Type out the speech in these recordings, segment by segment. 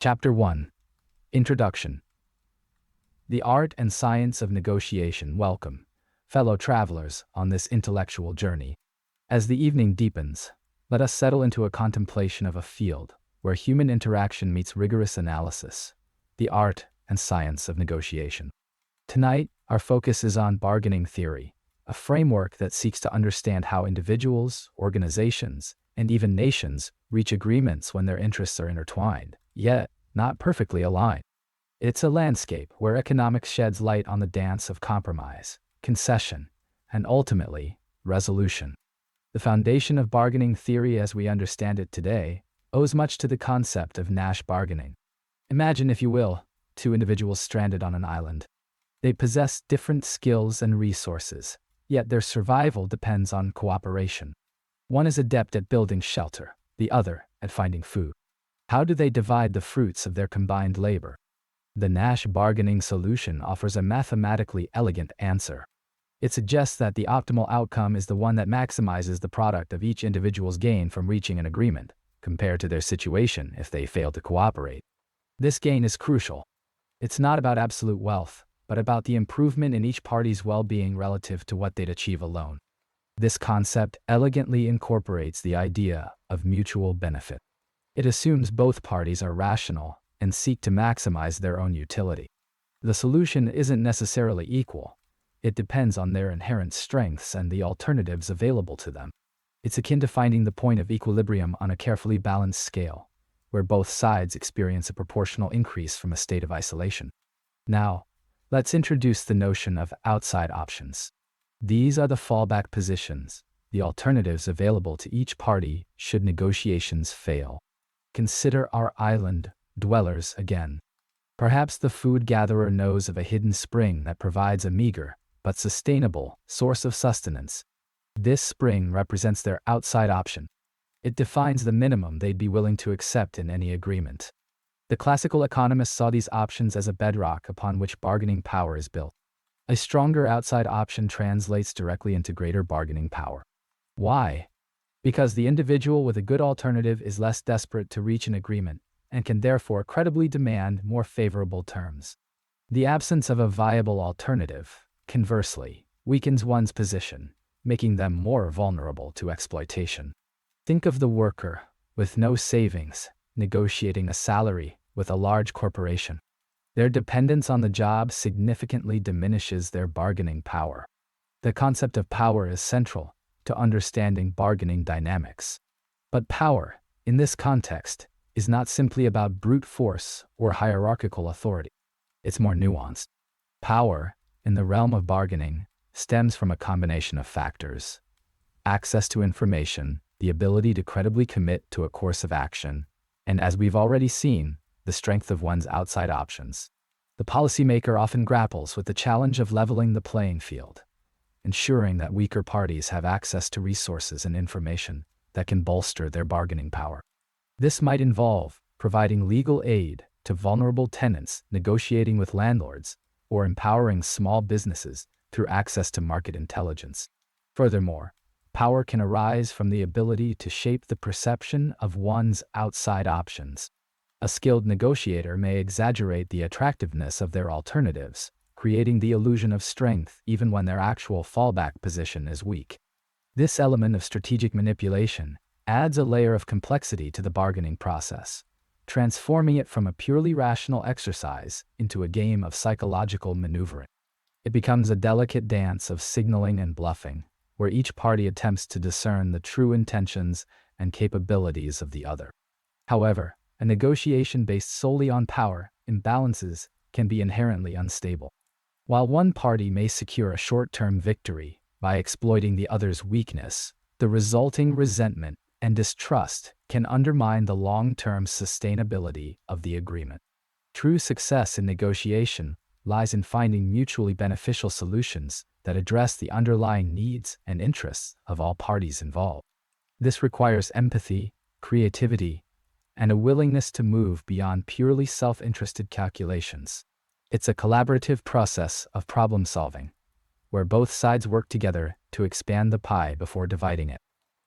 Chapter 1. Introduction. The art and science of negotiation. Welcome, fellow travelers, on this intellectual journey. As the evening deepens, let us settle into a contemplation of a field where human interaction meets rigorous analysis, the art and science of negotiation. Tonight, our focus is on bargaining theory, a framework that seeks to understand how individuals, organizations, and even nations reach agreements when their interests are intertwined, yet not perfectly aligned. It's a landscape where economics sheds light on the dance of compromise, concession, and ultimately, resolution. The foundation of bargaining theory as we understand it today owes much to the concept of Nash bargaining. Imagine, if you will, two individuals stranded on an island. They possess different skills and resources, yet their survival depends on cooperation. One is adept at building shelter, the other at finding food. How do they divide the fruits of their combined labor? The Nash bargaining solution offers a mathematically elegant answer. It suggests that the optimal outcome is the one that maximizes the product of each individual's gain from reaching an agreement, compared to their situation if they fail to cooperate. This gain is crucial. It's not about absolute wealth, but about the improvement in each party's well-being relative to what they'd achieve alone. This concept elegantly incorporates the idea of mutual benefit. It assumes both parties are rational and seek to maximize their own utility. The solution isn't necessarily equal. It depends on their inherent strengths and the alternatives available to them. It's akin to finding the point of equilibrium on a carefully balanced scale, where both sides experience a proportional increase from a state of isolation. Now, let's introduce the notion of outside options. These are the fallback positions, the alternatives available to each party should negotiations fail. Consider our island dwellers again. Perhaps the food gatherer knows of a hidden spring that provides a meager, but sustainable, source of sustenance. This spring represents their outside option. It defines the minimum they'd be willing to accept in any agreement. The classical economists saw these options as a bedrock upon which bargaining power is built. A stronger outside option translates directly into greater bargaining power. Why? Because the individual with a good alternative is less desperate to reach an agreement and can therefore credibly demand more favorable terms. The absence of a viable alternative, conversely, weakens one's position, making them more vulnerable to exploitation. Think of the worker, with no savings, negotiating a salary with a large corporation. Their dependence on the job significantly diminishes their bargaining power. The concept of power is central to understanding bargaining dynamics. But power, in this context, is not simply about brute force or hierarchical authority. It's more nuanced. Power, in the realm of bargaining, stems from a combination of factors: access to information, the ability to credibly commit to a course of action, and, as we've already seen, the strength of one's outside options. The policymaker often grapples with the challenge of leveling the playing field, ensuring that weaker parties have access to resources and information that can bolster their bargaining power. This might involve providing legal aid to vulnerable tenants, negotiating with landlords, or empowering small businesses through access to market intelligence. Furthermore, power can arise from the ability to shape the perception of one's outside options. A skilled negotiator may exaggerate the attractiveness of their alternatives, creating the illusion of strength even when their actual fallback position is weak. This element of strategic manipulation adds a layer of complexity to the bargaining process, transforming it from a purely rational exercise into a game of psychological maneuvering. It becomes a delicate dance of signaling and bluffing, where each party attempts to discern the true intentions and capabilities of the other. However, a negotiation based solely on power imbalances can be inherently unstable. While one party may secure a short-term victory by exploiting the other's weakness, the resulting resentment and distrust can undermine the long-term sustainability of the agreement. True success in negotiation lies in finding mutually beneficial solutions that address the underlying needs and interests of all parties involved. This requires empathy, creativity, and a willingness to move beyond purely self-interested calculations. It's a collaborative process of problem-solving, where both sides work together to expand the pie before dividing it.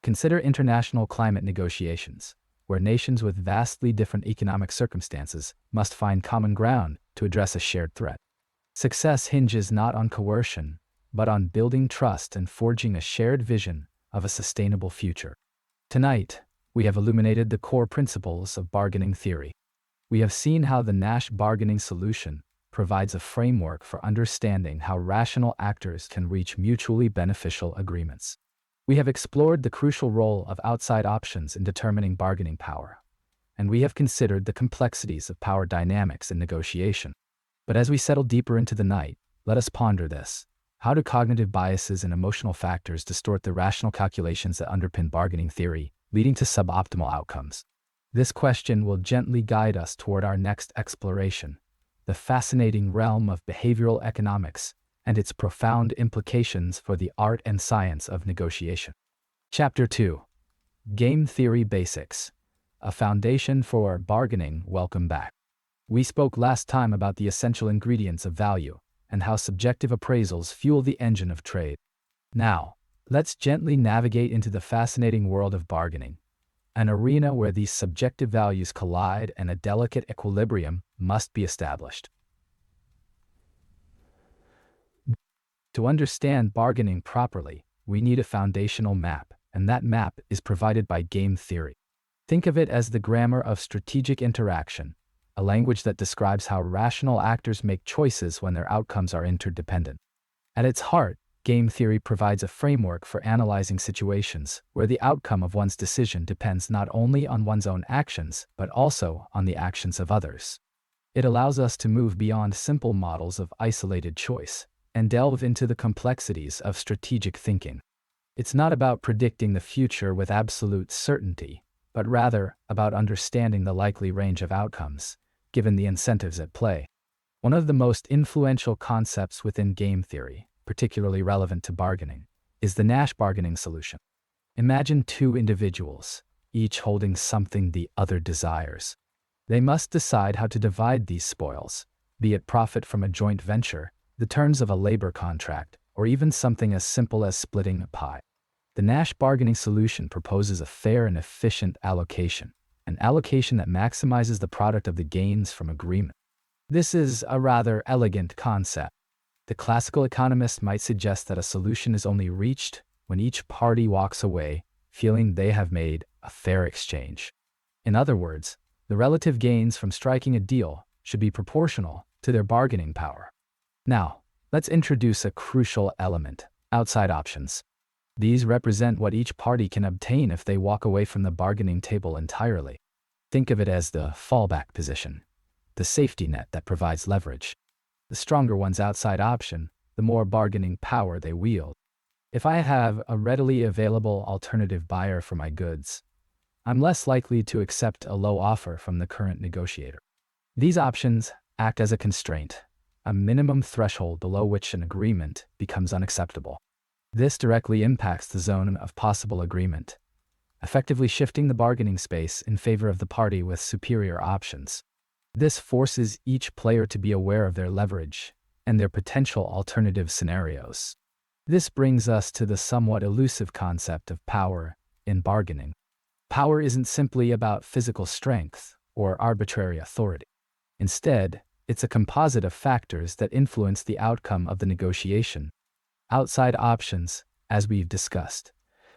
Consider international climate negotiations, where nations with vastly different economic circumstances must find common ground to address a shared threat. Success hinges not on coercion, but on building trust and forging a shared vision of a sustainable future. Tonight, we have illuminated the core principles of bargaining theory. We have seen how the Nash bargaining solution provides a framework for understanding how rational actors can reach mutually beneficial agreements. We have explored the crucial role of outside options in determining bargaining power, and we have considered the complexities of power dynamics in negotiation. But as we settle deeper into the night, let us ponder this. How do cognitive biases and emotional factors distort the rational calculations that underpin bargaining theory, leading to suboptimal outcomes? This question will gently guide us toward our next exploration, the fascinating realm of behavioral economics and its profound implications for the art and science of negotiation. Chapter 2. Game Theory Basics. A Foundation for Bargaining. Welcome back. We spoke last time about the essential ingredients of value and how subjective appraisals fuel the engine of trade. Now, let's gently navigate into the fascinating world of bargaining, an arena where these subjective values collide and a delicate equilibrium must be established. To understand bargaining properly, we need a foundational map, and that map is provided by game theory. Think of it as the grammar of strategic interaction, a language that describes how rational actors make choices when their outcomes are interdependent. At its heart, game theory provides a framework for analyzing situations where the outcome of one's decision depends not only on one's own actions, but also on the actions of others. It allows us to move beyond simple models of isolated choice and delve into the complexities of strategic thinking. It's not about predicting the future with absolute certainty, but rather about understanding the likely range of outcomes, given the incentives at play. One of the most influential concepts within game theory, particularly relevant to bargaining, is the Nash bargaining solution. Imagine two individuals, each holding something the other desires. They must decide how to divide these spoils, be it profit from a joint venture, the terms of a labor contract, or even something as simple as splitting a pie. The Nash bargaining solution proposes a fair and efficient allocation, an allocation that maximizes the product of the gains from agreement. This is a rather elegant concept. The classical economist might suggest that a solution is only reached when each party walks away feeling they have made a fair exchange. In other words, the relative gains from striking a deal should be proportional to their bargaining power. Now, let's introduce a crucial element: outside options. These represent what each party can obtain if they walk away from the bargaining table entirely. Think of it as the fallback position, the safety net that provides leverage. The stronger one's outside option, the more bargaining power they wield. If I have a readily available alternative buyer for my goods, I'm less likely to accept a low offer from the current negotiator. These options act as a constraint, a minimum threshold below which an agreement becomes unacceptable. This directly impacts the zone of possible agreement, effectively shifting the bargaining space in favor of the party with superior options. This forces each player to be aware of their leverage and their potential alternative scenarios. This brings us to the somewhat elusive concept of power in bargaining. Power isn't simply about physical strength or arbitrary authority. Instead, it's a composite of factors that influence the outcome of the negotiation. Outside options, as we've discussed,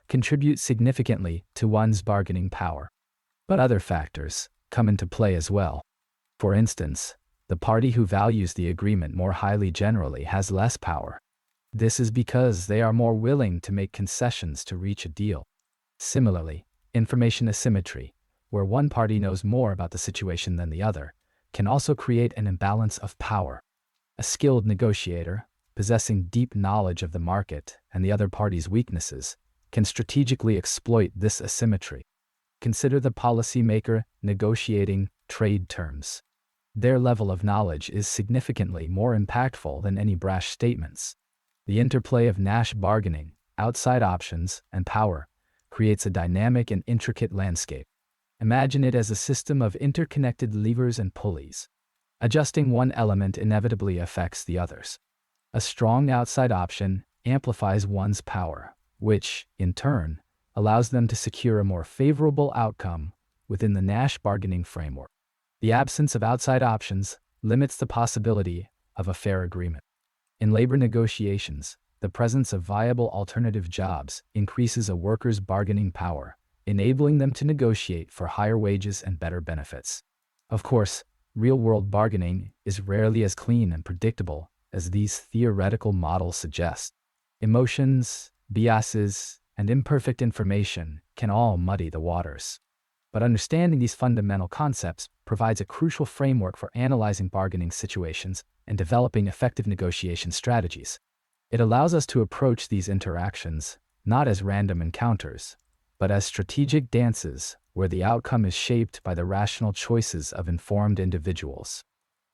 contribute significantly to one's bargaining power. But other factors come into play as well. For instance, the party who values the agreement more highly generally has less power. This is because they are more willing to make concessions to reach a deal. Similarly, information asymmetry, where one party knows more about the situation than the other, can also create an imbalance of power. A skilled negotiator, possessing deep knowledge of the market and the other party's weaknesses, can strategically exploit this asymmetry. Consider the policymaker negotiating trade terms. Their level of knowledge is significantly more impactful than any brash statements. The interplay of Nash bargaining, outside options, and power creates a dynamic and intricate landscape. Imagine it as a system of interconnected levers and pulleys. Adjusting one element inevitably affects the others. A strong outside option amplifies one's power, which, in turn, allows them to secure a more favorable outcome within the Nash bargaining framework. The absence of outside options limits the possibility of a fair agreement. In labor negotiations, the presence of viable alternative jobs increases a worker's bargaining power, enabling them to negotiate for higher wages and better benefits. Of course, real-world bargaining is rarely as clean and predictable as these theoretical models suggest. Emotions, biases, and imperfect information can all muddy the waters. But understanding these fundamental concepts provides a crucial framework for analyzing bargaining situations and developing effective negotiation strategies. It allows us to approach these interactions not as random encounters, but as strategic dances where the outcome is shaped by the rational choices of informed individuals.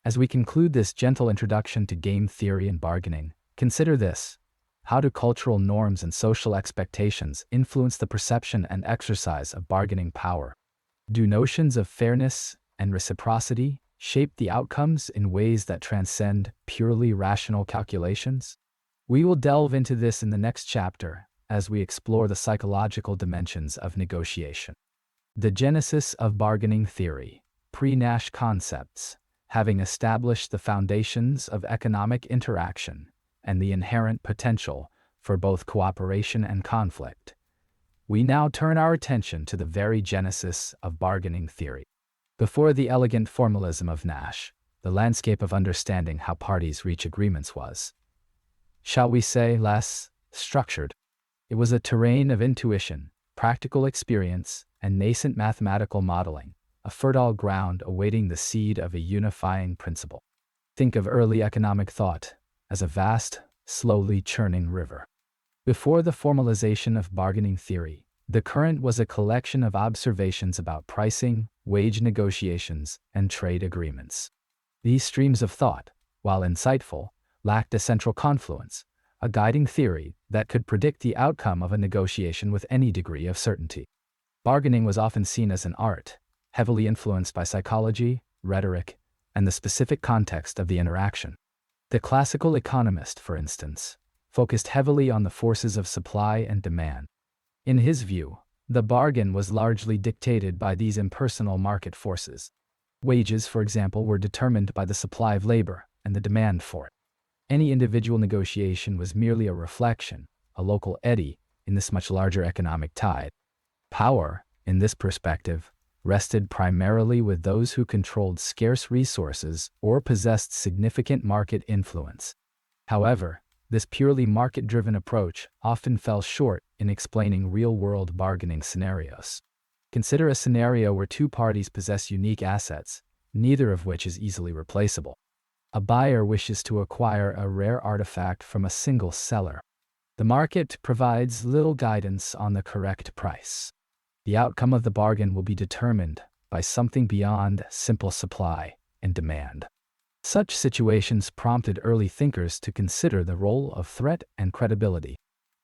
As we conclude this gentle introduction to game theory and bargaining, consider this. How do cultural norms and social expectations influence the perception and exercise of bargaining power? Do notions of fairness and reciprocity shape the outcomes in ways that transcend purely rational calculations? We will delve into this in the next chapter as we explore the psychological dimensions of negotiation. The genesis of bargaining theory, pre-Nash concepts, having established the foundations of economic interaction and the inherent potential for both cooperation and conflict. We now turn our attention to the very genesis of bargaining theory. Before the elegant formalism of Nash, the landscape of understanding how parties reach agreements was, shall we say, less structured. It was a terrain of intuition, practical experience, and nascent mathematical modeling, a fertile ground awaiting the seed of a unifying principle. Think of early economic thought as a vast, slowly churning river. Before the formalization of bargaining theory, the current was a collection of observations about pricing, wage negotiations, and trade agreements. These streams of thought, while insightful, lacked a central confluence, a guiding theory that could predict the outcome of a negotiation with any degree of certainty. Bargaining was often seen as an art, heavily influenced by psychology, rhetoric, and the specific context of the interaction. The classical economist, for instance, focused heavily on the forces of supply and demand. In his view, the bargain was largely dictated by these impersonal market forces. Wages, for example, were determined by the supply of labor and the demand for it. Any individual negotiation was merely a reflection, a local eddy, in this much larger economic tide. Power, in this perspective, rested primarily with those who controlled scarce resources or possessed significant market influence. However, this purely market-driven approach often fell short in explaining real-world bargaining scenarios. Consider a scenario where two parties possess unique assets, neither of which is easily replaceable. A buyer wishes to acquire a rare artifact from a single seller. The market provides little guidance on the correct price. The outcome of the bargain will be determined by something beyond simple supply and demand. Such situations prompted early thinkers to consider the role of threat and credibility.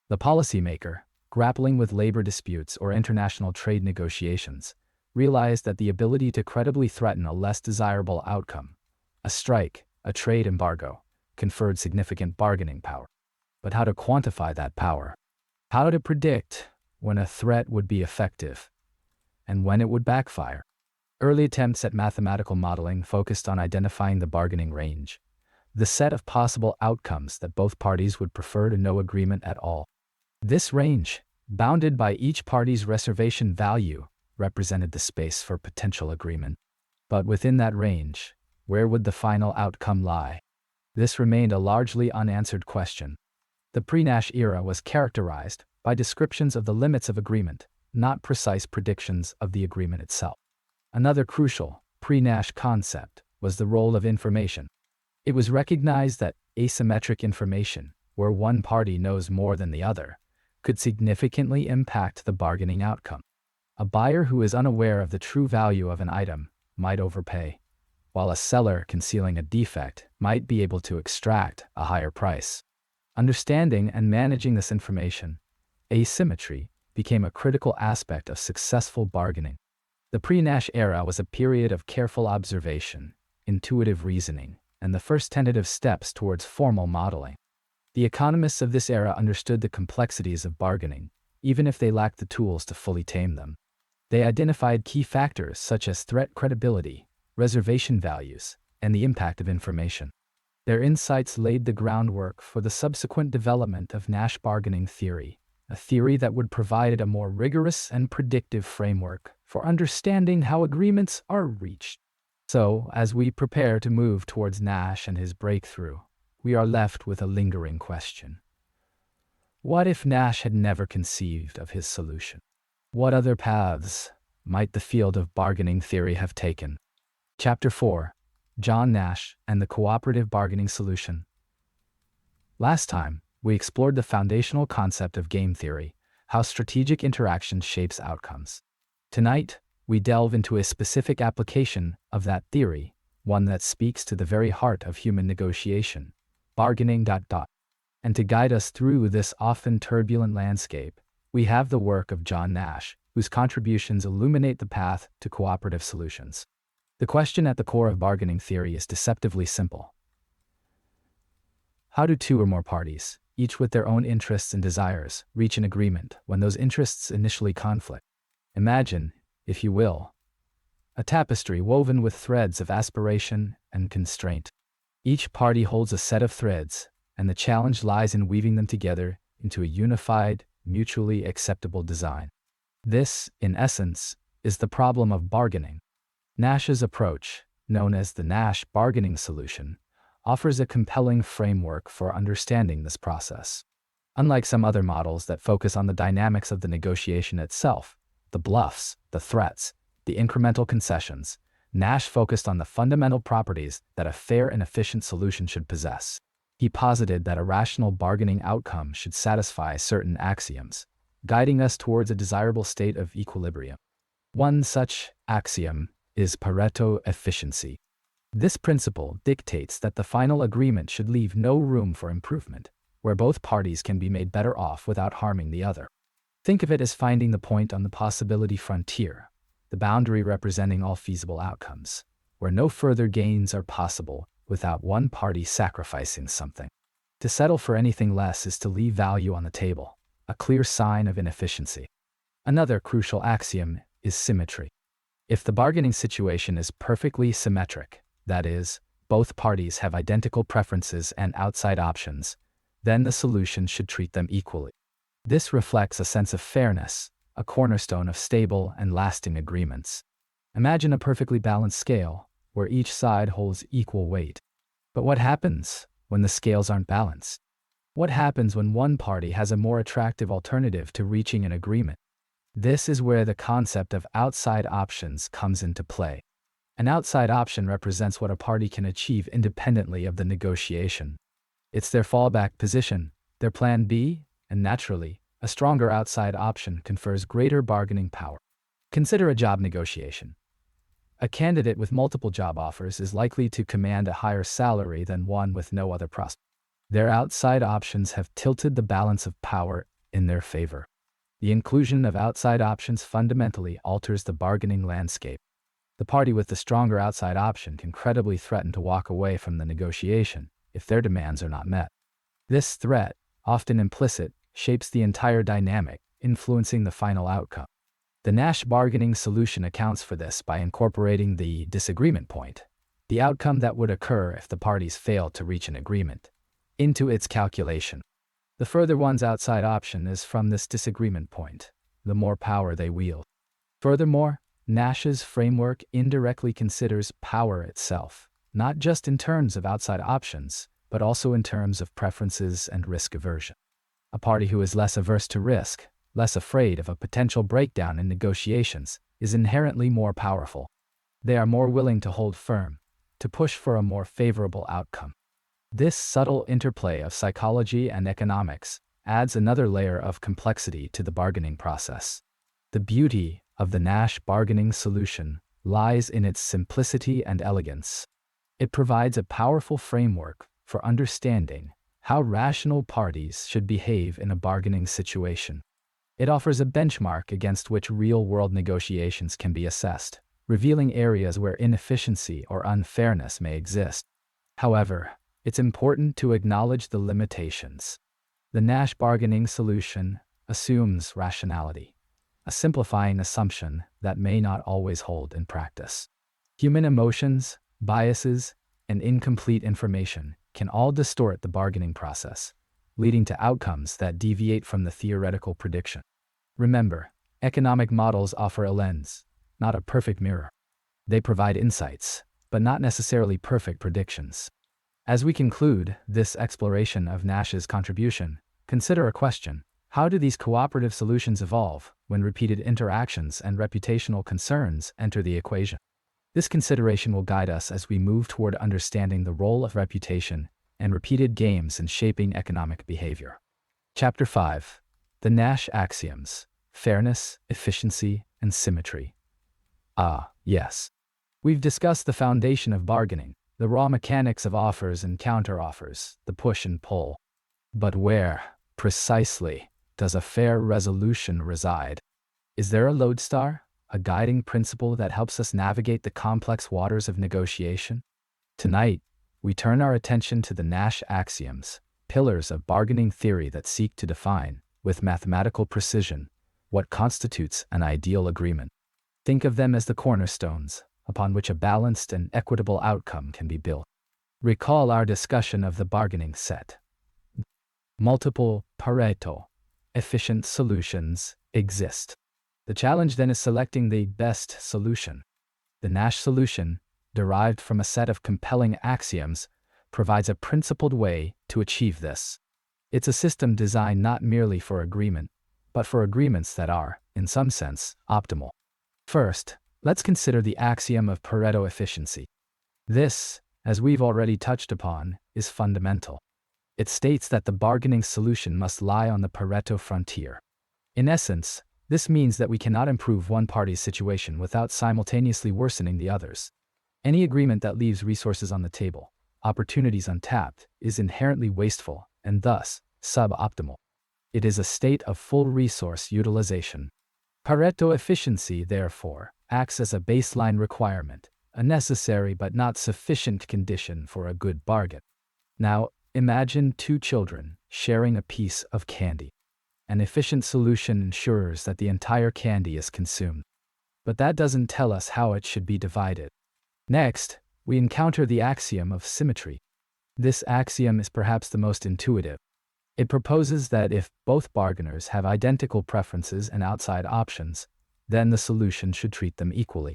The policymaker, grappling with labor disputes or international trade negotiations, realized that the ability to credibly threaten a less desirable outcome, a strike, a trade embargo, conferred significant bargaining power. But how to quantify that power? How to predict when a threat would be effective and when it would backfire? Early attempts at mathematical modeling focused on identifying the bargaining range, the set of possible outcomes that both parties would prefer to no agreement at all. This range, bounded by each party's reservation value, represented the space for potential agreement. But within that range, where would the final outcome lie? This remained a largely unanswered question. The pre-Nash era was characterized by descriptions of the limits of agreement, not precise predictions of the agreement itself. Another crucial, pre-Nash concept was the role of information. It was recognized that asymmetric information, where one party knows more than the other, could significantly impact the bargaining outcome. A buyer who is unaware of the true value of an item might overpay, while a seller concealing a defect might be able to extract a higher price. Understanding and managing this information, asymmetry, became a critical aspect of successful bargaining. The pre-Nash era was a period of careful observation, intuitive reasoning, and the first tentative steps towards formal modeling. The economists of this era understood the complexities of bargaining, even if they lacked the tools to fully tame them. They identified key factors such as threat credibility, reservation values, and the impact of information. Their insights laid the groundwork for the subsequent development of Nash bargaining theory, a theory that would provide a more rigorous and predictive framework for understanding how agreements are reached. So, as we prepare to move towards Nash and his breakthrough, we are left with a lingering question. What if Nash had never conceived of his solution? What other paths might the field of bargaining theory have taken? Chapter 4. John Nash and the Cooperative Bargaining Solution. Last time, we explored the foundational concept of game theory, how strategic interaction shapes outcomes. Tonight, we delve into a specific application of that theory, one that speaks to the very heart of human negotiation, bargaining. And to guide us through this often turbulent landscape, we have the work of John Nash, whose contributions illuminate the path to cooperative solutions. The question at the core of bargaining theory is deceptively simple. How do two or more parties, each with their own interests and desires, reach an agreement when those interests initially conflict? Imagine, if you will, a tapestry woven with threads of aspiration and constraint. Each party holds a set of threads, and the challenge lies in weaving them together into a unified, mutually acceptable design. This, in essence, is the problem of bargaining. Nash's approach, known as the Nash bargaining solution, offers a compelling framework for understanding this process. Unlike some other models that focus on the dynamics of the negotiation itself, the bluffs, the threats, the incremental concessions, Nash focused on the fundamental properties that a fair and efficient solution should possess. He posited that a rational bargaining outcome should satisfy certain axioms, guiding us towards a desirable state of equilibrium. One such axiom is Pareto efficiency. This principle dictates that the final agreement should leave no room for improvement, where both parties can be made better off without harming the other. Think of it as finding the point on the possibility frontier, the boundary representing all feasible outcomes, where no further gains are possible without one party sacrificing something. To settle for anything less is to leave value on the table, a clear sign of inefficiency. Another crucial axiom is symmetry. If the bargaining situation is perfectly symmetric, that is, both parties have identical preferences and outside options, then the solution should treat them equally. This reflects a sense of fairness, a cornerstone of stable and lasting agreements. Imagine a perfectly balanced scale, where each side holds equal weight. But what happens when the scales aren't balanced? What happens when one party has a more attractive alternative to reaching an agreement? This is where the concept of outside options comes into play. An outside option represents what a party can achieve independently of the negotiation. It's their fallback position, their plan B, and naturally, a stronger outside option confers greater bargaining power. Consider a job negotiation. A candidate with multiple job offers is likely to command a higher salary than one with no other prospect. Their outside options have tilted the balance of power in their favor. The inclusion of outside options fundamentally alters the bargaining landscape. The party with the stronger outside option can credibly threaten to walk away from the negotiation if their demands are not met. This threat, often implicit, shapes the entire dynamic, influencing the final outcome. The Nash bargaining solution accounts for this by incorporating the disagreement point, the outcome that would occur if the parties failed to reach an agreement, into its calculation. The further one's outside option is from this disagreement point, the more power they wield. Furthermore, Nash's framework indirectly considers power itself, not just in terms of outside options, but also in terms of preferences and risk aversion. A party who is less averse to risk, less afraid of a potential breakdown in negotiations, is inherently more powerful. They are more willing to hold firm, to push for a more favorable outcome. This subtle interplay of psychology and economics adds another layer of complexity to the bargaining process. The beauty of the Nash bargaining solution lies in its simplicity and elegance. It provides a powerful framework for understanding how rational parties should behave in a bargaining situation. It offers a benchmark against which real-world negotiations can be assessed, revealing areas where inefficiency or unfairness may exist. However, it's important to acknowledge the limitations. The Nash bargaining solution assumes rationality, a simplifying assumption that may not always hold in practice. Human emotions, biases, and incomplete information can all distort the bargaining process, leading to outcomes that deviate from the theoretical prediction. Remember, economic models offer a lens, not a perfect mirror. They provide insights, but not necessarily perfect predictions. As we conclude this exploration of Nash's contribution, consider a question. How do these cooperative solutions evolve when repeated interactions and reputational concerns enter the equation? This consideration will guide us as we move toward understanding the role of reputation and repeated games in shaping economic behavior. Chapter 5. The Nash Axioms: Fairness, Efficiency, and Symmetry. Yes. We've discussed the foundation of bargaining, the raw mechanics of offers and counteroffers, the push and pull. But where, precisely, does a fair resolution reside? Is there a lodestar, a guiding principle that helps us navigate the complex waters of negotiation? Tonight, we turn our attention to the Nash axioms, pillars of bargaining theory that seek to define, with mathematical precision, what constitutes an ideal agreement. Think of them as the cornerstones upon which a balanced and equitable outcome can be built. Recall our discussion of the bargaining set. Multiple Pareto efficient solutions exist. The challenge then is selecting the best solution. The Nash solution, derived from a set of compelling axioms, provides a principled way to achieve this. It's a system designed not merely for agreement, but for agreements that are, in some sense, optimal. First, let's consider the axiom of Pareto efficiency. This, as we've already touched upon, is fundamental. It states that the bargaining solution must lie on the Pareto frontier. In essence, this means that we cannot improve one party's situation without simultaneously worsening the others. Any agreement that leaves resources on the table, opportunities untapped, is inherently wasteful and thus suboptimal. It is a state of full resource utilization. Pareto efficiency, therefore, acts as a baseline requirement, a necessary but not sufficient condition for a good bargain. Now, imagine two children sharing a piece of candy. An efficient solution ensures that the entire candy is consumed. But that doesn't tell us how it should be divided. Next, we encounter the axiom of symmetry. This axiom is perhaps the most intuitive. It proposes that if both bargainers have identical preferences and outside options, then the solution should treat them equally.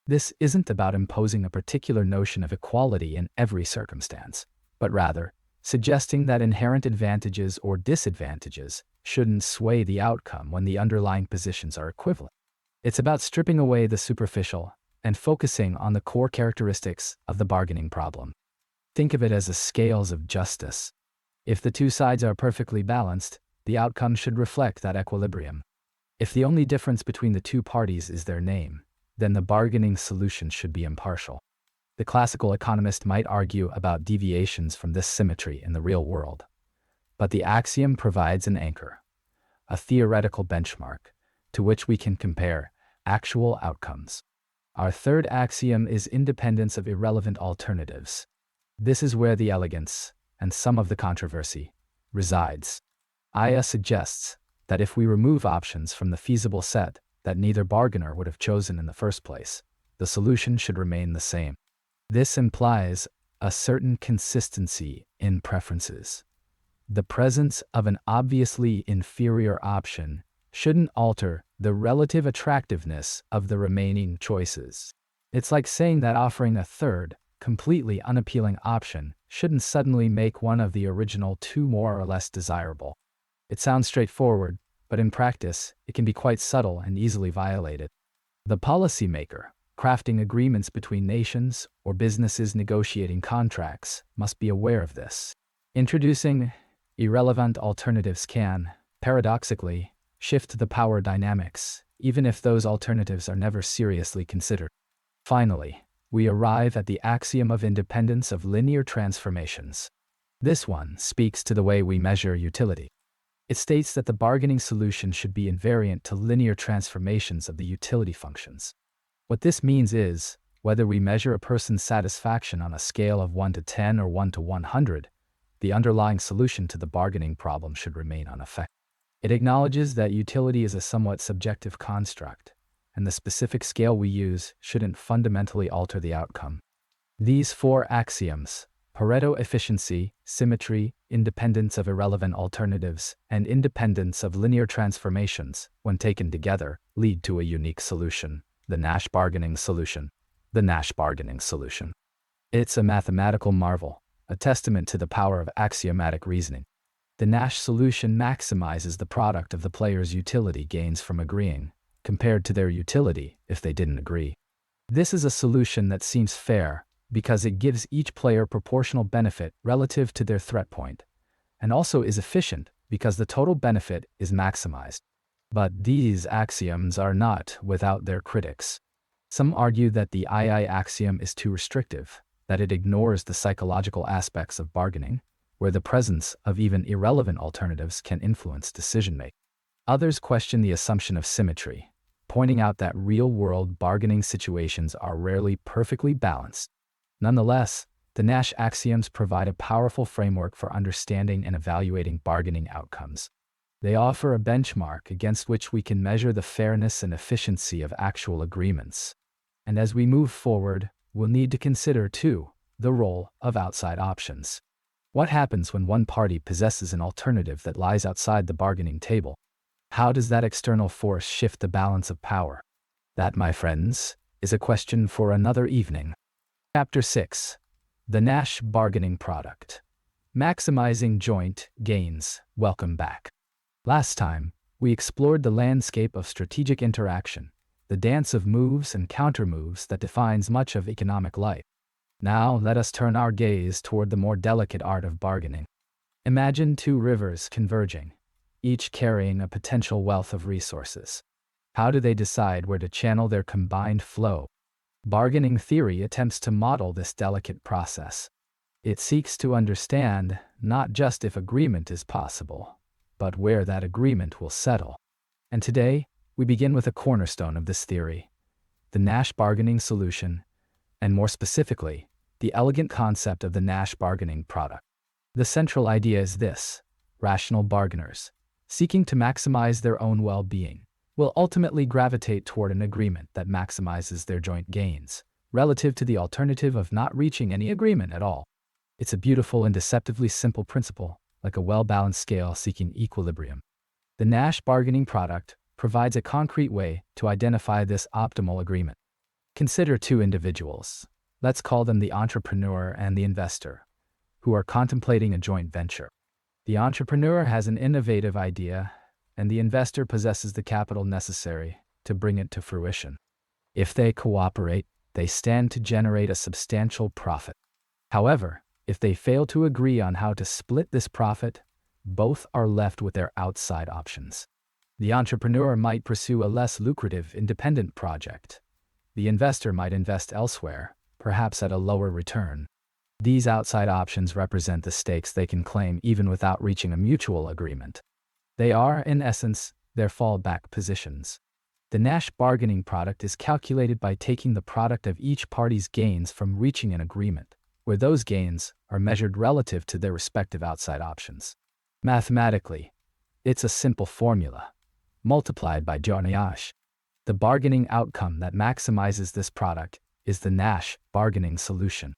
This isn't about imposing a particular notion of equality in every circumstance, but rather, suggesting that inherent advantages or disadvantages shouldn't sway the outcome when the underlying positions are equivalent. It's about stripping away the superficial and focusing on the core characteristics of the bargaining problem. Think of it as a scales of justice. If the two sides are perfectly balanced, the outcome should reflect that equilibrium. If the only difference between the two parties is their name, then the bargaining solution should be impartial. The classical economist might argue about deviations from this symmetry in the real world. But the axiom provides an anchor, a theoretical benchmark, to which we can compare actual outcomes. Our third axiom is independence of irrelevant alternatives. This is where the elegance, and some of the controversy, resides. Aya suggests that if we remove options from the feasible set that neither bargainer would have chosen in the first place, the solution should remain the same. This implies a certain consistency in preferences. The presence of an obviously inferior option shouldn't alter the relative attractiveness of the remaining choices. It's like saying that offering a third, completely unappealing option shouldn't suddenly make one of the original two more or less desirable. It sounds straightforward, but in practice, it can be quite subtle and easily violated. The policymaker, crafting agreements between nations or businesses negotiating contracts, must be aware of this. Introducing irrelevant alternatives can, paradoxically, shift the power dynamics, even if those alternatives are never seriously considered. Finally, we arrive at the axiom of independence of linear transformations. This one speaks to the way we measure utility. It states that the bargaining solution should be invariant to linear transformations of the utility functions. What this means is, whether we measure a person's satisfaction on a scale of 1 to 10 or 1 to 100, the underlying solution to the bargaining problem should remain unaffected. It acknowledges that utility is a somewhat subjective construct, and the specific scale we use shouldn't fundamentally alter the outcome. These four axioms, Pareto efficiency, symmetry, independence of irrelevant alternatives, and independence of linear transformations, when taken together, lead to a unique solution, the Nash bargaining solution. The Nash bargaining solution. It's a mathematical marvel, a testament to the power of axiomatic reasoning. The Nash solution maximizes the product of the player's utility gains from agreeing, compared to their utility if they didn't agree. This is a solution that seems fair, because it gives each player proportional benefit relative to their threat point, and also is efficient because the total benefit is maximized. But these axioms are not without their critics. Some argue that the II axiom is too restrictive, that it ignores the psychological aspects of bargaining, where the presence of even irrelevant alternatives can influence decision-making. Others question the assumption of symmetry, pointing out that real-world bargaining situations are rarely perfectly balanced. Nonetheless, the Nash axioms provide a powerful framework for understanding and evaluating bargaining outcomes. They offer a benchmark against which we can measure the fairness and efficiency of actual agreements. And as we move forward, we'll need to consider, too, the role of outside options. What happens when one party possesses an alternative that lies outside the bargaining table? How does that external force shift the balance of power? That, my friends, is a question for another evening. Chapter 6. The Nash Bargaining Product. Maximizing Joint Gains. Welcome back. Last time, we explored the landscape of strategic interaction, the dance of moves and countermoves that defines much of economic life. Now let us turn our gaze toward the more delicate art of bargaining. Imagine two rivers converging, each carrying a potential wealth of resources. How do they decide where to channel their combined flow? Bargaining theory attempts to model this delicate process. It seeks to understand not just if agreement is possible, but where that agreement will settle. And today, we begin with a cornerstone of this theory, the Nash bargaining solution, and more specifically, the elegant concept of the Nash bargaining product. The central idea is this: rational bargainers, seeking to maximize their own well-being, will ultimately gravitate toward an agreement that maximizes their joint gains, relative to the alternative of not reaching any agreement at all. It's a beautiful and deceptively simple principle, like a well-balanced scale seeking equilibrium. The Nash bargaining product provides a concrete way to identify this optimal agreement. Consider two individuals, let's call them the entrepreneur and the investor, who are contemplating a joint venture. The entrepreneur has an innovative idea, and the investor possesses the capital necessary to bring it to fruition. If they cooperate, they stand to generate a substantial profit. However, if they fail to agree on how to split this profit, both are left with their outside options. The entrepreneur might pursue a less lucrative independent project. The investor might invest elsewhere, perhaps at a lower return. These outside options represent the stakes they can claim even without reaching a mutual agreement. They are, in essence, their fallback positions. The Nash bargaining product is calculated by taking the product of each party's gains from reaching an agreement, where those gains are measured relative to their respective outside options. Mathematically, it's a simple formula, multiplied by Nash. The bargaining outcome that maximizes this product is the Nash bargaining solution.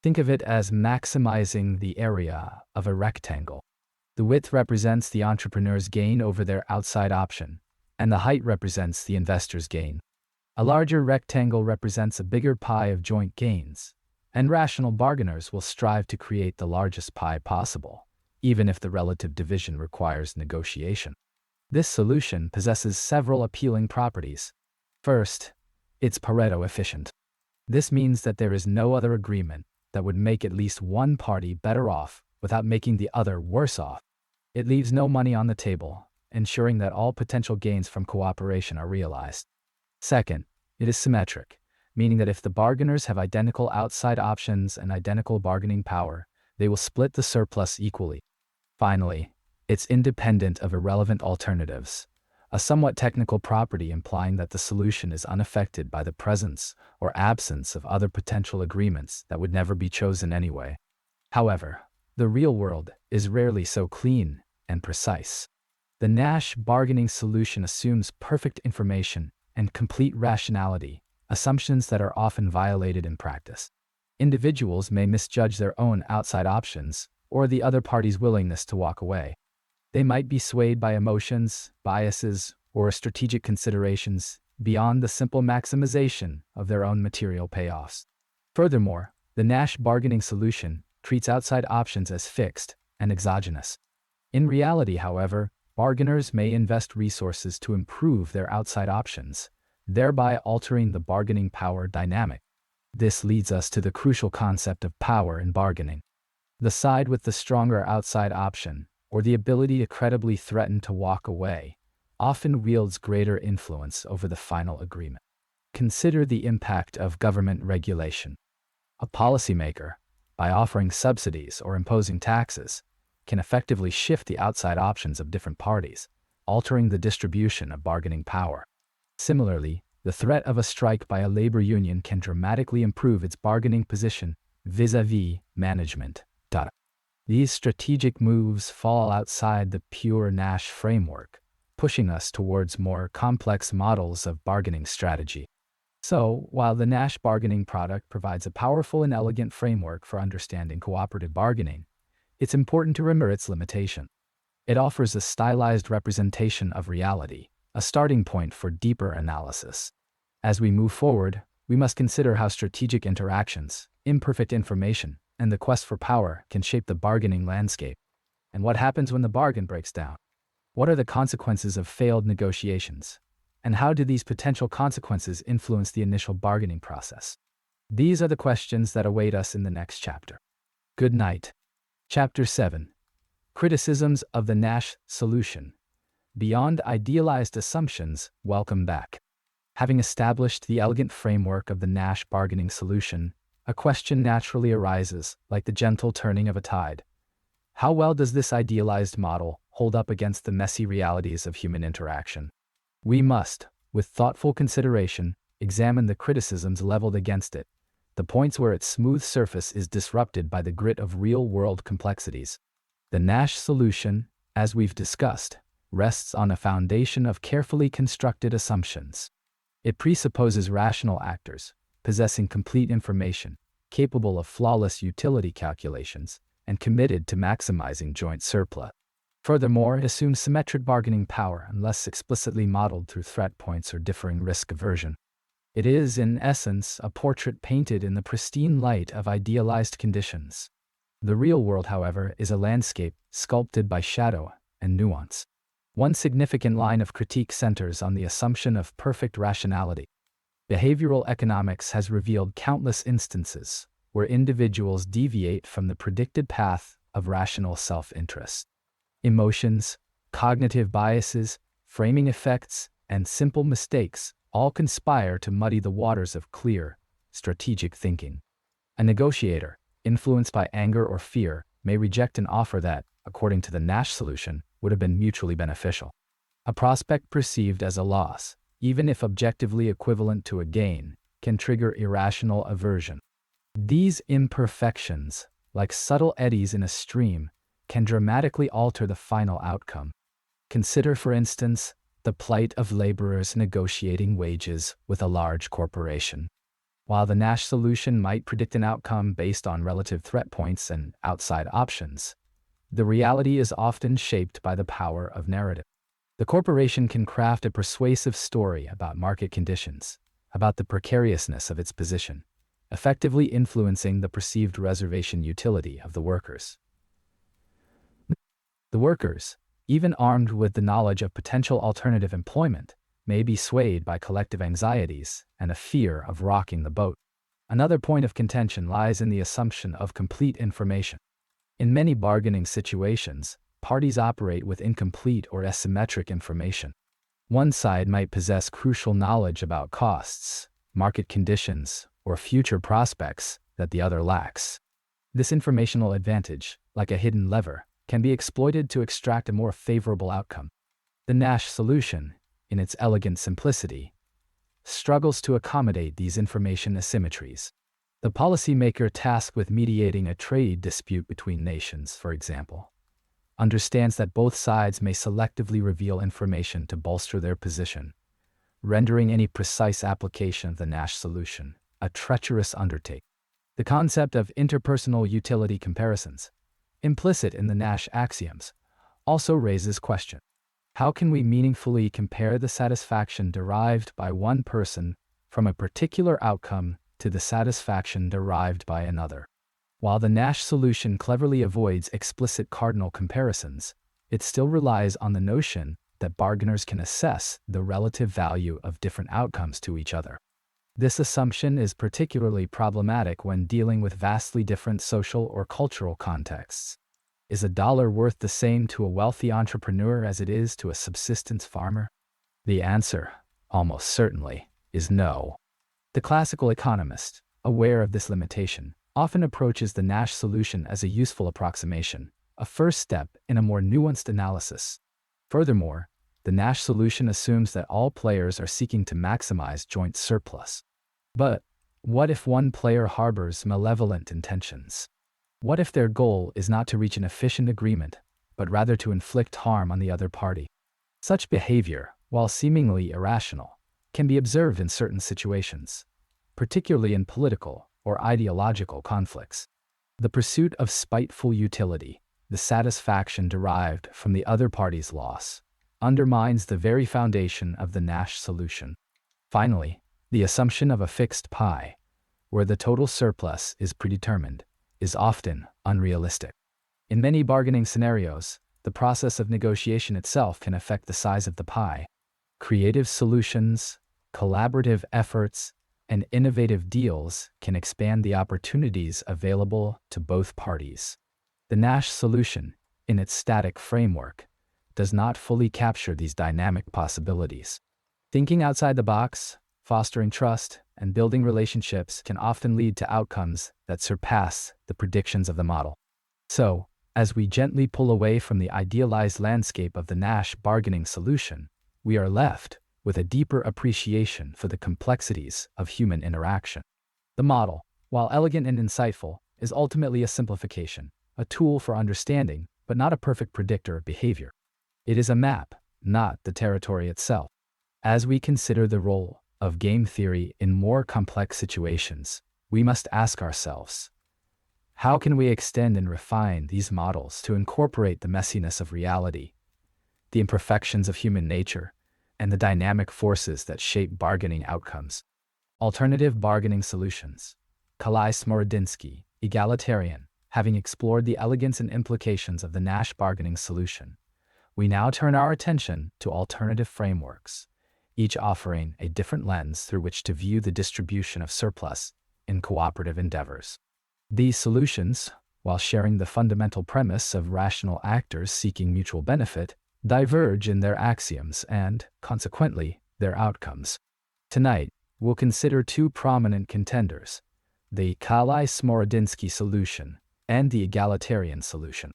Think of it as maximizing the area of a rectangle. The width represents the entrepreneur's gain over their outside option, and the height represents the investor's gain. A larger rectangle represents a bigger pie of joint gains, and rational bargainers will strive to create the largest pie possible, even if the relative division requires negotiation. This solution possesses several appealing properties. First, it's Pareto efficient. This means that there is no other agreement that would make at least one party better off without making the other worse off. It leaves no money on the table, ensuring that all potential gains from cooperation are realized. Second, it is symmetric, meaning that if the bargainers have identical outside options and identical bargaining power, they will split the surplus equally. Finally, it's independent of irrelevant alternatives, a somewhat technical property implying that the solution is unaffected by the presence or absence of other potential agreements that would never be chosen anyway. However, the real world is rarely so clean and precise. The Nash bargaining solution assumes perfect information and complete rationality, assumptions that are often violated in practice. Individuals may misjudge their own outside options or the other party's willingness to walk away. They might be swayed by emotions, biases, or strategic considerations beyond the simple maximization of their own material payoffs. Furthermore, the Nash bargaining solution treats outside options as fixed and exogenous. In reality, however, bargainers may invest resources to improve their outside options, thereby altering the bargaining power dynamic. This leads us to the crucial concept of power in bargaining. The side with the stronger outside option, or the ability to credibly threaten to walk away, often wields greater influence over the final agreement. Consider the impact of government regulation. A policymaker, by offering subsidies or imposing taxes, can effectively shift the outside options of different parties, altering the distribution of bargaining power. Similarly, the threat of a strike by a labor union can dramatically improve its bargaining position vis-à-vis management. These strategic moves fall outside the pure Nash framework, pushing us towards more complex models of bargaining strategy. So, while the Nash bargaining product provides a powerful and elegant framework for understanding cooperative bargaining, it's important to remember its limitation. It offers a stylized representation of reality, a starting point for deeper analysis. As we move forward, we must consider how strategic interactions, imperfect information, and the quest for power can shape the bargaining landscape. And what happens when the bargain breaks down? What are the consequences of failed negotiations? And how do these potential consequences influence the initial bargaining process? These are the questions that await us in the next chapter. Good night. Chapter 7. Criticisms of the Nash Solution. Beyond idealized assumptions, welcome back. Having established the elegant framework of the Nash bargaining solution, a question naturally arises, like the gentle turning of a tide. How well does this idealized model hold up against the messy realities of human interaction? We must, with thoughtful consideration, examine the criticisms leveled against it, the points where its smooth surface is disrupted by the grit of real-world complexities. The Nash solution, as we've discussed, rests on a foundation of carefully constructed assumptions. It presupposes rational actors, possessing complete information, capable of flawless utility calculations, and committed to maximizing joint surplus. Furthermore, it assumes symmetric bargaining power unless explicitly modeled through threat points or differing risk aversion. It is, in essence, a portrait painted in the pristine light of idealized conditions. The real world, however, is a landscape sculpted by shadow and nuance. One significant line of critique centers on the assumption of perfect rationality. Behavioral economics has revealed countless instances where individuals deviate from the predicted path of rational self-interest. Emotions, cognitive biases, framing effects, and simple mistakes all conspire to muddy the waters of clear, strategic thinking. A negotiator, influenced by anger or fear, may reject an offer that, according to the Nash solution, would have been mutually beneficial. A prospect perceived as a loss, even if objectively equivalent to a gain, can trigger irrational aversion. These imperfections, like subtle eddies in a stream, can dramatically alter the final outcome. Consider, for instance, the plight of laborers negotiating wages with a large corporation. While the Nash solution might predict an outcome based on relative threat points and outside options, the reality is often shaped by the power of narrative. The corporation can craft a persuasive story about market conditions, about the precariousness of its position, effectively influencing the perceived reservation utility of the workers. The workers, even armed with the knowledge of potential alternative employment, may be swayed by collective anxieties and a fear of rocking the boat. Another point of contention lies in the assumption of complete information. In many bargaining situations, parties operate with incomplete or asymmetric information. One side might possess crucial knowledge about costs, market conditions, or future prospects that the other lacks. This informational advantage, like a hidden lever, can be exploited to extract a more favorable outcome. The Nash solution, in its elegant simplicity, struggles to accommodate these information asymmetries. The policymaker tasked with mediating a trade dispute between nations, for example, understands that both sides may selectively reveal information to bolster their position, rendering any precise application of the Nash solution a treacherous undertaking. The concept of interpersonal utility comparisons, implicit in the Nash axioms, also raises questions. How can we meaningfully compare the satisfaction derived by one person from a particular outcome to the satisfaction derived by another? While the Nash solution cleverly avoids explicit cardinal comparisons, it still relies on the notion that bargainers can assess the relative value of different outcomes to each other. This assumption is particularly problematic when dealing with vastly different social or cultural contexts. Is a dollar worth the same to a wealthy entrepreneur as it is to a subsistence farmer? The answer, almost certainly, is no. The classical economist, aware of this limitation, often approaches the Nash solution as a useful approximation, a first step in a more nuanced analysis. Furthermore, the Nash solution assumes that all players are seeking to maximize joint surplus. But what if one player harbors malevolent intentions? What if their goal is not to reach an efficient agreement, but rather to inflict harm on the other party? Such behavior, while seemingly irrational, can be observed in certain situations, particularly in political or ideological conflicts. The pursuit of spiteful utility, the satisfaction derived from the other party's loss, undermines the very foundation of the Nash solution. Finally, the assumption of a fixed pie, where the total surplus is predetermined, is often unrealistic. In many bargaining scenarios, the process of negotiation itself can affect the size of the pie. Creative solutions, collaborative efforts, and innovative deals can expand the opportunities available to both parties. The Nash solution, in its static framework, does not fully capture these dynamic possibilities. Thinking outside the box, fostering trust, and building relationships can often lead to outcomes that surpass the predictions of the model. So, as we gently pull away from the idealized landscape of the Nash bargaining solution, we are left with a deeper appreciation for the complexities of human interaction. The model, while elegant and insightful, is ultimately a simplification, a tool for understanding, but not a perfect predictor of behavior. It is a map, not the territory itself. As we consider the role of game theory in more complex situations, we must ask ourselves, how can we extend and refine these models to incorporate the messiness of reality, the imperfections of human nature, and the dynamic forces that shape bargaining outcomes? Alternative bargaining solutions. Smorodinsky, egalitarian, having explored the elegance and implications of the Nash bargaining solution, we now turn our attention to alternative frameworks, each offering a different lens through which to view the distribution of surplus in cooperative endeavors. These solutions, while sharing the fundamental premise of rational actors seeking mutual benefit, diverge in their axioms and, consequently, their outcomes. Tonight, we'll consider two prominent contenders, the Smorodinsky solution and the egalitarian solution.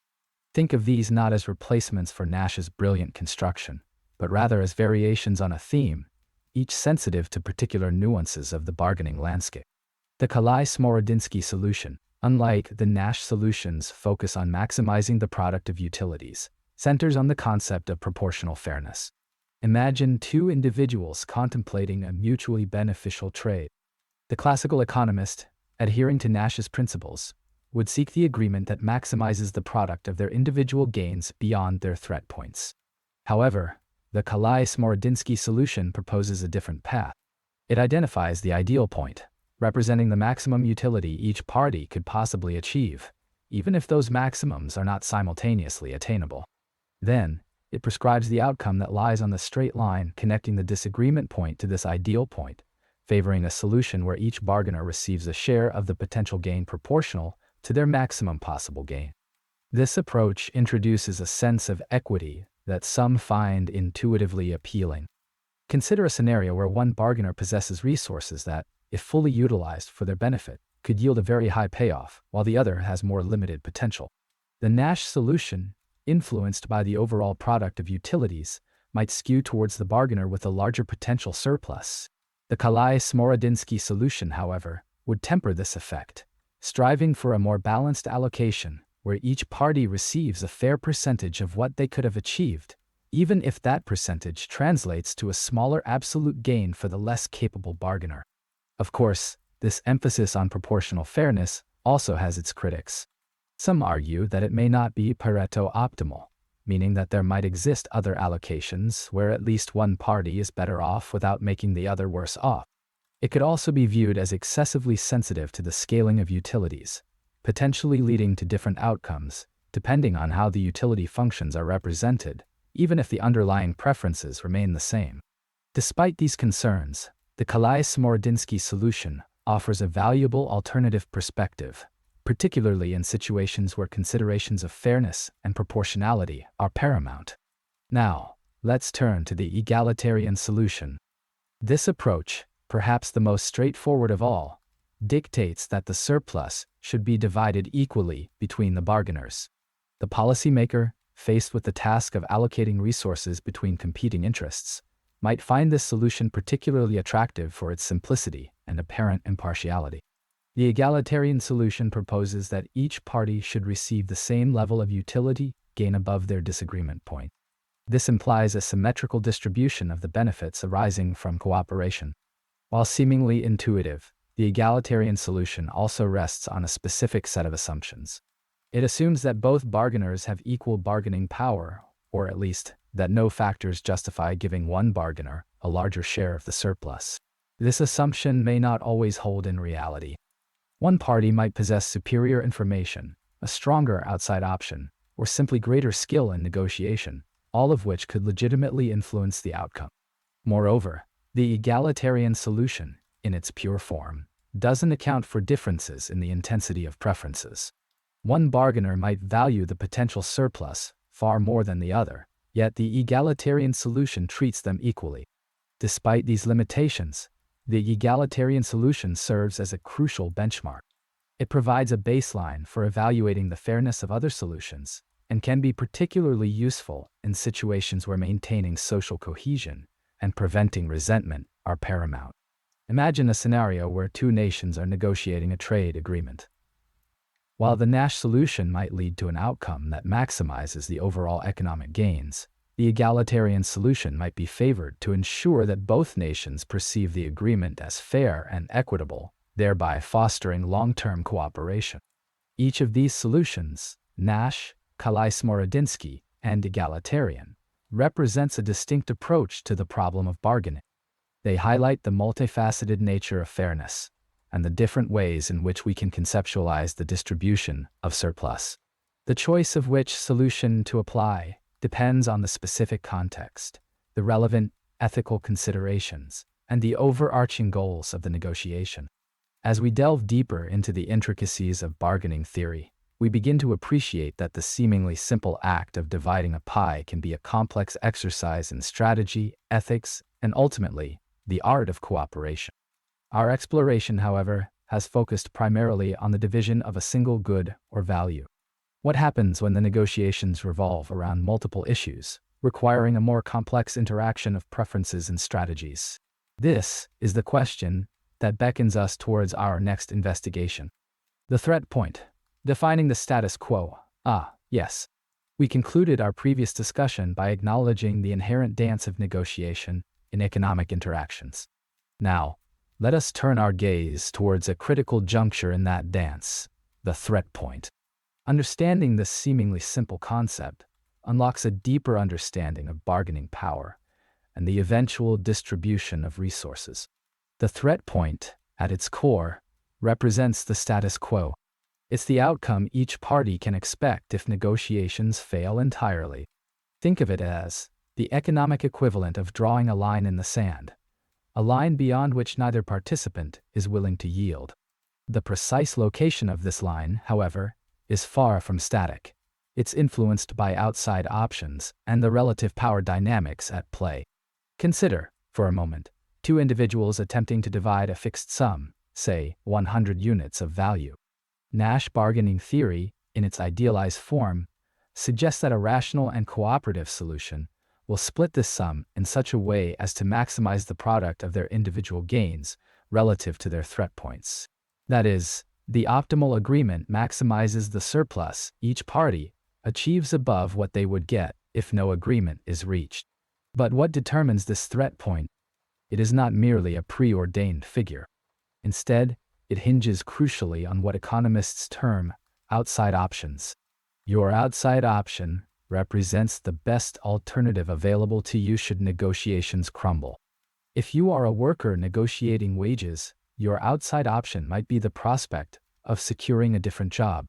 Think of these not as replacements for Nash's brilliant construction, but rather as variations on a theme, each sensitive to particular nuances of the bargaining landscape. The Smorodinsky solution, unlike the Nash solution's focus on maximizing the product of utilities, centers on the concept of proportional fairness. Imagine two individuals contemplating a mutually beneficial trade. The classical economist, adhering to Nash's principles, would seek the agreement that maximizes the product of their individual gains beyond their threat points. However, the Smorodinsky solution proposes a different path. It identifies the ideal point, representing the maximum utility each party could possibly achieve, even if those maximums are not simultaneously attainable. Then, it prescribes the outcome that lies on the straight line connecting the disagreement point to this ideal point, favoring a solution where each bargainer receives a share of the potential gain proportional to their maximum possible gain. This approach introduces a sense of equity that some find intuitively appealing. Consider a scenario where one bargainer possesses resources that, if fully utilized for their benefit, could yield a very high payoff, while the other has more limited potential. The Nash solution, influenced by the overall product of utilities, might skew towards the bargainer with a larger potential surplus. The Smorodinsky solution, however, would temper this effect, striving for a more balanced allocation, where each party receives a fair percentage of what they could have achieved, even if that percentage translates to a smaller absolute gain for the less capable bargainer. Of course, this emphasis on proportional fairness also has its critics. Some argue that it may not be Pareto optimal, meaning that there might exist other allocations where at least one party is better off without making the other worse off. It could also be viewed as excessively sensitive to the scaling of utilities, potentially leading to different outcomes, depending on how the utility functions are represented, even if the underlying preferences remain the same. Despite these concerns, the Kalai-Smorodinsky solution offers a valuable alternative perspective, particularly in situations where considerations of fairness and proportionality are paramount. Now, let's turn to the egalitarian solution. This approach, perhaps the most straightforward of all, dictates that the surplus should be divided equally between the bargainers. The policymaker, faced with the task of allocating resources between competing interests, might find this solution particularly attractive for its simplicity and apparent impartiality. The egalitarian solution proposes that each party should receive the same level of utility gain above their disagreement point. This implies a symmetrical distribution of the benefits arising from cooperation. While seemingly intuitive, the egalitarian solution also rests on a specific set of assumptions. It assumes that both bargainers have equal bargaining power, or at least, that no factors justify giving one bargainer a larger share of the surplus. This assumption may not always hold in reality. One party might possess superior information, a stronger outside option, or simply greater skill in negotiation, all of which could legitimately influence the outcome. Moreover, the egalitarian solution, in its pure form, doesn't account for differences in the intensity of preferences. One bargainer might value the potential surplus far more than the other, yet the egalitarian solution treats them equally. Despite these limitations, the egalitarian solution serves as a crucial benchmark. It provides a baseline for evaluating the fairness of other solutions, and can be particularly useful in situations where maintaining social cohesion and preventing resentment are paramount. Imagine a scenario where two nations are negotiating a trade agreement. While the Nash solution might lead to an outcome that maximizes the overall economic gains, the egalitarian solution might be favored to ensure that both nations perceive the agreement as fair and equitable, thereby fostering long-term cooperation. Each of these solutions, Nash, Kalai-Smorodinsky, and egalitarian, represents a distinct approach to the problem of bargaining. They highlight the multifaceted nature of fairness and the different ways in which we can conceptualize the distribution of surplus. The choice of which solution to apply depends on the specific context, the relevant ethical considerations, and the overarching goals of the negotiation. As we delve deeper into the intricacies of bargaining theory, we begin to appreciate that the seemingly simple act of dividing a pie can be a complex exercise in strategy, ethics, and ultimately, the art of cooperation. Our exploration, however, has focused primarily on the division of a single good or value. What happens when the negotiations revolve around multiple issues, requiring a more complex interaction of preferences and strategies? This is the question that beckons us towards our next investigation. The threat point. Defining the status quo. Yes. We concluded our previous discussion by acknowledging the inherent dance of negotiation in economic interactions. Now, let us turn our gaze towards a critical juncture in that dance, the threat point. Understanding this seemingly simple concept unlocks a deeper understanding of bargaining power and the eventual distribution of resources. The threat point, at its core, represents the status quo. It's the outcome each party can expect if negotiations fail entirely. Think of it as the economic equivalent of drawing a line in the sand, a line beyond which neither participant is willing to yield. The precise location of this line, however, is far from static. It's influenced by outside options and the relative power dynamics at play. Consider, for a moment, two individuals attempting to divide a fixed sum, say 100 units of value. Nash bargaining theory, in its idealized form, suggests that a rational and cooperative solution will split this sum in such a way as to maximize the product of their individual gains relative to their threat points. That is, The optimal agreement maximizes the surplus each party achieves above what they would get if no agreement is reached. But what determines this threat point? It is not merely a preordained figure. Instead, it hinges crucially on what economists term outside options. Your outside option represents the best alternative available to you should negotiations crumble. If you are a worker negotiating wages, your outside option might be the prospect of securing a different job.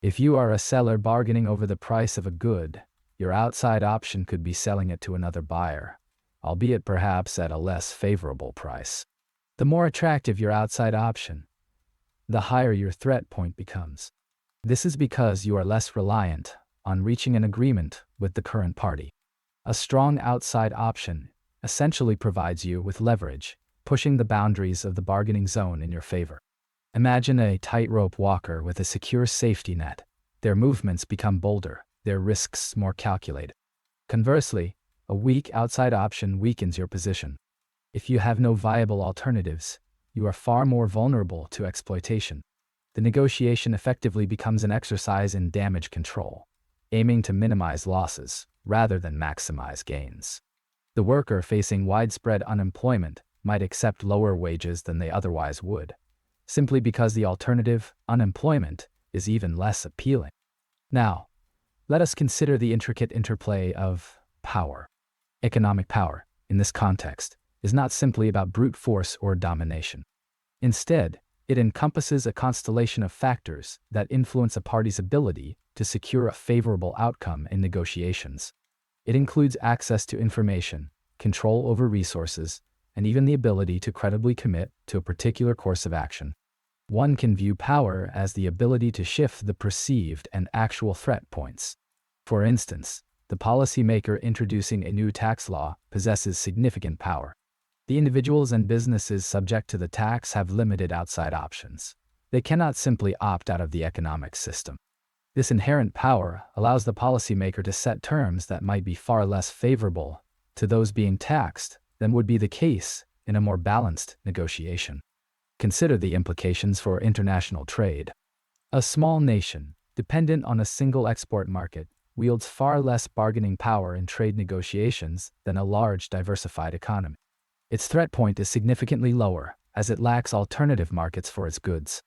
If you are a seller bargaining over the price of a good, your outside option could be selling it to another buyer, albeit perhaps at a less favorable price. The more attractive your outside option, the higher your threat point becomes. This is because you are less reliant on reaching an agreement with the current party. A strong outside option essentially provides you with leverage, pushing the boundaries of the bargaining zone in your favor. Imagine a tightrope walker with a secure safety net. Their movements become bolder, their risks more calculated. Conversely, a weak outside option weakens your position. If you have no viable alternatives, you are far more vulnerable to exploitation. The negotiation effectively becomes an exercise in damage control, aiming to minimize losses rather than maximize gains. The worker facing widespread unemployment might accept lower wages than they otherwise would, simply because the alternative, unemployment, is even less appealing. Now, let us consider the intricate interplay of power. Economic power, in this context, is not simply about brute force or domination. Instead, it encompasses a constellation of factors that influence a party's ability to secure a favorable outcome in negotiations. It includes access to information, control over resources, and even the ability to credibly commit to a particular course of action. One can view power as the ability to shift the perceived and actual threat points. For instance, the policymaker introducing a new tax law possesses significant power. The individuals and businesses subject to the tax have limited outside options. They cannot simply opt out of the economic system. This inherent power allows the policymaker to set terms that might be far less favorable to those being taxed than would be the case in a more balanced negotiation. Consider the implications for international trade. A small nation, dependent on a single export market, wields far less bargaining power in trade negotiations than a large diversified economy. Its threat point is significantly lower, as it lacks alternative markets for its goods.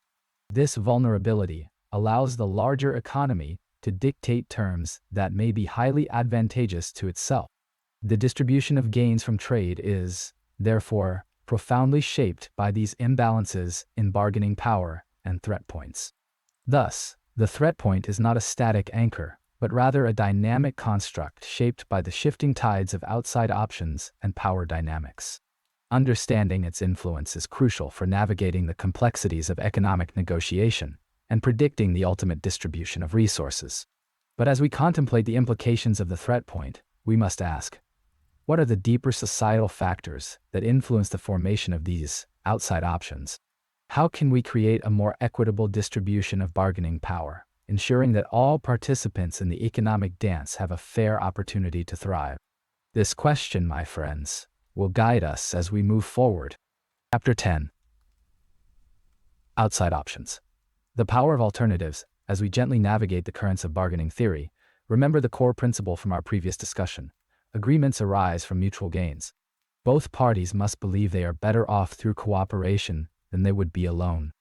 This vulnerability allows the larger economy to dictate terms that may be highly advantageous to itself. The distribution of gains from trade is, therefore, profoundly shaped by these imbalances in bargaining power and threat points. Thus, the threat point is not a static anchor, but rather a dynamic construct shaped by the shifting tides of outside options and power dynamics. Understanding its influence is crucial for navigating the complexities of economic negotiation and predicting the ultimate distribution of resources. But as we contemplate the implications of the threat point, we must ask, what are the deeper societal factors that influence the formation of these outside options? How can we create a more equitable distribution of bargaining power, ensuring that all participants in the economic dance have a fair opportunity to thrive? This question, my friends, will guide us as we move forward. Chapter 10. Outside options. The power of alternatives. As we gently navigate the currents of bargaining theory, remember the core principle from our previous discussion. Agreements arise from mutual gains. Both parties must believe they are better off through cooperation than they would be alone.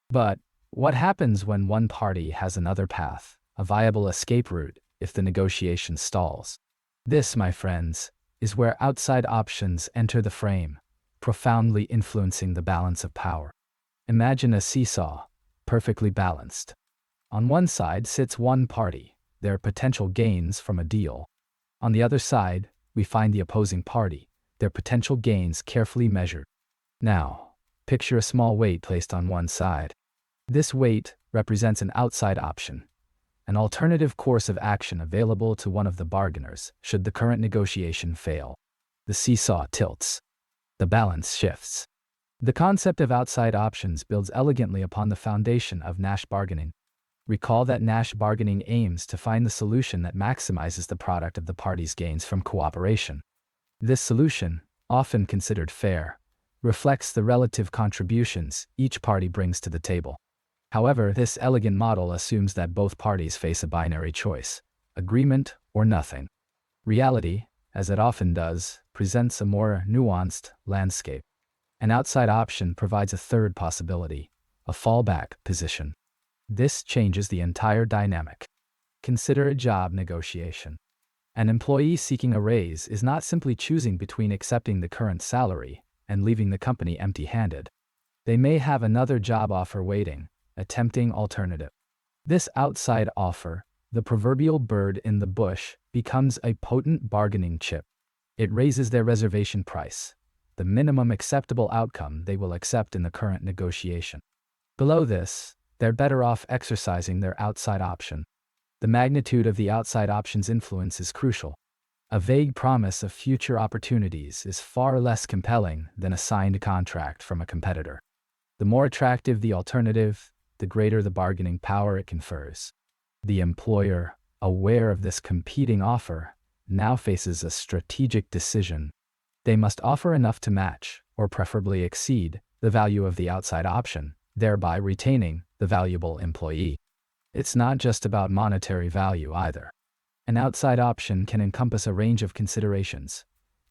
But what happens when one party has another path, a viable escape route, if the negotiation stalls? This, my friends, is where outside options enter the frame, profoundly influencing the balance of power. Imagine a seesaw, perfectly balanced. On one side sits one party, their potential gains from a deal. On the other side, we find the opposing party, their potential gains carefully measured. Now, picture a small weight placed on one side. This weight represents an outside option, an alternative course of action available to one of the bargainers should the current negotiation fail. The seesaw tilts. The balance shifts. The concept of outside options builds elegantly upon the foundation of Nash bargaining. Recall that Nash bargaining aims to find the solution that maximizes the product of the parties' gains from cooperation. This solution, often considered fair, reflects the relative contributions each party brings to the table. However, this elegant model assumes that both parties face a binary choice: agreement or nothing. Reality, as it often does, presents a more nuanced landscape. An outside option provides a third possibility: a fallback position. This changes the entire dynamic. Consider a job negotiation. An employee seeking a raise is not simply choosing between accepting the current salary and leaving the company empty-handed. They may have another job offer waiting, a tempting alternative. This outside offer, the proverbial bird in the bush, becomes a potent bargaining chip. It raises their reservation price, the minimum acceptable outcome they will accept in the current negotiation. Below this, they're better off exercising their outside option. The magnitude of the outside option's influence is crucial. A vague promise of future opportunities is far less compelling than a signed contract from a competitor. The more attractive the alternative, the greater the bargaining power it confers. The employer, aware of this competing offer, now faces a strategic decision. They must offer enough to match, or preferably exceed, the value of the outside option, thereby retaining the valuable employee. It's not just about monetary value either. An outside option can encompass a range of considerations: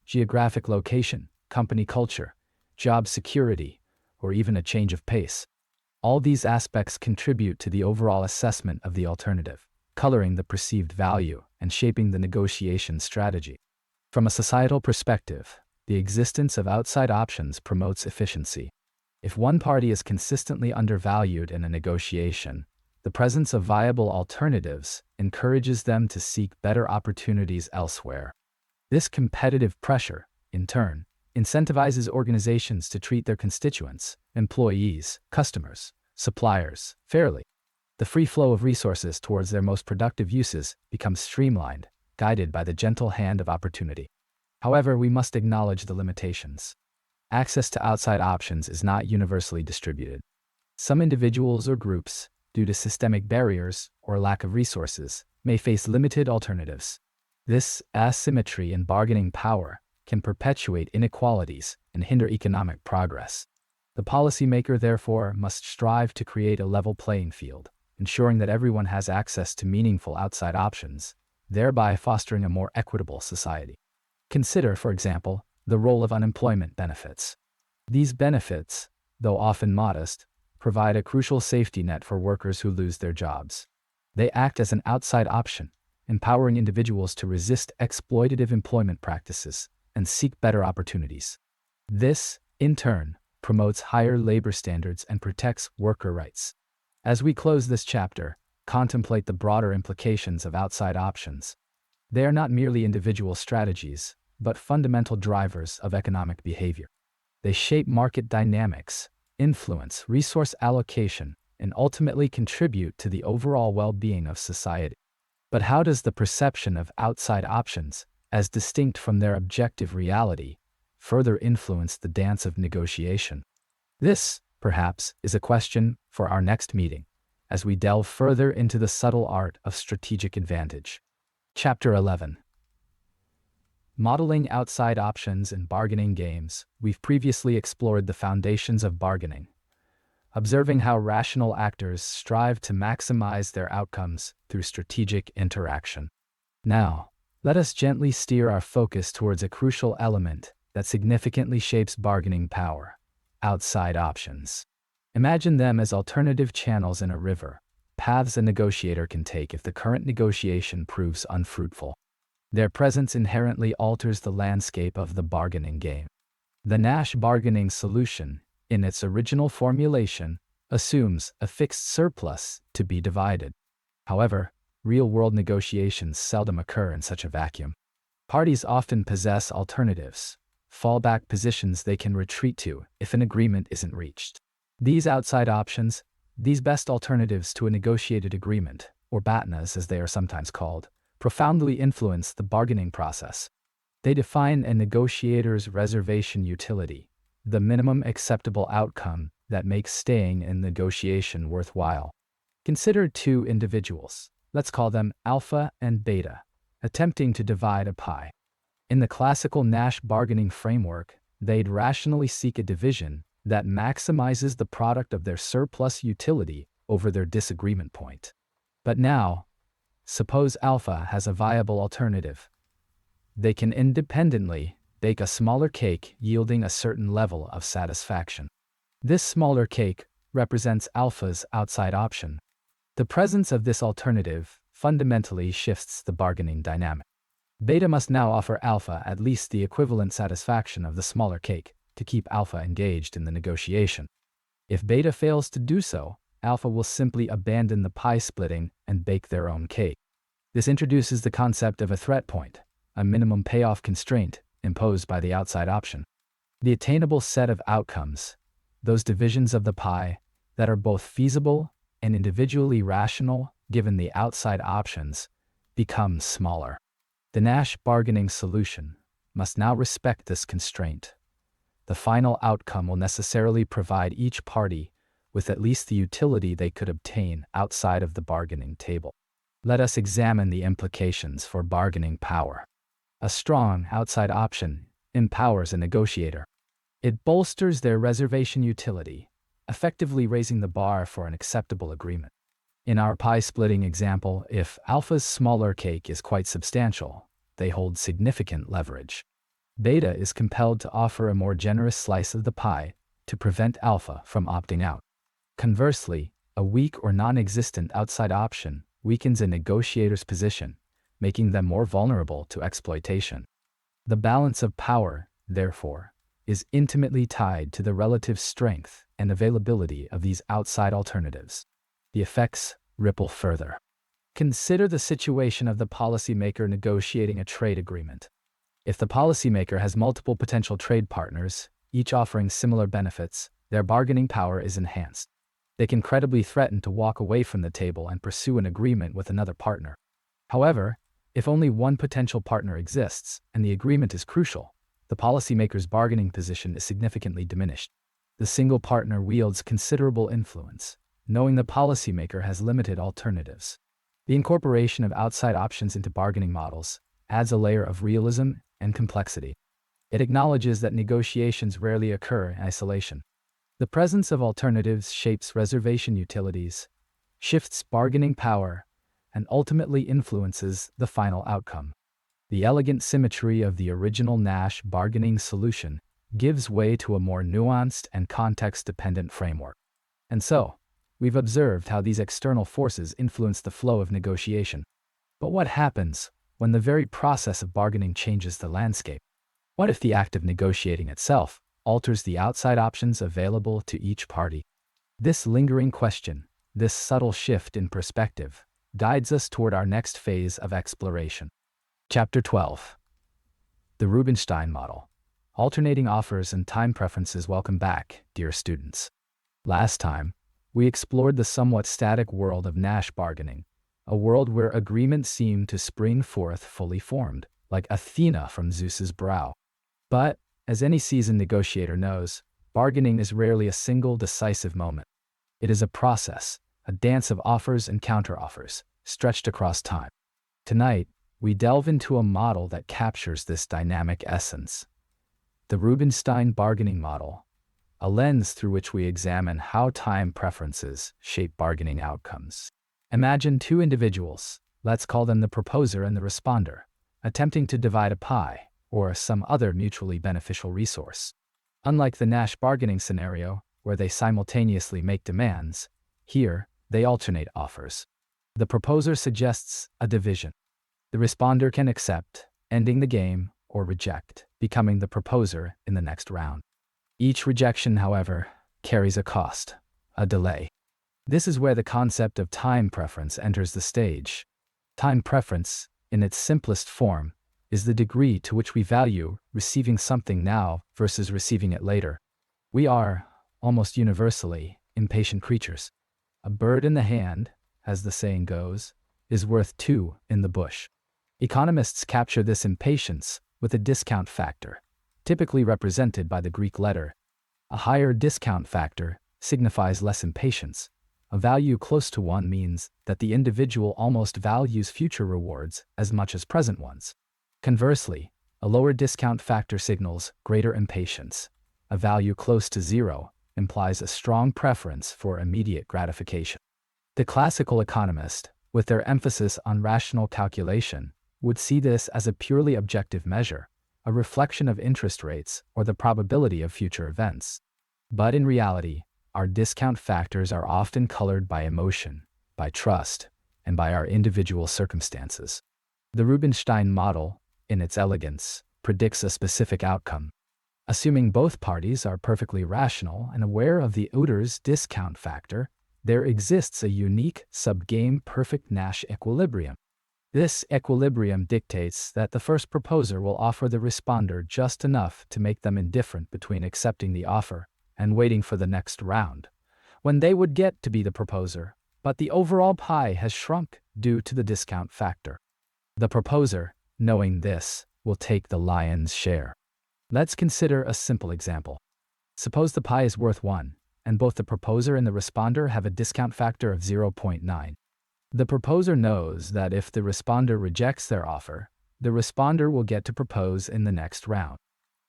geographic location, company culture, job security, or even a change of pace. All these aspects contribute to the overall assessment of the alternative, coloring the perceived value and shaping the negotiation strategy. From a societal perspective, the existence of outside options promotes efficiency. If one party is consistently undervalued in a negotiation, the presence of viable alternatives encourages them to seek better opportunities elsewhere. This competitive pressure, in turn, incentivizes organizations to treat their constituents, employees, customers, suppliers, fairly. The free flow of resources towards their most productive uses becomes streamlined, guided by the gentle hand of opportunity. However, we must acknowledge the limitations. Access to outside options is not universally distributed. Some individuals or groups, due to systemic barriers or lack of resources, may face limited alternatives. This asymmetry in bargaining power can perpetuate inequalities and hinder economic progress. The policymaker, therefore, must strive to create a level playing field, ensuring that everyone has access to meaningful outside options, thereby fostering a more equitable society. Consider, for example, the role of unemployment benefits. These benefits, though often modest, provide a crucial safety net for workers who lose their jobs. They act as an outside option, empowering individuals to resist exploitative employment practices and seek better opportunities. This, in turn, promotes higher labor standards and protects worker rights. As we close this chapter, contemplate the broader implications of outside options. They are not merely individual strategies, but fundamental drivers of economic behavior. They shape market dynamics, influence resource allocation, and ultimately contribute to the overall well-being of society. But how does the perception of outside options, as distinct from their objective reality, further influence the dance of negotiation? This, perhaps, is a question for our next meeting, as we delve further into the subtle art of strategic advantage. Chapter 11. Modeling outside options in bargaining games. We've previously explored the foundations of bargaining, observing how rational actors strive to maximize their outcomes through strategic interaction. Now, let us gently steer our focus towards a crucial element that significantly shapes bargaining power: outside options. Imagine them as alternative channels in a river, paths a negotiator can take if the current negotiation proves unfruitful. Their presence inherently alters the landscape of the bargaining game. The Nash bargaining solution, in its original formulation, assumes a fixed surplus to be divided. However, real-world negotiations seldom occur in such a vacuum. Parties often possess alternatives, fallback positions they can retreat to if an agreement isn't reached. These outside options, these best alternatives to a negotiated agreement, or BATNAs as they are sometimes called, profoundly influence the bargaining process. They define a negotiator's reservation utility, the minimum acceptable outcome that makes staying in negotiation worthwhile. Consider two individuals, let's call them alpha and beta, attempting to divide a pie. In the classical Nash bargaining framework, they'd rationally seek a division that maximizes the product of their surplus utility over their disagreement point. But now, suppose alpha has a viable alternative. They can independently bake a smaller cake yielding a certain level of satisfaction. This smaller cake represents alpha's outside option. The presence of this alternative fundamentally shifts the bargaining dynamic. Beta must now offer alpha at least the equivalent satisfaction of the smaller cake to keep alpha engaged in the negotiation. If beta fails to do so, alpha will simply abandon the pie splitting and bake their own cake. This introduces the concept of a threat point, a minimum payoff constraint imposed by the outside option. The attainable set of outcomes, those divisions of the pie that are both feasible and individually rational given the outside options, become smaller. The Nash bargaining solution must now respect this constraint. The final outcome will necessarily provide each party with at least the utility they could obtain outside of the bargaining table. Let us examine the implications for bargaining power. A strong outside option empowers a negotiator. It bolsters their reservation utility, effectively raising the bar for an acceptable agreement. In our pie-splitting example, if alpha's smaller cake is quite substantial, they hold significant leverage. Beta is compelled to offer a more generous slice of the pie to prevent alpha from opting out. Conversely, a weak or non-existent outside option weakens a negotiator's position, making them more vulnerable to exploitation. The balance of power, therefore, is intimately tied to the relative strength and availability of these outside alternatives. The effects ripple further. Consider the situation of the policymaker negotiating a trade agreement. If the policymaker has multiple potential trade partners, each offering similar benefits, their bargaining power is enhanced. They can credibly threaten to walk away from the table and pursue an agreement with another partner. However, if only one potential partner exists and the agreement is crucial, the policymaker's bargaining position is significantly diminished. The single partner wields considerable influence, knowing the policymaker has limited alternatives. The incorporation of outside options into bargaining models adds a layer of realism and complexity. It acknowledges that negotiations rarely occur in isolation. The presence of alternatives shapes reservation utilities, shifts bargaining power, and ultimately influences the final outcome. The elegant symmetry of the original Nash bargaining solution gives way to a more nuanced and context-dependent framework. And so, we've observed how these external forces influence the flow of negotiation. But what happens when the very process of bargaining changes the landscape? What if the act of negotiating itself alters the outside options available to each party? This lingering question, this subtle shift in perspective, guides us toward our next phase of exploration. Chapter 12. The Rubinstein Model. Alternating offers and time preferences. Welcome back, dear students. Last time, we explored the somewhat static world of Nash bargaining, a world where agreement seemed to spring forth fully formed, like Athena from Zeus's brow. But, as any seasoned negotiator knows, bargaining is rarely a single decisive moment. It is a process, a dance of offers and counteroffers, stretched across time. Tonight, we delve into a model that captures this dynamic essence. The Rubinstein bargaining model, a lens through which we examine how time preferences shape bargaining outcomes. Imagine two individuals, let's call them the proposer and the responder, attempting to divide a pie or some other mutually beneficial resource. Unlike the Nash bargaining scenario, where they simultaneously make demands, here, they alternate offers. The proposer suggests a division. The responder can accept, ending the game, or reject, becoming the proposer in the next round. Each rejection, however, carries a cost, a delay. This is where the concept of time preference enters the stage. Time preference, in its simplest form, is the degree to which we value receiving something now versus receiving it later. We are, almost universally, impatient creatures. A bird in the hand, as the saying goes, is worth two in the bush. Economists capture this impatience with a discount factor, typically represented by the Greek letter. A higher discount factor signifies less impatience. A value close to 1 means that the individual almost values future rewards as much as present ones. Conversely, a lower discount factor signals greater impatience. A value close to 0 implies a strong preference for immediate gratification. The classical economist, with their emphasis on rational calculation, would see this as a purely objective measure, a reflection of interest rates or the probability of future events. But in reality, our discount factors are often colored by emotion, by trust, and by our individual circumstances. The Rubinstein model, in its elegance, predicts a specific outcome. Assuming both parties are perfectly rational and aware of the other's discount factor, there exists a unique subgame perfect Nash equilibrium. This equilibrium dictates that the first proposer will offer the responder just enough to make them indifferent between accepting the offer and waiting for the next round, when they would get to be the proposer, but the overall pie has shrunk due to the discount factor. The proposer, knowing this, will take the lion's share. Let's consider a simple example. Suppose the pie is worth 1, and both the proposer and the responder have a discount factor of 0.9. The proposer knows that if the responder rejects their offer, the responder will get to propose in the next round.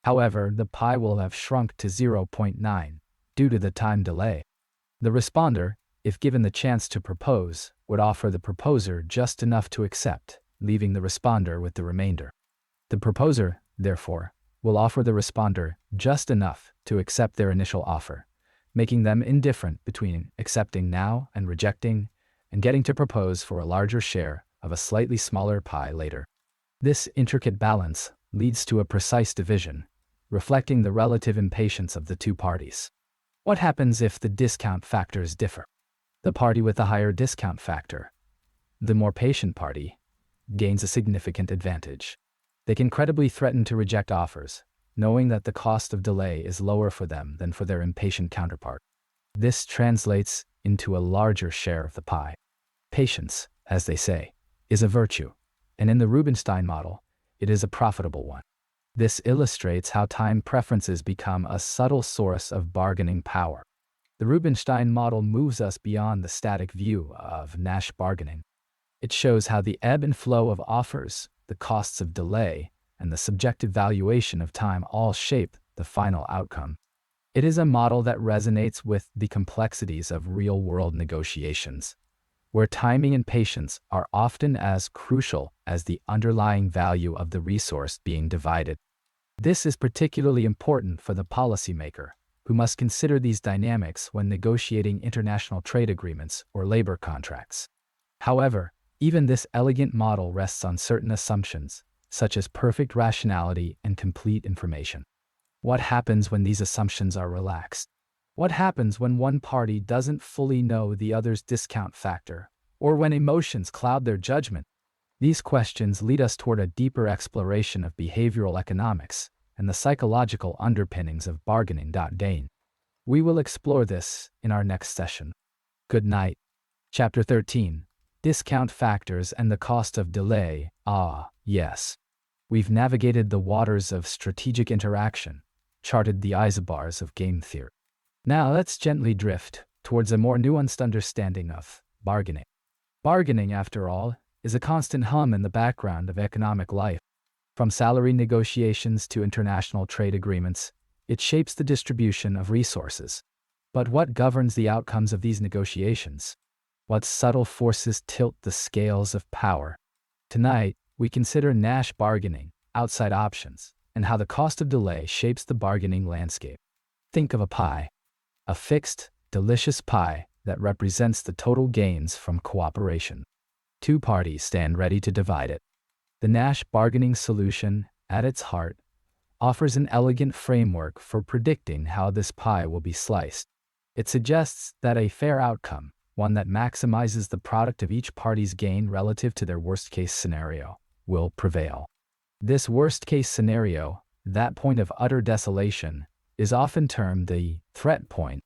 However, the pie will have shrunk to 0.9 due to the time delay. The responder, if given the chance to propose, would offer the proposer just enough to accept, leaving the responder with the remainder. The proposer, therefore, will offer the responder just enough to accept their initial offer, making them indifferent between accepting now and rejecting, and getting to propose for a larger share of a slightly smaller pie later. This intricate balance leads to a precise division, reflecting the relative impatience of the two parties. What happens if the discount factors differ? The party with the higher discount factor, the more patient party, gains a significant advantage. They can credibly threaten to reject offers, knowing that the cost of delay is lower for them than for their impatient counterpart. This translates into a larger share of the pie. Patience, as they say, is a virtue, and in the Rubinstein model, it is a profitable one. This illustrates how time preferences become a subtle source of bargaining power. The Rubinstein model moves us beyond the static view of Nash bargaining. It shows how the ebb and flow of offers, the costs of delay, and the subjective valuation of time all shape the final outcome. It is a model that resonates with the complexities of real-world negotiations, where timing and patience are often as crucial as the underlying value of the resource being divided. This is particularly important for the policymaker, who must consider these dynamics when negotiating international trade agreements or labor contracts. However, even this elegant model rests on certain assumptions, such as perfect rationality and complete information. What happens when these assumptions are relaxed? What happens when one party doesn't fully know the other's discount factor, or when emotions cloud their judgment? These questions lead us toward a deeper exploration of behavioral economics and the psychological underpinnings of bargaining. We will explore this in our next session. Good night. Chapter 13. Discount Factors and the Cost of Delay. Ah, yes. We've navigated the waters of strategic interaction, charted the isobars of game theory. Now let's gently drift towards a more nuanced understanding of bargaining. Bargaining, after all, is a constant hum in the background of economic life. From salary negotiations to international trade agreements, it shapes the distribution of resources. But what governs the outcomes of these negotiations? What subtle forces tilt the scales of power? Tonight, we consider Nash bargaining, outside options, and how the cost of delay shapes the bargaining landscape. Think of a pie. A fixed, delicious pie that represents the total gains from cooperation. Two parties stand ready to divide it. The Nash bargaining solution, at its heart, offers an elegant framework for predicting how this pie will be sliced. It suggests that a fair outcome, one that maximizes the product of each party's gain relative to their worst-case scenario, will prevail. This worst-case scenario, that point of utter desolation, is often termed the threat point.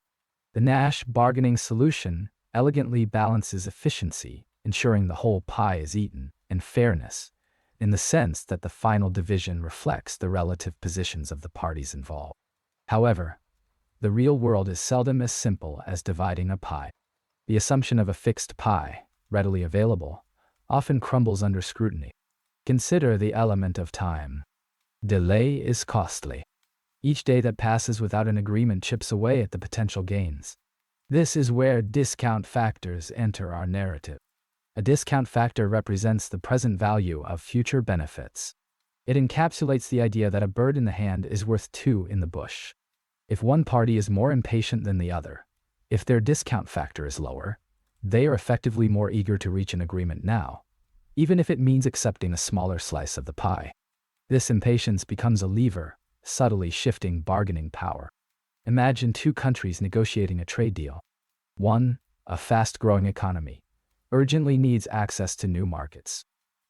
The Nash bargaining solution elegantly balances efficiency, ensuring the whole pie is eaten, and fairness, in the sense that the final division reflects the relative positions of the parties involved. However, the real world is seldom as simple as dividing a pie. The assumption of a fixed pie, readily available, often crumbles under scrutiny. Consider the element of time. Delay is costly. Each day that passes without an agreement chips away at the potential gains. This is where discount factors enter our narrative. A discount factor represents the present value of future benefits. It encapsulates the idea that a bird in the hand is worth two in the bush. If one party is more impatient than the other, if their discount factor is lower, they are effectively more eager to reach an agreement now, even if it means accepting a smaller slice of the pie. This impatience becomes a lever, subtly shifting bargaining power. Imagine two countries negotiating a trade deal. One, a fast-growing economy, urgently needs access to new markets.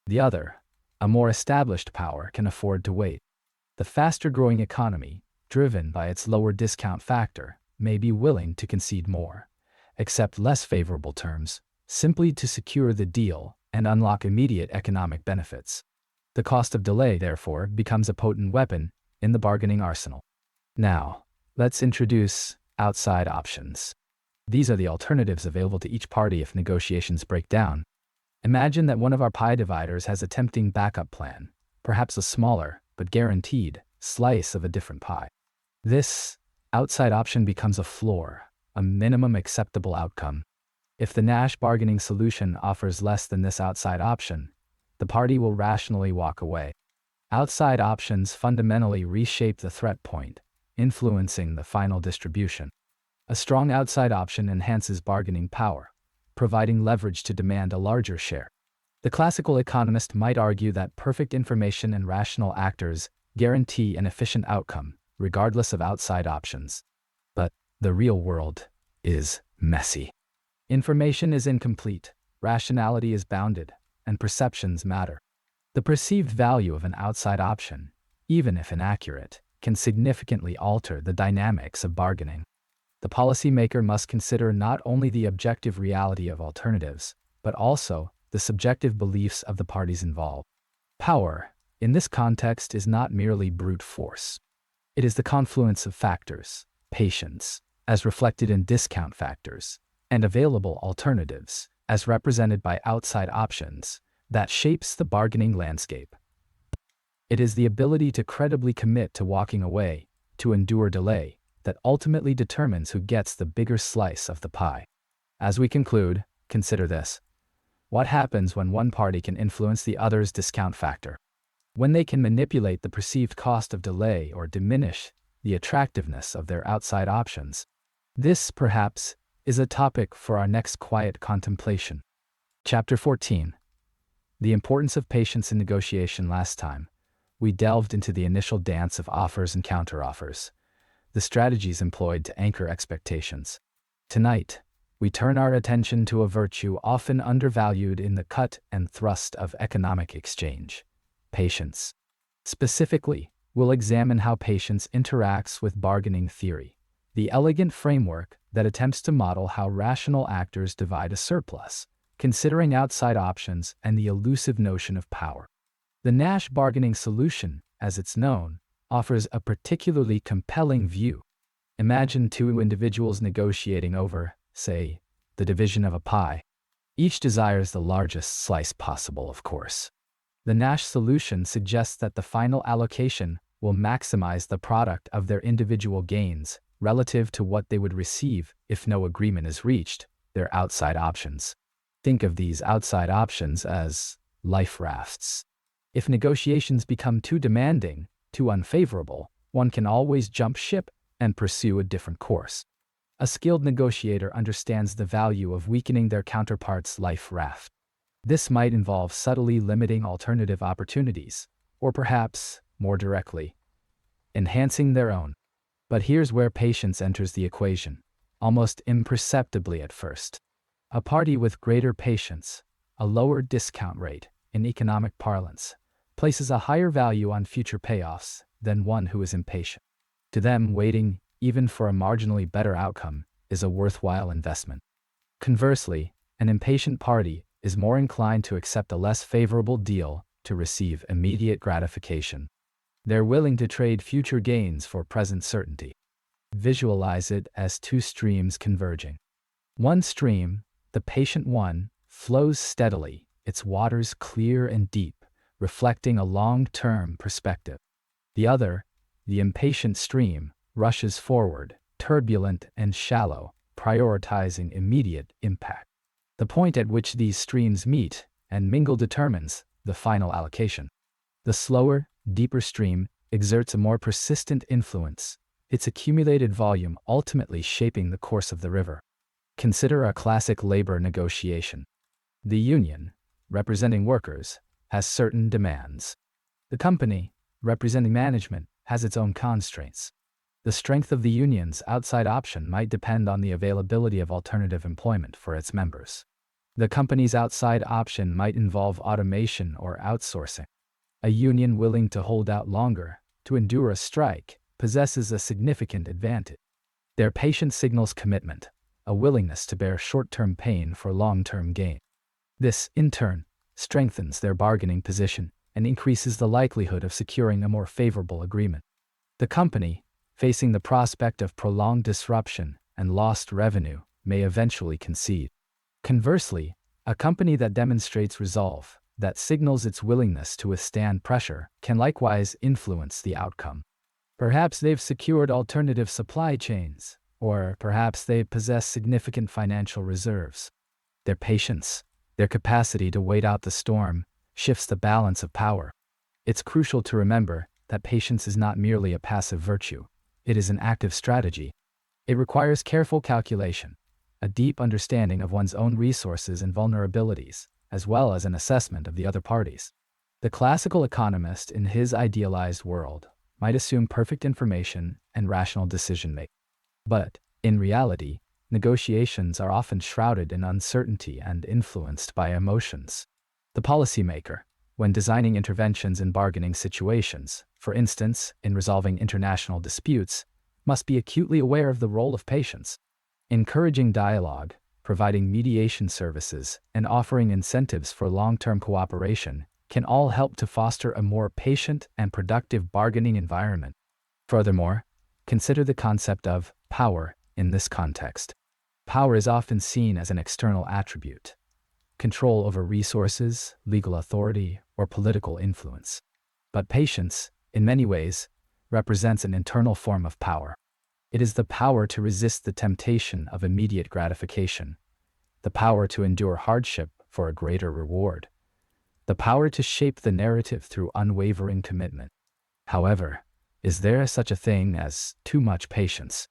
The other, a more established power, can afford to wait. The faster-growing economy, driven by its lower discount factor, may be willing to concede more, accept less favorable terms, simply to secure the deal and unlock immediate economic benefits. The cost of delay, therefore, becomes a potent weapon in the bargaining arsenal. Now, let's introduce outside options. These are the alternatives available to each party if negotiations break down. Imagine that one of our pie dividers has a tempting backup plan, perhaps a smaller, but guaranteed, slice of a different pie. This outside option becomes a floor, a minimum acceptable outcome. If the Nash bargaining solution offers less than this outside option, the party will rationally walk away. Outside options fundamentally reshape the threat point, influencing the final distribution. A strong outside option enhances bargaining power, providing leverage to demand a larger share. The classical economist might argue that perfect information and rational actors guarantee an efficient outcome, regardless of outside options. But the real world is messy. Information is incomplete, rationality is bounded, and perceptions matter. The perceived value of an outside option, even if inaccurate, can significantly alter the dynamics of bargaining. The policymaker must consider not only the objective reality of alternatives, but also the subjective beliefs of the parties involved. Power, in this context, is not merely brute force. It is the confluence of factors, patience, as reflected in discount factors, and available alternatives, as represented by outside options, that shapes the bargaining landscape. It is the ability to credibly commit to walking away, to endure delay, that ultimately determines who gets the bigger slice of the pie. As we conclude, consider this. What happens when one party can influence the other's discount factor? When they can manipulate the perceived cost of delay or diminish the attractiveness of their outside options? This, perhaps, is a topic for our next quiet contemplation. Chapter 14. The importance of patience in negotiation. Last time, we delved into the initial dance of offers and counteroffers, the strategies employed to anchor expectations. Tonight, we turn our attention to a virtue often undervalued in the cut and thrust of economic exchange: patience. Specifically, we'll examine how patience interacts with bargaining theory, the elegant framework that attempts to model how rational actors divide a surplus, considering outside options and the elusive notion of power. The Nash bargaining solution, as it's known, offers a particularly compelling view. Imagine two individuals negotiating over, say, the division of a pie. Each desires the largest slice possible, of course. The Nash solution suggests that the final allocation will maximize the product of their individual gains relative to what they would receive if no agreement is reached, their outside options. Think of these outside options as life rafts. If negotiations become too demanding, too unfavorable, one can always jump ship and pursue a different course. A skilled negotiator understands the value of weakening their counterpart's life raft. This might involve subtly limiting alternative opportunities, or perhaps, more directly, enhancing their own. But here's where patience enters the equation, almost imperceptibly at first. A party with greater patience, a lower discount rate, in economic parlance, places a higher value on future payoffs than one who is impatient. To them, waiting, even for a marginally better outcome, is a worthwhile investment. Conversely, an impatient party is more inclined to accept a less favorable deal to receive immediate gratification. They're willing to trade future gains for present certainty. Visualize it as two streams converging. One stream, the patient one, flows steadily, its waters clear and deep, reflecting a long-term perspective. The other, the impatient stream, rushes forward, turbulent and shallow, prioritizing immediate impact. The point at which these streams meet and mingle determines the final allocation. The slower, deeper stream exerts a more persistent influence, its accumulated volume ultimately shaping the course of the river. Consider a classic labor negotiation. The union, representing workers, has certain demands. The company, representing management, has its own constraints. The strength of the union's outside option might depend on the availability of alternative employment for its members. The company's outside option might involve automation or outsourcing. A union willing to hold out longer, to endure a strike, possesses a significant advantage. Their patience signals commitment, a willingness to bear short-term pain for long-term gain. This, in turn, strengthens their bargaining position and increases the likelihood of securing a more favorable agreement. The company, facing the prospect of prolonged disruption and lost revenue, may eventually concede. Conversely, a company that demonstrates resolve, that signals its willingness to withstand pressure, can likewise influence the outcome. Perhaps they've secured alternative supply chains, or perhaps they possess significant financial reserves. Their patience, their capacity to wait out the storm, shifts the balance of power. It's crucial to remember that patience is not merely a passive virtue, it is an active strategy. It requires careful calculation, a deep understanding of one's own resources and vulnerabilities, as well as an assessment of the other parties. The classical economist in his idealized world might assume perfect information and rational decision-making. But, in reality, negotiations are often shrouded in uncertainty and influenced by emotions. The policymaker, when designing interventions in bargaining situations, for instance, in resolving international disputes, must be acutely aware of the role of patience. Encouraging dialogue, providing mediation services, and offering incentives for long-term cooperation can all help to foster a more patient and productive bargaining environment. Furthermore, consider the concept of power in this context. Power is often seen as an external attribute, control over resources, legal authority, or political influence. But patience, in many ways, represents an internal form of power. It is the power to resist the temptation of immediate gratification, the power to endure hardship for a greater reward, the power to shape the narrative through unwavering commitment. However, is there such a thing as too much patience?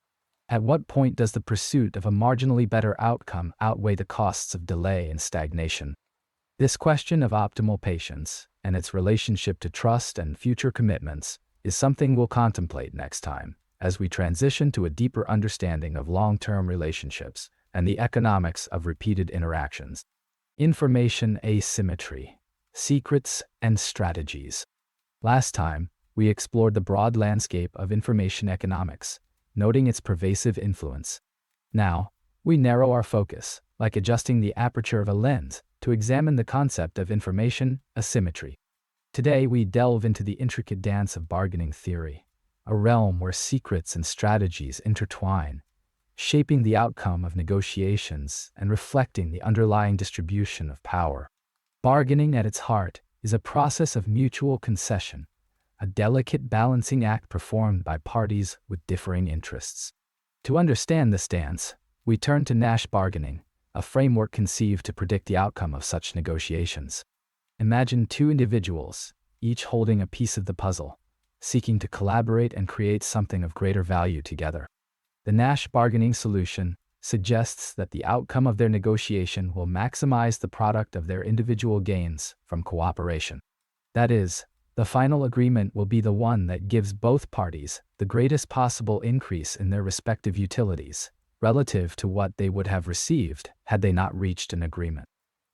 At what point does the pursuit of a marginally better outcome outweigh the costs of delay and stagnation? This question of optimal patience, and its relationship to trust and future commitments, is something we'll contemplate next time, as we transition to a deeper understanding of long-term relationships and the economics of repeated interactions. Information asymmetry, secrets and strategies. Last time, we explored the broad landscape of information economics, noting its pervasive influence. Now, we narrow our focus, like adjusting the aperture of a lens, to examine the concept of information asymmetry. Today we delve into the intricate dance of bargaining theory, a realm where secrets and strategies intertwine, shaping the outcome of negotiations and reflecting the underlying distribution of power. Bargaining at its heart is a process of mutual concession, a delicate balancing act performed by parties with differing interests. To understand this dance, we turn to Nash bargaining, a framework conceived to predict the outcome of such negotiations. Imagine two individuals, each holding a piece of the puzzle, seeking to collaborate and create something of greater value together. The Nash bargaining solution suggests that the outcome of their negotiation will maximize the product of their individual gains from cooperation. That is, the final agreement will be the one that gives both parties the greatest possible increase in their respective utilities, relative to what they would have received had they not reached an agreement.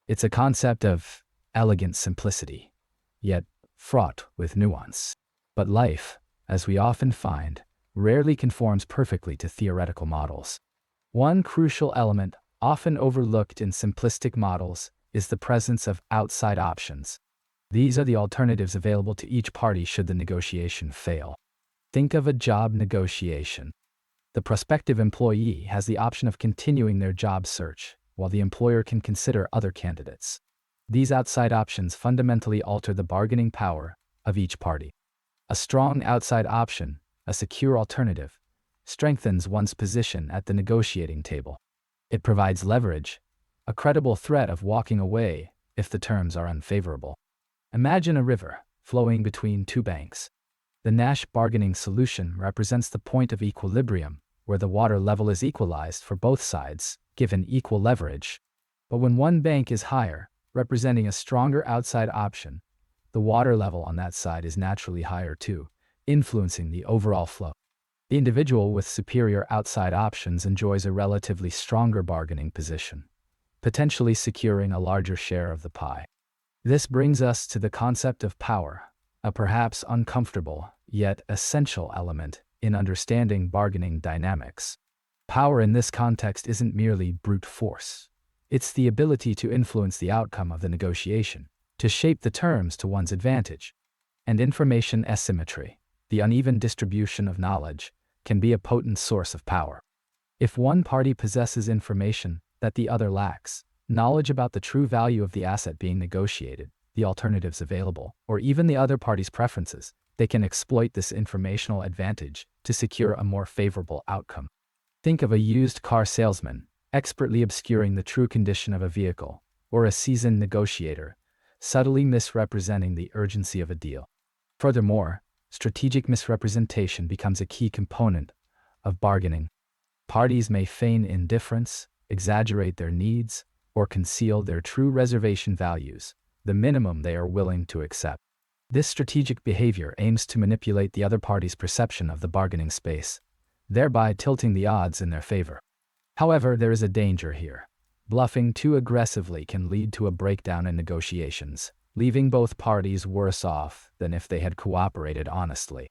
It's a concept of elegant simplicity, yet fraught with nuance. But life, as we often find, rarely conforms perfectly to theoretical models. One crucial element, often overlooked in simplistic models, is the presence of outside options. These are the alternatives available to each party should the negotiation fail. Think of a job negotiation. The prospective employee has the option of continuing their job search, while the employer can consider other candidates. These outside options fundamentally alter the bargaining power of each party. A strong outside option, a secure alternative, strengthens one's position at the negotiating table. It provides leverage, a credible threat of walking away if the terms are unfavorable. Imagine a river flowing between two banks. The Nash bargaining solution represents the point of equilibrium, where the water level is equalized for both sides, given equal leverage. But when one bank is higher, representing a stronger outside option, the water level on that side is naturally higher too, influencing the overall flow. The individual with superior outside options enjoys a relatively stronger bargaining position, potentially securing a larger share of the pie. This brings us to the concept of power, a perhaps uncomfortable, yet essential element in understanding bargaining dynamics. Power in this context isn't merely brute force. It's the ability to influence the outcome of the negotiation, to shape the terms to one's advantage. And information asymmetry, the uneven distribution of knowledge, can be a potent source of power. If one party possesses information that the other lacks, knowledge about the true value of the asset being negotiated, the alternatives available, or even the other party's preferences, they can exploit this informational advantage to secure a more favorable outcome. Think of a used car salesman, expertly obscuring the true condition of a vehicle, or a seasoned negotiator, subtly misrepresenting the urgency of a deal. Furthermore, strategic misrepresentation becomes a key component of bargaining. Parties may feign indifference, exaggerate their needs, or conceal their true reservation values, the minimum they are willing to accept. This strategic behavior aims to manipulate the other party's perception of the bargaining space, thereby tilting the odds in their favor. However, there is a danger here. Bluffing too aggressively can lead to a breakdown in negotiations, leaving both parties worse off than if they had cooperated honestly.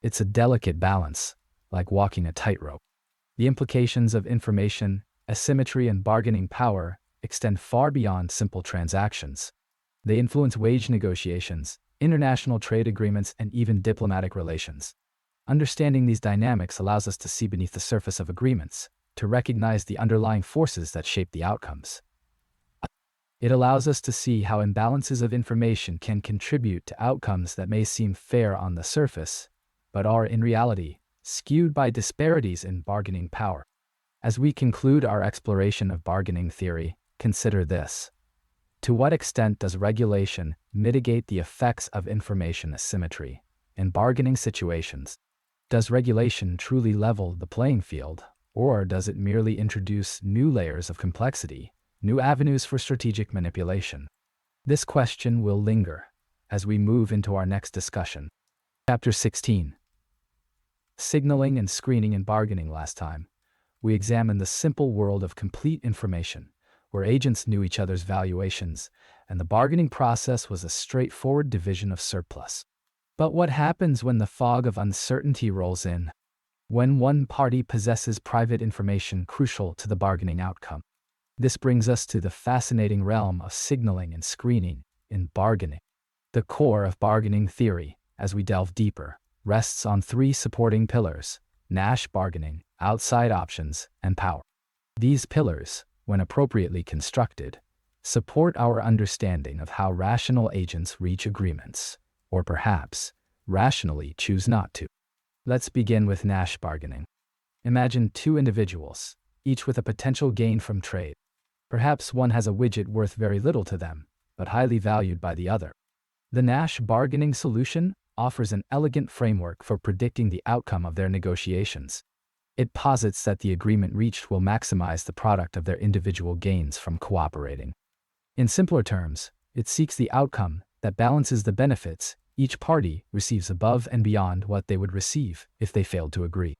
It's a delicate balance, like walking a tightrope. The implications of information, asymmetry, and bargaining power extend far beyond simple transactions. They influence wage negotiations, international trade agreements, and even diplomatic relations. Understanding these dynamics allows us to see beneath the surface of agreements, to recognize the underlying forces that shape the outcomes. It allows us to see how imbalances of information can contribute to outcomes that may seem fair on the surface, but are in reality skewed by disparities in bargaining power. As we conclude our exploration of bargaining theory, consider this. To what extent does regulation mitigate the effects of information asymmetry in bargaining situations? Does regulation truly level the playing field, or does it merely introduce new layers of complexity, new avenues for strategic manipulation? This question will linger as we move into our next discussion. Chapter 16. Signaling and screening in bargaining. Last time, we examined the simple world of complete information, where agents knew each other's valuations, and the bargaining process was a straightforward division of surplus. But what happens when the fog of uncertainty rolls in? When one party possesses private information crucial to the bargaining outcome? This brings us to the fascinating realm of signaling and screening in bargaining. The core of bargaining theory, as we delve deeper, rests on three supporting pillars: Nash bargaining, outside options, and power. These pillars, when appropriately constructed, support our understanding of how rational agents reach agreements, or perhaps rationally choose not to. Let's begin with Nash bargaining. Imagine two individuals, each with a potential gain from trade. Perhaps one has a widget worth very little to them, but highly valued by the other. The Nash bargaining solution offers an elegant framework for predicting the outcome of their negotiations. It posits that the agreement reached will maximize the product of their individual gains from cooperating. In simpler terms, it seeks the outcome that balances the benefits each party receives above and beyond what they would receive if they failed to agree.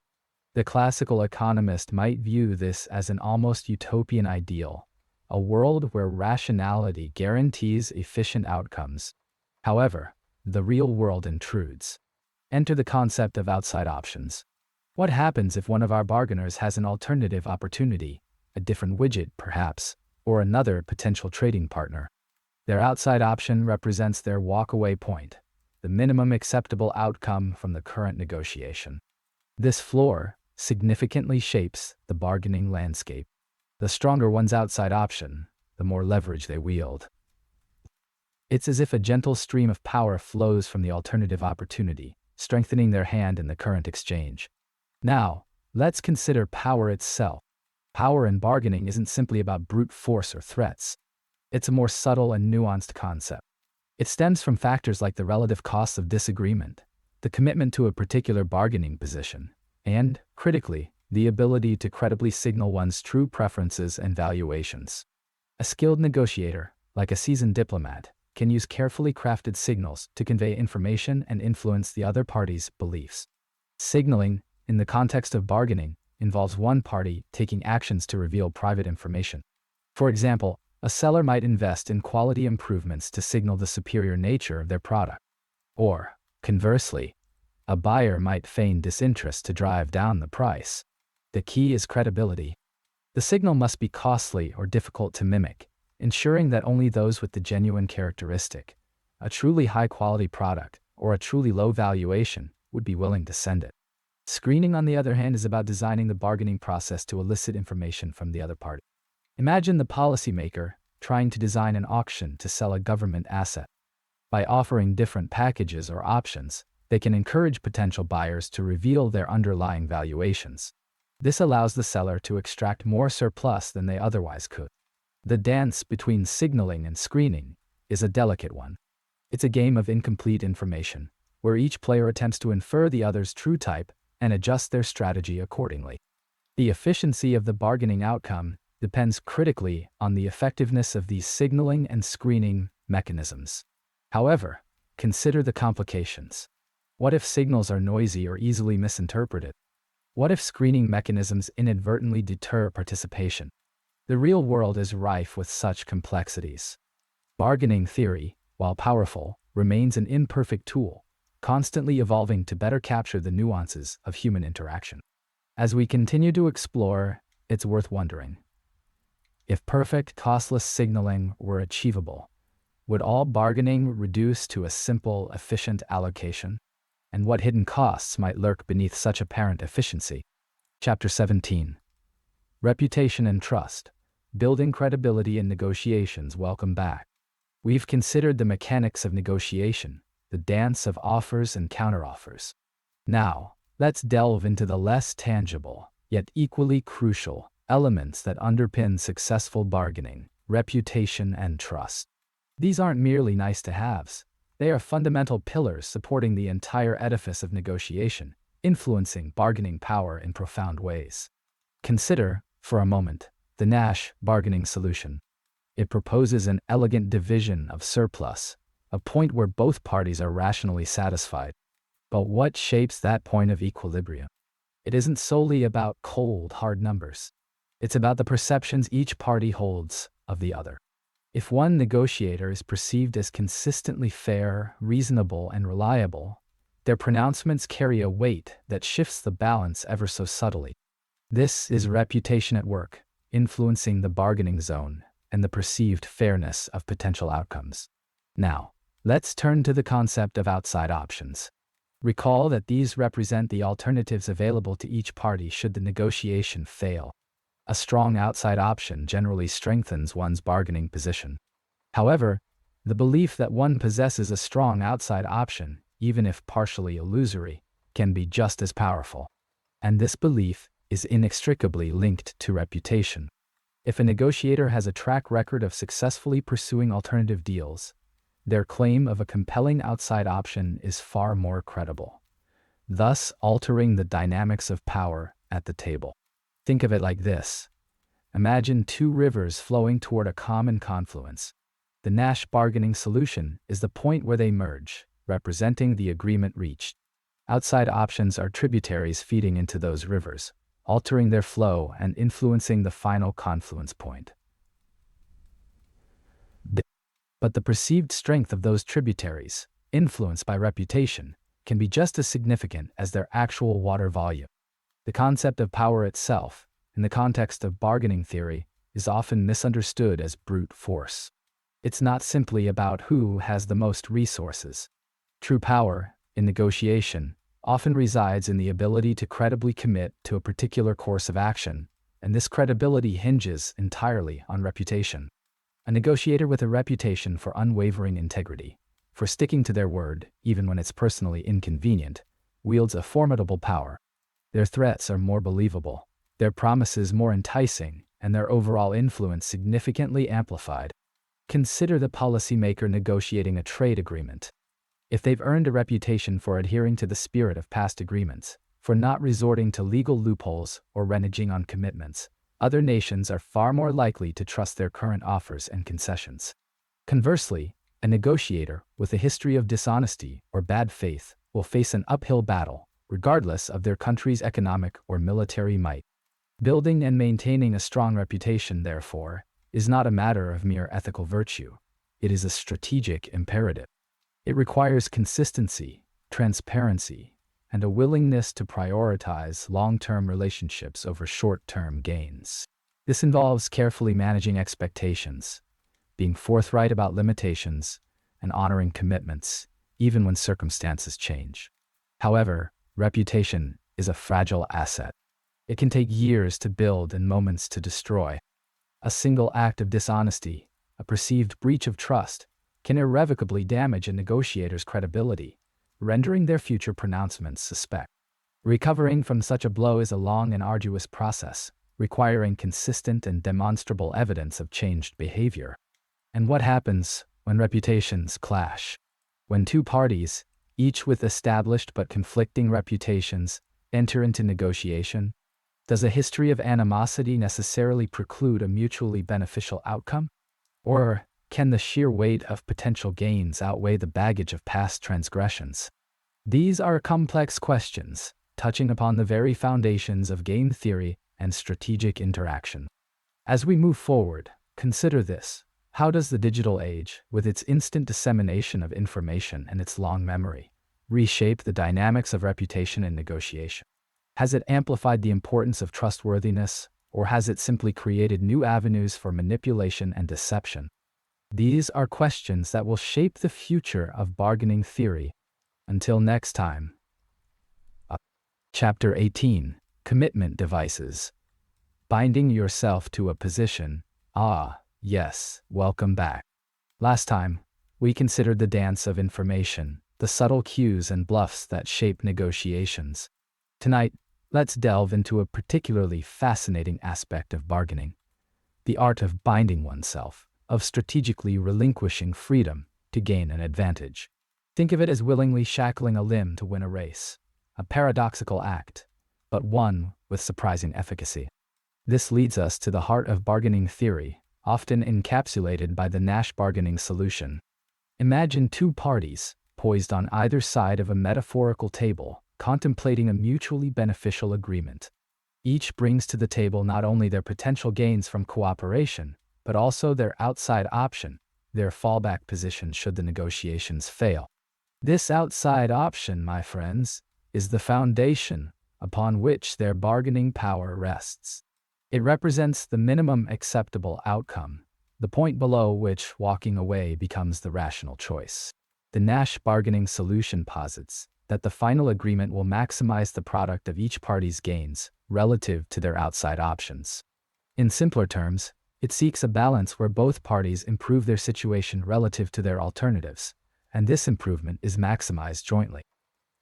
The classical economist might view this as an almost utopian ideal, a world where rationality guarantees efficient outcomes. However, the real world intrudes. Enter the concept of outside options. What happens if one of our bargainers has an alternative opportunity, a different widget perhaps, or another potential trading partner? Their outside option represents their walkaway point, the minimum acceptable outcome from the current negotiation. This floor significantly shapes the bargaining landscape. The stronger one's outside option, the more leverage they wield. It's as if a gentle stream of power flows from the alternative opportunity, strengthening their hand in the current exchange. Now, let's consider power itself. Power in bargaining isn't simply about brute force or threats. It's a more subtle and nuanced concept. It stems from factors like the relative costs of disagreement, the commitment to a particular bargaining position, and, critically, the ability to credibly signal one's true preferences and valuations. A skilled negotiator, like a seasoned diplomat, can use carefully crafted signals to convey information and influence the other party's beliefs. Signaling, in the context of bargaining, involves one party taking actions to reveal private information. For example, a seller might invest in quality improvements to signal the superior nature of their product. Or, conversely, a buyer might feign disinterest to drive down the price. The key is credibility. The signal must be costly or difficult to mimic, ensuring that only those with the genuine characteristic, a truly high-quality product, or a truly low valuation, would be willing to send it. Screening, on the other hand, is about designing the bargaining process to elicit information from the other party. Imagine the policymaker trying to design an auction to sell a government asset. By offering different packages or options, they can encourage potential buyers to reveal their underlying valuations. This allows the seller to extract more surplus than they otherwise could. The dance between signaling and screening is a delicate one. It's a game of incomplete information, where each player attempts to infer the other's true type and adjust their strategy accordingly. The efficiency of the bargaining outcome depends critically on the effectiveness of these signaling and screening mechanisms. However, consider the complications. What if signals are noisy or easily misinterpreted? What if screening mechanisms inadvertently deter participation? The real world is rife with such complexities. Bargaining theory, while powerful, remains an imperfect tool, constantly evolving to better capture the nuances of human interaction. As we continue to explore, it's worth wondering, if perfect, costless signaling were achievable, would all bargaining reduce to a simple, efficient allocation? And what hidden costs might lurk beneath such apparent efficiency? Chapter 17. Reputation and Trust. Building credibility in negotiations. Welcome back. We've considered the mechanics of negotiation, the dance of offers and counteroffers. Now, let's delve into the less tangible, yet equally crucial, elements that underpin successful bargaining: reputation and trust. These aren't merely nice-to-haves. They are fundamental pillars supporting the entire edifice of negotiation, influencing bargaining power in profound ways. Consider, for a moment, the Nash bargaining solution. It proposes an elegant division of surplus, a point where both parties are rationally satisfied. But what shapes that point of equilibrium? It isn't solely about cold, hard numbers. It's about the perceptions each party holds of the other. If one negotiator is perceived as consistently fair, reasonable, and reliable, their pronouncements carry a weight that shifts the balance ever so subtly. This is reputation at work, influencing the bargaining zone and the perceived fairness of potential outcomes. Now, let's turn to the concept of outside options. Recall that these represent the alternatives available to each party should the negotiation fail. A strong outside option generally strengthens one's bargaining position. However, the belief that one possesses a strong outside option, even if partially illusory, can be just as powerful. And this belief is inextricably linked to reputation. If a negotiator has a track record of successfully pursuing alternative deals, their claim of a compelling outside option is far more credible, thus altering the dynamics of power at the table. Think of it like this. Imagine two rivers flowing toward a common confluence. The Nash bargaining solution is the point where they merge, representing the agreement reached. Outside options are tributaries feeding into those rivers, altering their flow and influencing the final confluence point. But the perceived strength of those tributaries, influenced by reputation, can be just as significant as their actual water volume. The concept of power itself, in the context of bargaining theory, is often misunderstood as brute force. It's not simply about who has the most resources. True power, in negotiation, often resides in the ability to credibly commit to a particular course of action, and this credibility hinges entirely on reputation. A negotiator with a reputation for unwavering integrity, for sticking to their word, even when it's personally inconvenient, wields a formidable power. Their threats are more believable, their promises more enticing, and their overall influence significantly amplified. Consider the policymaker negotiating a trade agreement. If they've earned a reputation for adhering to the spirit of past agreements, for not resorting to legal loopholes or reneging on commitments, other nations are far more likely to trust their current offers and concessions. Conversely, a negotiator with a history of dishonesty or bad faith will face an uphill battle, regardless of their country's economic or military might. Building and maintaining a strong reputation, therefore, is not a matter of mere ethical virtue. It is a strategic imperative. It requires consistency, transparency, and a willingness to prioritize long-term relationships over short-term gains. This involves carefully managing expectations, being forthright about limitations, and honoring commitments, even when circumstances change. However, reputation is a fragile asset. It can take years to build and moments to destroy. A single act of dishonesty, a perceived breach of trust, can irrevocably damage a negotiator's credibility, rendering their future pronouncements suspect. Recovering from such a blow is a long and arduous process, requiring consistent and demonstrable evidence of changed behavior. And what happens when reputations clash? When two parties, each with established but conflicting reputations, enter into negotiation, does a history of animosity necessarily preclude a mutually beneficial outcome? Or can the sheer weight of potential gains outweigh the baggage of past transgressions? These are complex questions, touching upon the very foundations of game theory and strategic interaction. As we move forward, consider this. How does the digital age, with its instant dissemination of information and its long memory, reshape the dynamics of reputation and negotiation? Has it amplified the importance of trustworthiness, or has it simply created new avenues for manipulation and deception? These are questions that will shape the future of bargaining theory. Until next time. Chapter 18. Commitment Devices. Binding yourself to a position. Yes, welcome back. Last time, we considered the dance of information, the subtle cues and bluffs that shape negotiations. Tonight, let's delve into a particularly fascinating aspect of bargaining: the art of binding oneself, of strategically relinquishing freedom to gain an advantage. Think of it as willingly shackling a limb to win a race, a paradoxical act, but one with surprising efficacy. This leads us to the heart of bargaining theory, often encapsulated by the Nash bargaining solution. Imagine two parties, poised on either side of a metaphorical table, contemplating a mutually beneficial agreement. Each brings to the table not only their potential gains from cooperation, but also their outside option, their fallback position should the negotiations fail. This outside option, my friends, is the foundation upon which their bargaining power rests. It represents the minimum acceptable outcome, the point below which walking away becomes the rational choice. The Nash bargaining solution posits that the final agreement will maximize the product of each party's gains relative to their outside options. In simpler terms, it seeks a balance where both parties improve their situation relative to their alternatives, and this improvement is maximized jointly.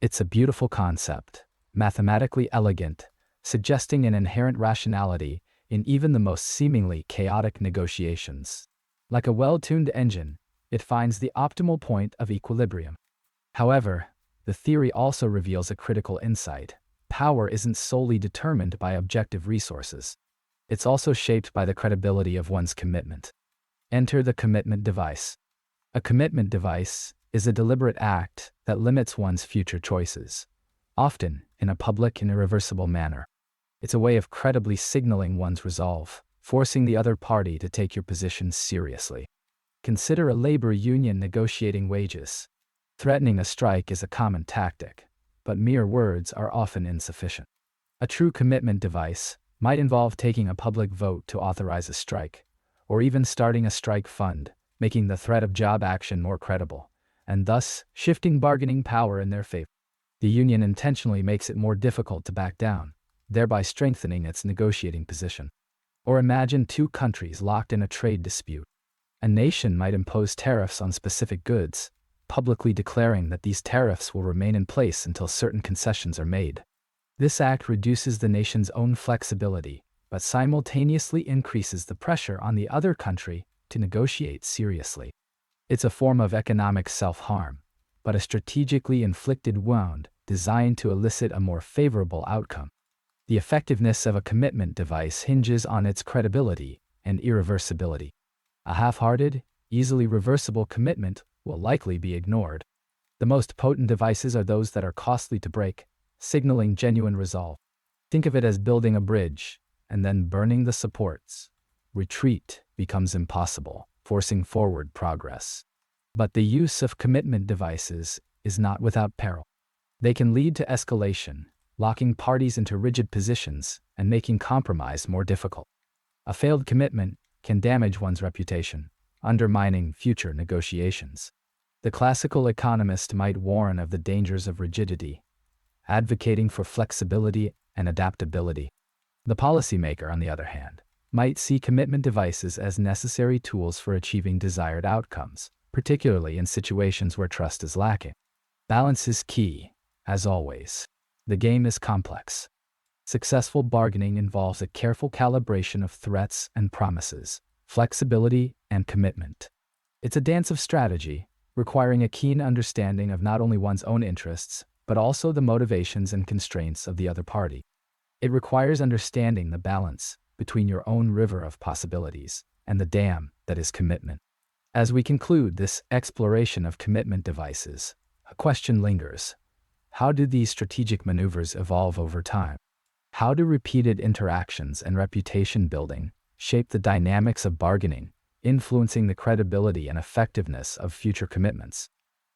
It's a beautiful concept, mathematically elegant, suggesting an inherent rationality in even the most seemingly chaotic negotiations. Like a well-tuned engine, it finds the optimal point of equilibrium. However, the theory also reveals a critical insight. Power isn't solely determined by objective resources. It's also shaped by the credibility of one's commitment. Enter the commitment device. A commitment device is a deliberate act that limits one's future choices, often in a public and irreversible manner. It's a way of credibly signaling one's resolve, forcing the other party to take your position seriously. Consider a labor union negotiating wages. Threatening a strike is a common tactic, but mere words are often insufficient. A true commitment device might involve taking a public vote to authorize a strike, or even starting a strike fund, making the threat of job action more credible, and thus shifting bargaining power in their favor. The union intentionally makes it more difficult to back down, thereby strengthening its negotiating position. Or imagine two countries locked in a trade dispute. A nation might impose tariffs on specific goods, publicly declaring that these tariffs will remain in place until certain concessions are made. This act reduces the nation's own flexibility, but simultaneously increases the pressure on the other country to negotiate seriously. It's a form of economic self-harm, but a strategically inflicted wound designed to elicit a more favorable outcome. The effectiveness of a commitment device hinges on its credibility and irreversibility. A half-hearted, easily reversible commitment will likely be ignored. The most potent devices are those that are costly to break, signaling genuine resolve. Think of it as building a bridge and then burning the supports. Retreat becomes impossible, forcing forward progress. But the use of commitment devices is not without peril. They can lead to escalation, locking parties into rigid positions and making compromise more difficult. A failed commitment can damage one's reputation, undermining future negotiations. The classical economist might warn of the dangers of rigidity, advocating for flexibility and adaptability. The policymaker, on the other hand, might see commitment devices as necessary tools for achieving desired outcomes, particularly in situations where trust is lacking. Balance is key, as always. The game is complex. Successful bargaining involves a careful calibration of threats and promises, flexibility and commitment. It's a dance of strategy, requiring a keen understanding of not only one's own interests, but also the motivations and constraints of the other party. It requires understanding the balance between your own river of possibilities and the dam that is commitment. As we conclude this exploration of commitment devices, a question lingers. How do these strategic maneuvers evolve over time? How do repeated interactions and reputation building shape the dynamics of bargaining, influencing the credibility and effectiveness of future commitments?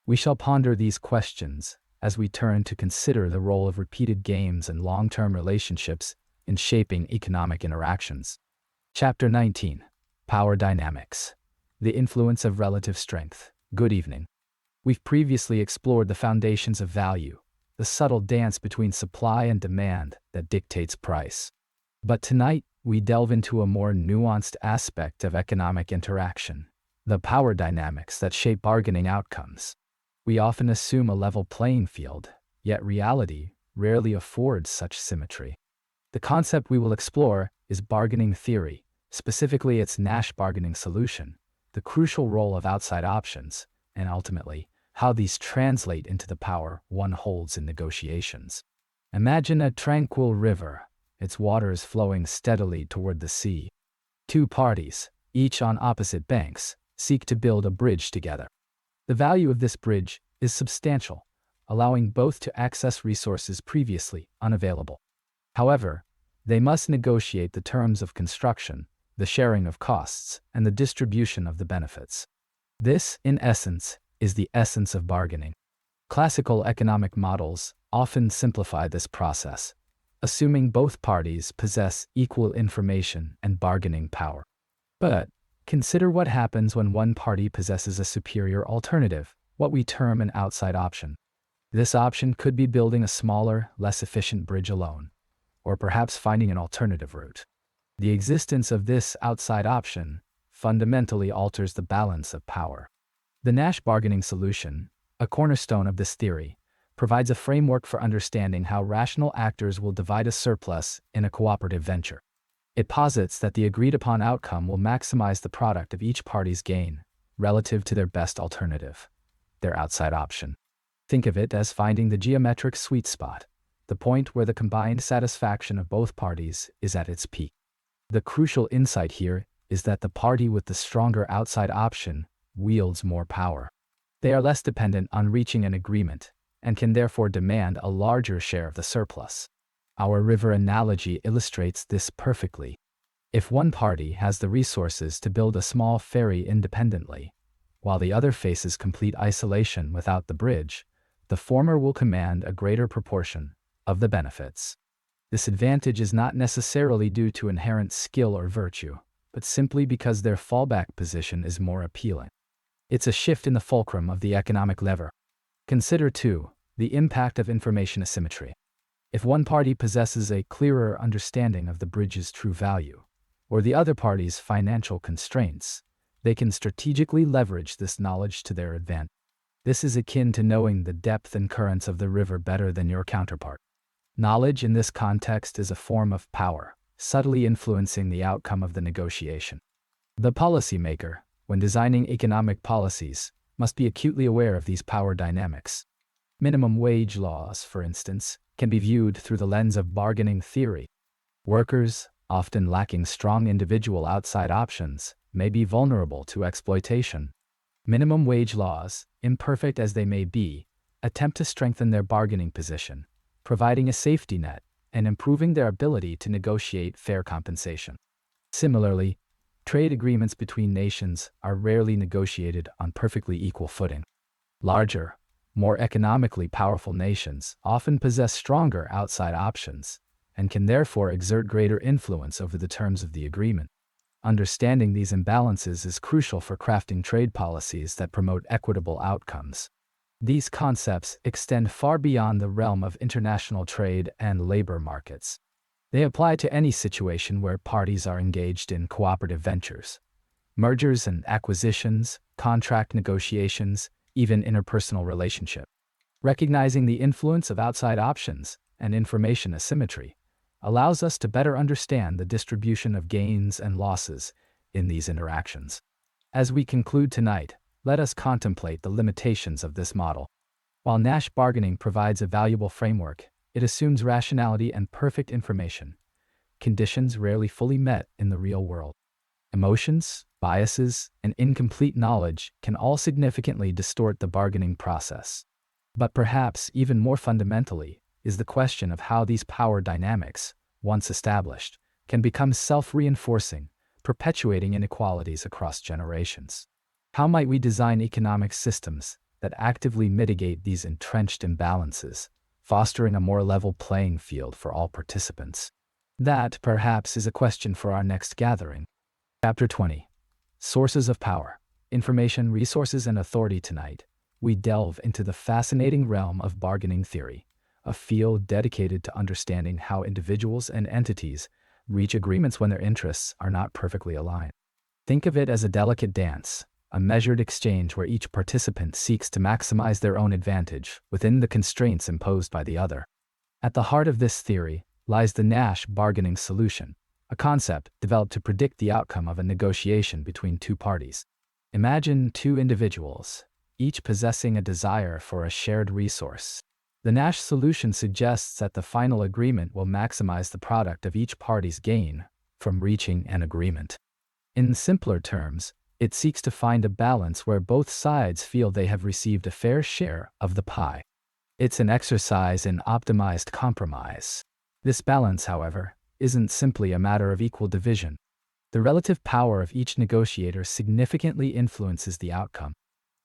We shall ponder these questions as we turn to consider the role of repeated games and long-term relationships in shaping economic interactions. Chapter 19. Power Dynamics. The Influence of Relative Strength. Good evening. We've previously explored the foundations of value, the subtle dance between supply and demand that dictates price. But tonight, we delve into a more nuanced aspect of economic interaction, the power dynamics that shape bargaining outcomes. We often assume a level playing field, yet reality rarely affords such symmetry. The concept we will explore is bargaining theory, specifically its Nash bargaining solution, the crucial role of outside options, and ultimately, how these translate into the power one holds in negotiations. Imagine a tranquil river, its waters flowing steadily toward the sea. Two parties, each on opposite banks, seek to build a bridge together. The value of this bridge is substantial, allowing both to access resources previously unavailable. However, they must negotiate the terms of construction, the sharing of costs, and the distribution of the benefits. This, in essence, is the essence of bargaining. Classical economic models often simplify this process, assuming both parties possess equal information and bargaining power. But consider what happens when one party possesses a superior alternative, what we term an outside option. This option could be building a smaller, less efficient bridge alone, or perhaps finding an alternative route. The existence of this outside option fundamentally alters the balance of power. The Nash bargaining solution, a cornerstone of this theory, provides a framework for understanding how rational actors will divide a surplus in a cooperative venture. It posits that the agreed-upon outcome will maximize the product of each party's gain relative to their best alternative, their outside option. Think of it as finding the geometric sweet spot, the point where the combined satisfaction of both parties is at its peak. The crucial insight here is that the party with the stronger outside option wields more power. They are less dependent on reaching an agreement and can therefore demand a larger share of the surplus. Our river analogy illustrates this perfectly. If one party has the resources to build a small ferry independently, while the other faces complete isolation without the bridge, the former will command a greater proportion of the benefits. This advantage is not necessarily due to inherent skill or virtue, but simply because their fallback position is more appealing. It's a shift in the fulcrum of the economic lever. Consider, too, the impact of information asymmetry. If one party possesses a clearer understanding of the bridge's true value, or the other party's financial constraints, they can strategically leverage this knowledge to their advantage. This is akin to knowing the depth and currents of the river better than your counterpart. Knowledge in this context is a form of power, subtly influencing the outcome of the negotiation. The policymaker, when designing economic policies, must be acutely aware of these power dynamics. Minimum wage laws, for instance, can be viewed through the lens of bargaining theory. Workers, often lacking strong individual outside options, may be vulnerable to exploitation. Minimum wage laws, imperfect as they may be, attempt to strengthen their bargaining position, providing a safety net and improving their ability to negotiate fair compensation. Similarly, trade agreements between nations are rarely negotiated on perfectly equal footing. Larger, more economically powerful nations often possess stronger outside options and can therefore exert greater influence over the terms of the agreement. Understanding these imbalances is crucial for crafting trade policies that promote equitable outcomes. These concepts extend far beyond the realm of international trade and labor markets. They apply to any situation where parties are engaged in cooperative ventures, mergers and acquisitions, contract negotiations, even interpersonal relationship. Recognizing the influence of outside options and information asymmetry allows us to better understand the distribution of gains and losses in these interactions. As we conclude tonight, let us contemplate the limitations of this model. While Nash bargaining provides a valuable framework, it assumes rationality and perfect information, conditions rarely fully met in the real world. Emotions, biases, and incomplete knowledge can all significantly distort the bargaining process. But perhaps even more fundamentally is the question of how these power dynamics, once established, can become self-reinforcing, perpetuating inequalities across generations. How might we design economic systems that actively mitigate these entrenched imbalances, fostering a more level playing field for all participants? That, perhaps, is a question for our next gathering. Chapter 20. Sources of Power, Information, Resources, and Authority. Tonight, we delve into the fascinating realm of bargaining theory, a field dedicated to understanding how individuals and entities reach agreements when their interests are not perfectly aligned. Think of it as a delicate dance, a measured exchange where each participant seeks to maximize their own advantage within the constraints imposed by the other. At the heart of this theory lies the Nash bargaining solution, a concept developed to predict the outcome of a negotiation between two parties. Imagine two individuals, each possessing a desire for a shared resource. The Nash solution suggests that the final agreement will maximize the product of each party's gain from reaching an agreement. In simpler terms, it seeks to find a balance where both sides feel they have received a fair share of the pie. It's an exercise in optimized compromise. This balance, however, isn't simply a matter of equal division. The relative power of each negotiator significantly influences the outcome.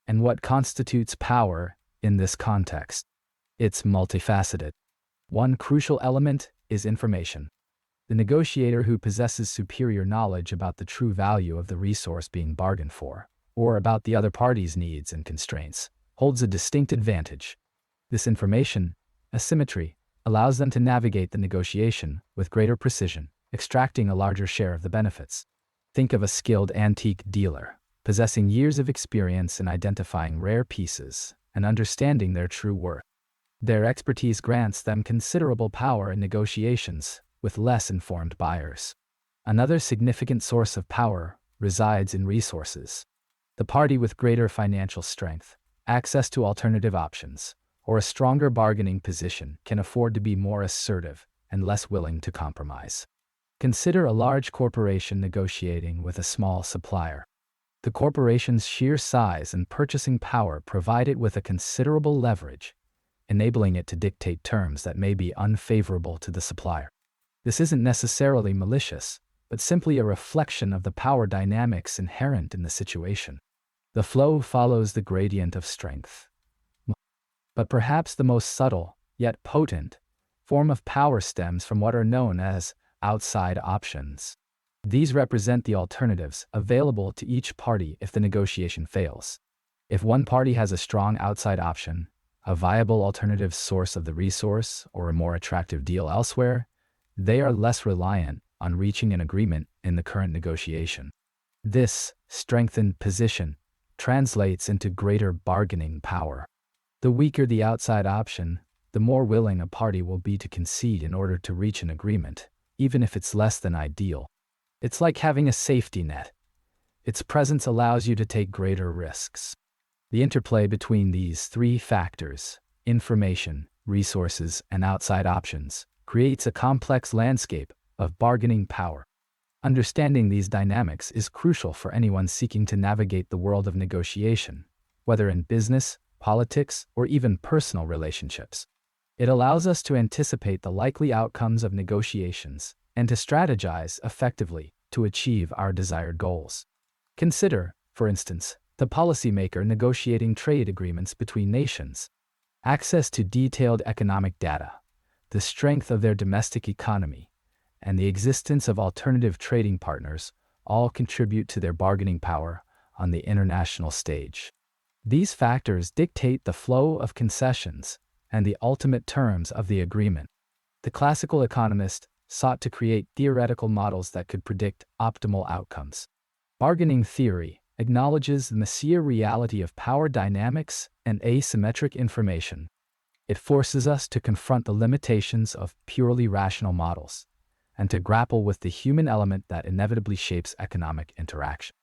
And what constitutes power in this context? It's multifaceted. One crucial element is information. The negotiator who possesses superior knowledge about the true value of the resource being bargained for, or about the other party's needs and constraints, holds a distinct advantage. This information, asymmetry, allows them to navigate the negotiation with greater precision, extracting a larger share of the benefits. Think of a skilled antique dealer, possessing years of experience in identifying rare pieces and understanding their true worth. Their expertise grants them considerable power in negotiations with less informed buyers. Another significant source of power resides in resources. The party with greater financial strength, access to alternative options, or a stronger bargaining position can afford to be more assertive and less willing to compromise. Consider a large corporation negotiating with a small supplier. The corporation's sheer size and purchasing power provide it with a considerable leverage, enabling it to dictate terms that may be unfavorable to the supplier. This isn't necessarily malicious, but simply a reflection of the power dynamics inherent in the situation. The flow follows the gradient of strength. But perhaps the most subtle, yet potent, form of power stems from what are known as outside options. These represent the alternatives available to each party if the negotiation fails. If one party has a strong outside option, a viable alternative source of the resource, or a more attractive deal elsewhere, they are less reliant on reaching an agreement in the current negotiation. This strengthened position translates into greater bargaining power. The weaker the outside option, the more willing a party will be to concede in order to reach an agreement, even if it's less than ideal. It's like having a safety net. Its presence allows you to take greater risks. The interplay between these three factors, information, resources, and outside options, creates a complex landscape of bargaining power. Understanding these dynamics is crucial for anyone seeking to navigate the world of negotiation, whether in business, politics, or even personal relationships. It allows us to anticipate the likely outcomes of negotiations and to strategize effectively to achieve our desired goals. Consider, for instance, the policymaker negotiating trade agreements between nations. Access to detailed economic data, the strength of their domestic economy, and the existence of alternative trading partners all contribute to their bargaining power on the international stage. These factors dictate the flow of concessions and the ultimate terms of the agreement. The classical economist sought to create theoretical models that could predict optimal outcomes. Bargaining theory acknowledges the messier reality of power dynamics and asymmetric information. It forces us to confront the limitations of purely rational models and to grapple with the human element that inevitably shapes economic interaction.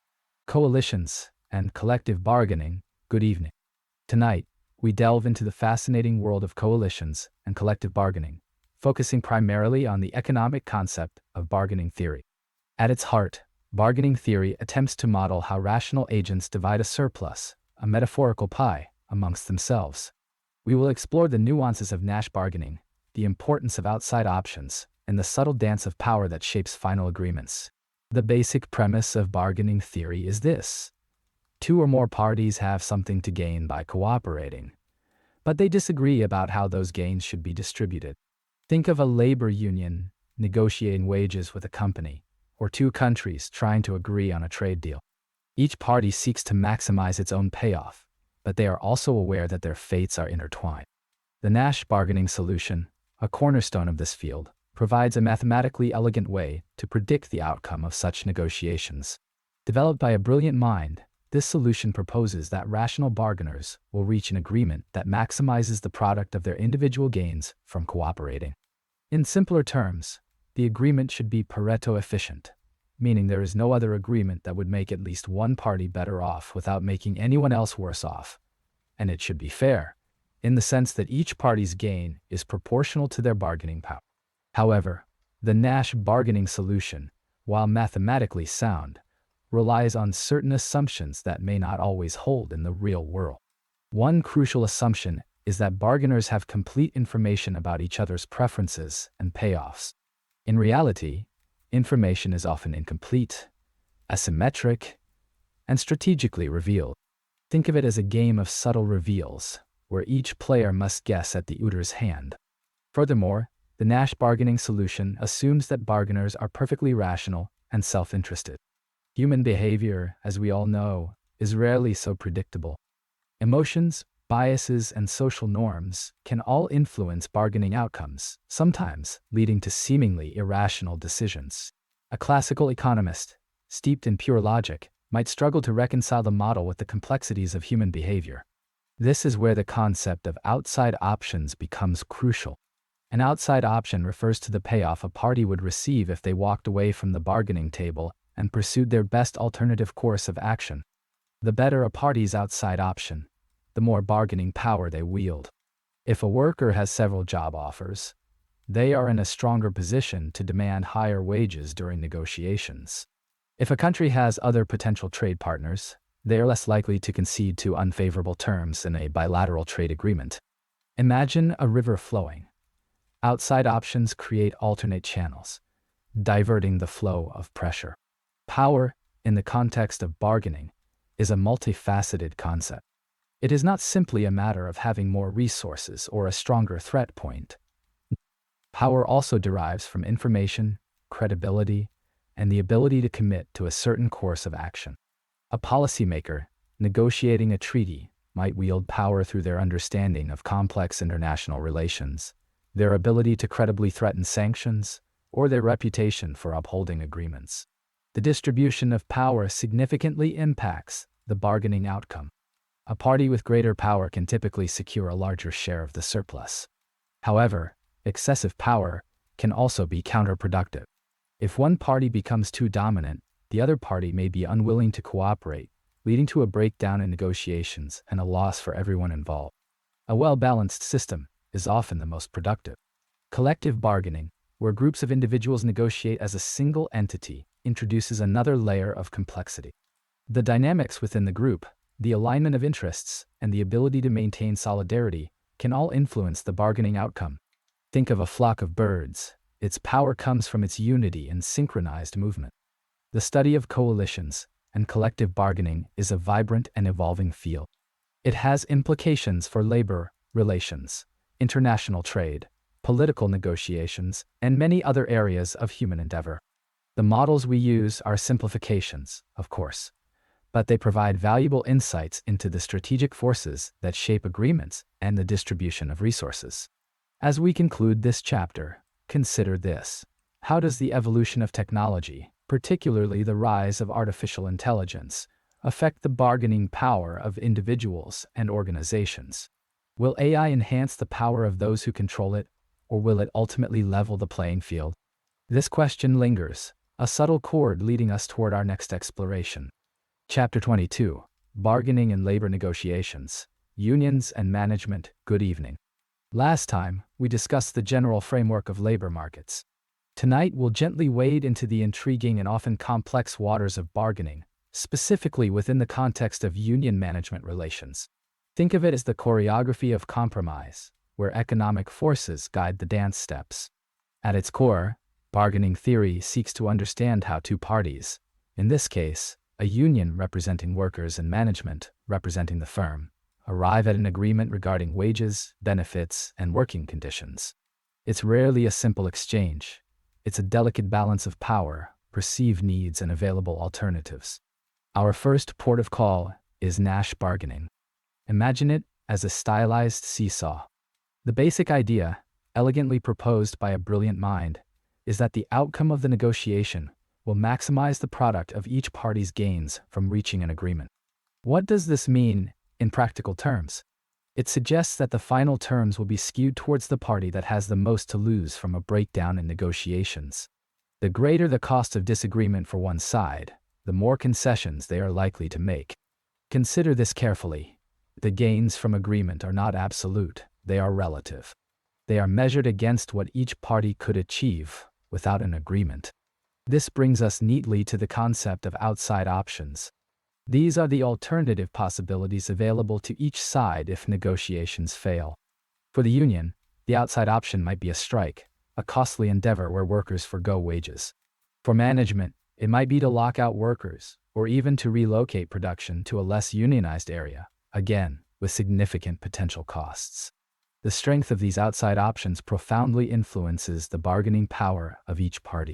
Coalitions and collective bargaining. Good evening. Tonight, we delve into the fascinating world of coalitions and collective bargaining, focusing primarily on the economic concept of bargaining theory. At its heart, bargaining theory attempts to model how rational agents divide a surplus, a metaphorical pie, amongst themselves. We will explore the nuances of Nash bargaining, the importance of outside options, and the subtle dance of power that shapes final agreements. The basic premise of bargaining theory is this: two or more parties have something to gain by cooperating, but they disagree about how those gains should be distributed. Think of a labor union negotiating wages with a company, or two countries trying to agree on a trade deal. Each party seeks to maximize its own payoff, but they are also aware that their fates are intertwined. The Nash bargaining solution, a cornerstone of this field, provides a mathematically elegant way to predict the outcome of such negotiations. Developed by a brilliant mind, this solution proposes that rational bargainers will reach an agreement that maximizes the product of their individual gains from cooperating. In simpler terms, the agreement should be Pareto efficient, meaning there is no other agreement that would make at least one party better off without making anyone else worse off. And it should be fair, in the sense that each party's gain is proportional to their bargaining power. However, the Nash bargaining solution, while mathematically sound, relies on certain assumptions that may not always hold in the real world. One crucial assumption is that bargainers have complete information about each other's preferences and payoffs. In reality, information is often incomplete, asymmetric, and strategically revealed. Think of it as a game of subtle reveals, where each player must guess at the other's hand. Furthermore, the Nash bargaining solution assumes that bargainers are perfectly rational and self-interested. Human behavior, as we all know, is rarely so predictable. Emotions, biases, and social norms can all influence bargaining outcomes, sometimes leading to seemingly irrational decisions. A classical economist, steeped in pure logic, might struggle to reconcile the model with the complexities of human behavior. This is where the concept of outside options becomes crucial. An outside option refers to the payoff a party would receive if they walked away from the bargaining table and pursued their best alternative course of action. The better a party's outside option, the more bargaining power they wield. If a worker has several job offers, they are in a stronger position to demand higher wages during negotiations. If a country has other potential trade partners, they are less likely to concede to unfavorable terms in a bilateral trade agreement. Imagine a river flowing. Outside options create alternate channels, diverting the flow of pressure. Power, in the context of bargaining, is a multifaceted concept. It is not simply a matter of having more resources or a stronger threat point. Power also derives from information, credibility, and the ability to commit to a certain course of action. A policymaker negotiating a treaty might wield power through their understanding of complex international relations, their ability to credibly threaten sanctions, or their reputation for upholding agreements. The distribution of power significantly impacts the bargaining outcome. A party with greater power can typically secure a larger share of the surplus. However, excessive power can also be counterproductive. If one party becomes too dominant, the other party may be unwilling to cooperate, leading to a breakdown in negotiations and a loss for everyone involved. A well-balanced system is often the most productive. Collective bargaining, where groups of individuals negotiate as a single entity, introduces another layer of complexity. The dynamics within the group, the alignment of interests, and the ability to maintain solidarity can all influence the bargaining outcome. Think of a flock of birds. Its power comes from its unity and synchronized movement. The study of coalitions and collective bargaining is a vibrant and evolving field. It has implications for labor relations, international trade, political negotiations, and many other areas of human endeavor. The models we use are simplifications, of course, but they provide valuable insights into the strategic forces that shape agreements and the distribution of resources. As we conclude this chapter, consider this. How does the evolution of technology, particularly the rise of artificial intelligence, affect the bargaining power of individuals and organizations? Will AI enhance the power of those who control it, or will it ultimately level the playing field? This question lingers, a subtle chord leading us toward our next exploration. Chapter 22, Bargaining and Labor Negotiations, Unions and Management. Good evening. Last time, we discussed the general framework of labor markets. Tonight, we'll gently wade into the intriguing and often complex waters of bargaining, specifically within the context of union management relations. Think of it as the choreography of compromise, where economic forces guide the dance steps. At its core, bargaining theory seeks to understand how two parties, in this case, a union representing workers and management representing the firm, arrive at an agreement regarding wages, benefits, and working conditions. It's rarely a simple exchange. It's a delicate balance of power, perceived needs, and available alternatives. Our first port of call is Nash bargaining. Imagine it as a stylized seesaw. The basic idea, elegantly proposed by a brilliant mind, is that the outcome of the negotiation will maximize the product of each party's gains from reaching an agreement. What does this mean in practical terms? It suggests that the final terms will be skewed towards the party that has the most to lose from a breakdown in negotiations. The greater the cost of disagreement for one side, the more concessions they are likely to make. Consider this carefully. The gains from agreement are not absolute, they are relative. They are measured against what each party could achieve without an agreement. This brings us neatly to the concept of outside options. These are the alternative possibilities available to each side if negotiations fail. For the union, the outside option might be a strike, a costly endeavor where workers forgo wages. For management, it might be to lock out workers, or even to relocate production to a less unionized area, again, with significant potential costs. The strength of these outside options profoundly influences the bargaining power of each party.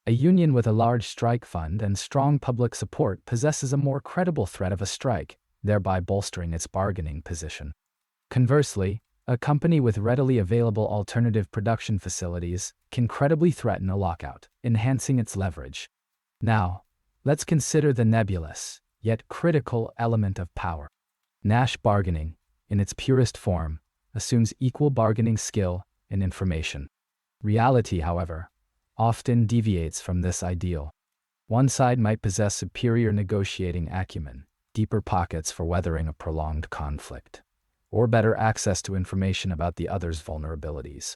A union with a large strike fund and strong public support possesses a more credible threat of a strike, thereby bolstering its bargaining position. Conversely, a company with readily available alternative production facilities can credibly threaten a lockout, enhancing its leverage. Now, let's consider the nebulous, yet critical element of power. Nash bargaining, in its purest form, assumes equal bargaining skill and information. Reality, however, often deviates from this ideal. One side might possess superior negotiating acumen, deeper pockets for weathering a prolonged conflict, or better access to information about the other's vulnerabilities.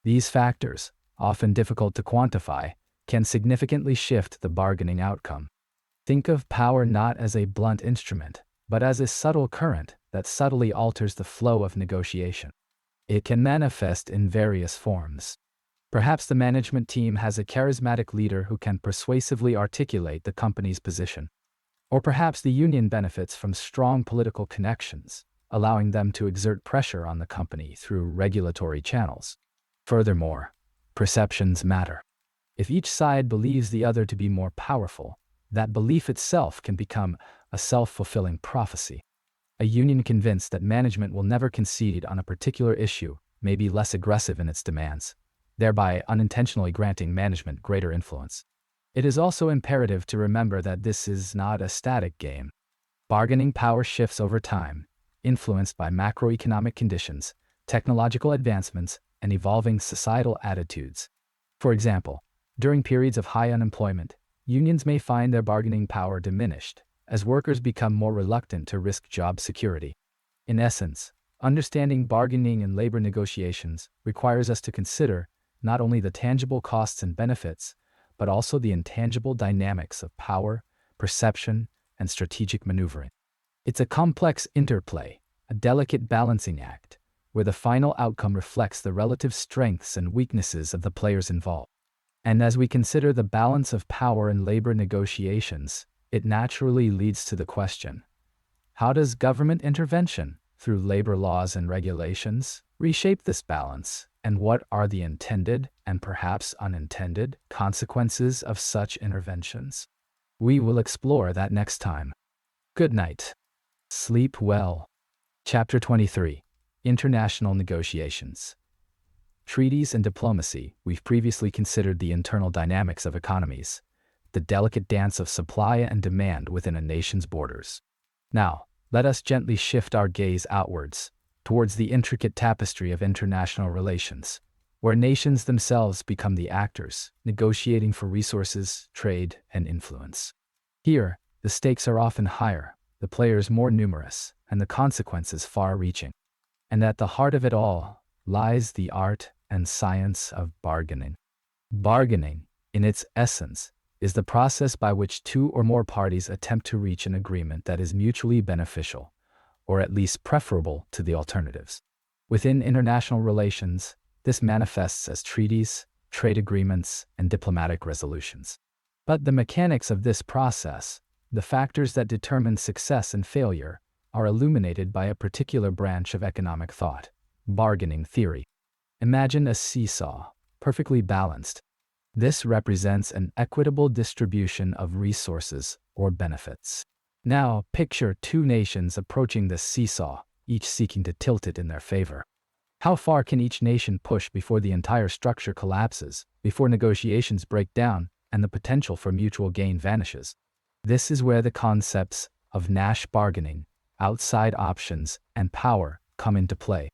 These factors, often difficult to quantify, can significantly shift the bargaining outcome. Think of power not as a blunt instrument, but as a subtle current that subtly alters the flow of negotiation. It can manifest in various forms. Perhaps the management team has a charismatic leader who can persuasively articulate the company's position. Or perhaps the union benefits from strong political connections, allowing them to exert pressure on the company through regulatory channels. Furthermore, perceptions matter. If each side believes the other to be more powerful, that belief itself can become a self-fulfilling prophecy. A union convinced that management will never concede on a particular issue may be less aggressive in its demands, thereby unintentionally granting management greater influence. It is also imperative to remember that this is not a static game. Bargaining power shifts over time, influenced by macroeconomic conditions, technological advancements, and evolving societal attitudes. For example, during periods of high unemployment, unions may find their bargaining power diminished as workers become more reluctant to risk job security. In essence, understanding bargaining and labor negotiations requires us to consider not only the tangible costs and benefits, but also the intangible dynamics of power, perception, and strategic maneuvering. It's a complex interplay, a delicate balancing act, where the final outcome reflects the relative strengths and weaknesses of the players involved. And as we consider the balance of power in labor negotiations, it naturally leads to the question: how does government intervention, through labor laws and regulations, reshape this balance, and what are the intended, and perhaps unintended, consequences of such interventions? We will explore that next time. Good night. Sleep well. Chapter 23. International Negotiations. Treaties and Diplomacy. We've previously considered the internal dynamics of economies, the delicate dance of supply and demand within a nation's borders. Now, let us gently shift our gaze outwards, towards the intricate tapestry of international relations, where nations themselves become the actors, negotiating for resources, trade, and influence. Here, the stakes are often higher, the players more numerous, and the consequences far-reaching. And at the heart of it all lies the art and science of bargaining. Bargaining, in its essence, is the process by which two or more parties attempt to reach an agreement that is mutually beneficial, or at least preferable to the alternatives. Within international relations, this manifests as treaties, trade agreements, and diplomatic resolutions. But the mechanics of this process, the factors that determine success and failure, are illuminated by a particular branch of economic thought: bargaining theory. Imagine a seesaw, perfectly balanced. This represents an equitable distribution of resources or benefits. Now, picture two nations approaching this seesaw, each seeking to tilt it in their favor. How far can each nation push before the entire structure collapses, before negotiations break down, and the potential for mutual gain vanishes? This is where the concepts of Nash bargaining, outside options, and power come into play.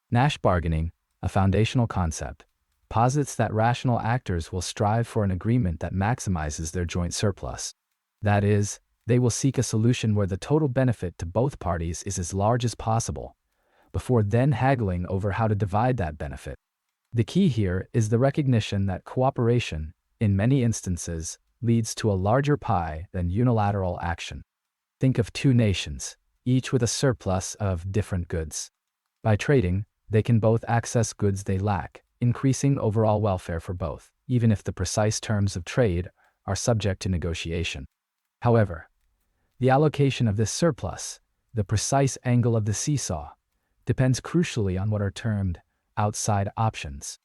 Nash bargaining, a foundational concept, posits that rational actors will strive for an agreement that maximizes their joint surplus. That is, they will seek a solution where the total benefit to both parties is as large as possible, before then haggling over how to divide that benefit. The key here is the recognition that cooperation, in many instances, leads to a larger pie than unilateral action. Think of two nations, each with a surplus of different goods. By trading, they can both access goods they lack, increasing overall welfare for both, even if the precise terms of trade are subject to negotiation. However, the allocation of this surplus, the precise angle of the seesaw, depends crucially on what are termed outside options.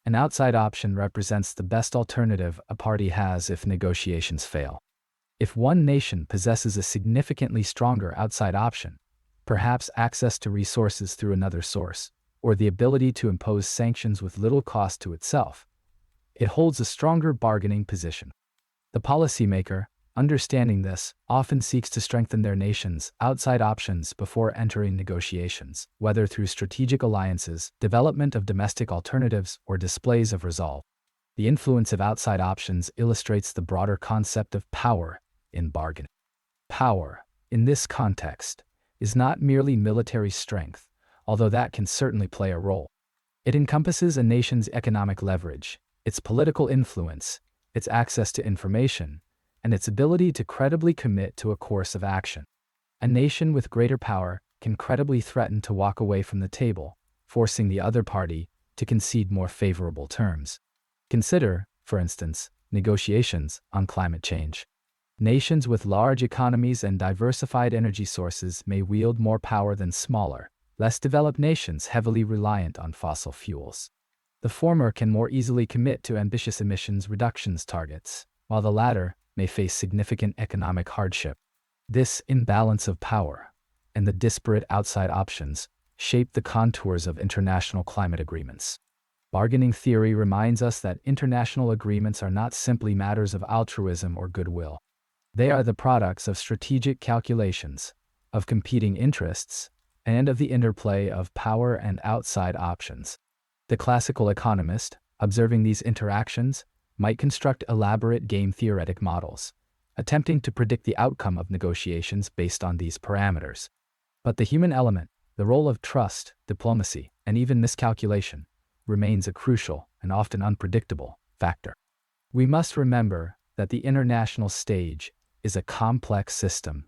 An outside option represents the best alternative a party has if negotiations fail. If one nation possesses a significantly stronger outside option, perhaps access to resources through another source, or the ability to impose sanctions with little cost to itself, it holds a stronger bargaining position. The policymaker, understanding this, often seeks to strengthen their nation's outside options before entering negotiations, whether through strategic alliances, development of domestic alternatives, or displays of resolve. The influence of outside options illustrates the broader concept of power in bargaining. Power, in this context, is not merely military strength, although that can certainly play a role. It encompasses a nation's economic leverage, its political influence, its access to information, and its ability to credibly commit to a course of action. A nation with greater power can credibly threaten to walk away from the table, forcing the other party to concede more favorable terms. Consider, for instance, negotiations on climate change. Nations with large economies and diversified energy sources may wield more power than smaller, less developed nations heavily reliant on fossil fuels. The former can more easily commit to ambitious emissions reductions targets, while the latter may face significant economic hardship. This imbalance of power and the disparate outside options shape the contours of international climate agreements. Bargaining theory reminds us that international agreements are not simply matters of altruism or goodwill. They are the products of strategic calculations, of competing interests, and of the interplay of power and outside options. The classical economist, observing these interactions, might construct elaborate game-theoretic models, attempting to predict the outcome of negotiations based on these parameters. But the human element, the role of trust, diplomacy, and even miscalculation, remains a crucial and often unpredictable factor. We must remember that the international stage is a complex system,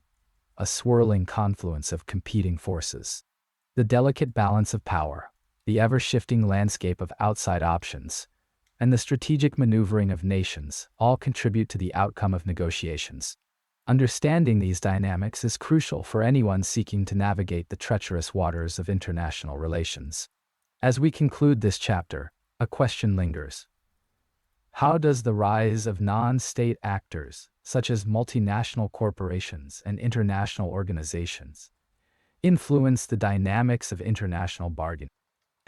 a swirling confluence of competing forces. The delicate balance of power, the ever-shifting landscape of outside options, and the strategic maneuvering of nations all contribute to the outcome of negotiations. Understanding these dynamics is crucial for anyone seeking to navigate the treacherous waters of international relations. As we conclude this chapter, a question lingers. How does the rise of non-state actors, such as multinational corporations and international organizations, influence the dynamics of international bargaining?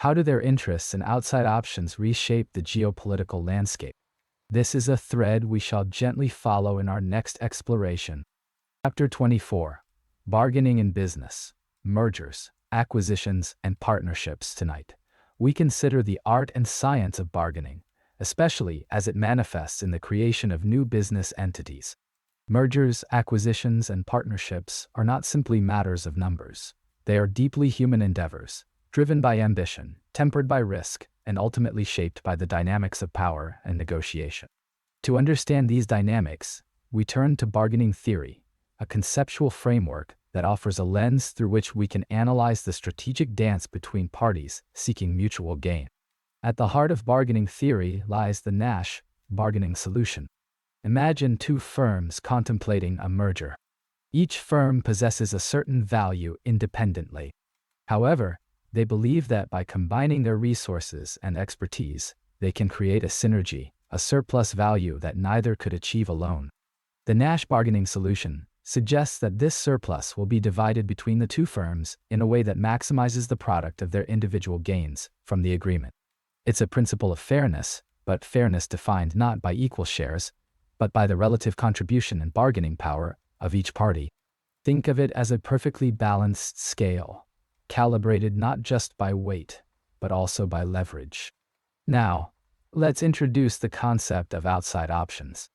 How do their interests and outside options reshape the geopolitical landscape? This is a thread we shall gently follow in our next exploration. Chapter 24. Bargaining in Business, Mergers, Acquisitions, and Partnerships. Tonight, we consider the art and science of bargaining, especially as it manifests in the creation of new business entities. Mergers, acquisitions, and partnerships are not simply matters of numbers. They are deeply human endeavors, driven by ambition, tempered by risk, and ultimately shaped by the dynamics of power and negotiation. To understand these dynamics, we turn to bargaining theory, a conceptual framework that offers a lens through which we can analyze the strategic dance between parties seeking mutual gain. At the heart of bargaining theory lies the Nash bargaining solution. Imagine two firms contemplating a merger. Each firm possesses a certain value independently. However, they believe that by combining their resources and expertise, they can create a synergy, a surplus value that neither could achieve alone. The Nash bargaining solution suggests that this surplus will be divided between the two firms in a way that maximizes the product of their individual gains from the agreement. It's a principle of fairness, but fairness defined not by equal shares, but by the relative contribution and bargaining power of each party. Think of it as a perfectly balanced scale, calibrated not just by weight, but also by leverage. Now, let's introduce the concept of outside options.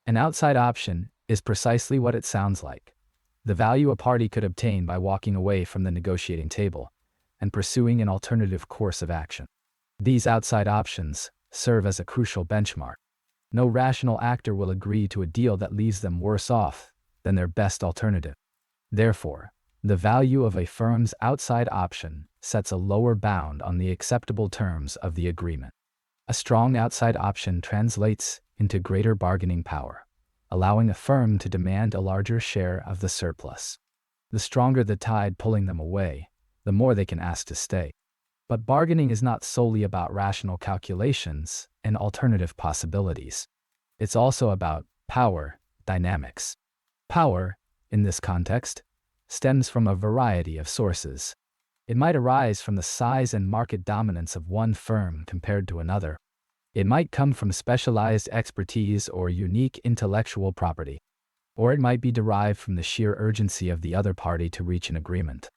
An outside option is precisely what it sounds like: the value a party could obtain by walking away from the negotiating table and pursuing an alternative course of action. These outside options serve as a crucial benchmark. No rational actor will agree to a deal that leaves them worse off than their best alternative. Therefore, the value of a firm's outside option sets a lower bound on the acceptable terms of the agreement. A strong outside option translates into greater bargaining power, allowing a firm to demand a larger share of the surplus. The stronger the tide pulling them away, the more they can ask to stay. But bargaining is not solely about rational calculations and alternative possibilities. It's also about power dynamics. Power, in this context, stems from a variety of sources. It might arise from the size and market dominance of one firm compared to another. It might come from specialized expertise or unique intellectual property. Or it might be derived from the sheer urgency of the other party to reach an agreement.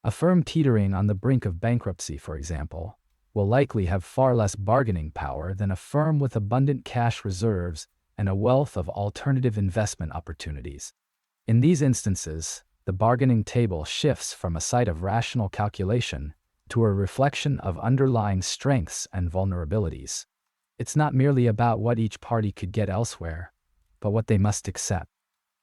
A firm teetering on the brink of bankruptcy, for example, will likely have far less bargaining power than a firm with abundant cash reserves and a wealth of alternative investment opportunities. In these instances, the bargaining table shifts from a site of rational calculation to a reflection of underlying strengths and vulnerabilities. It's not merely about what each party could get elsewhere, but what they must accept.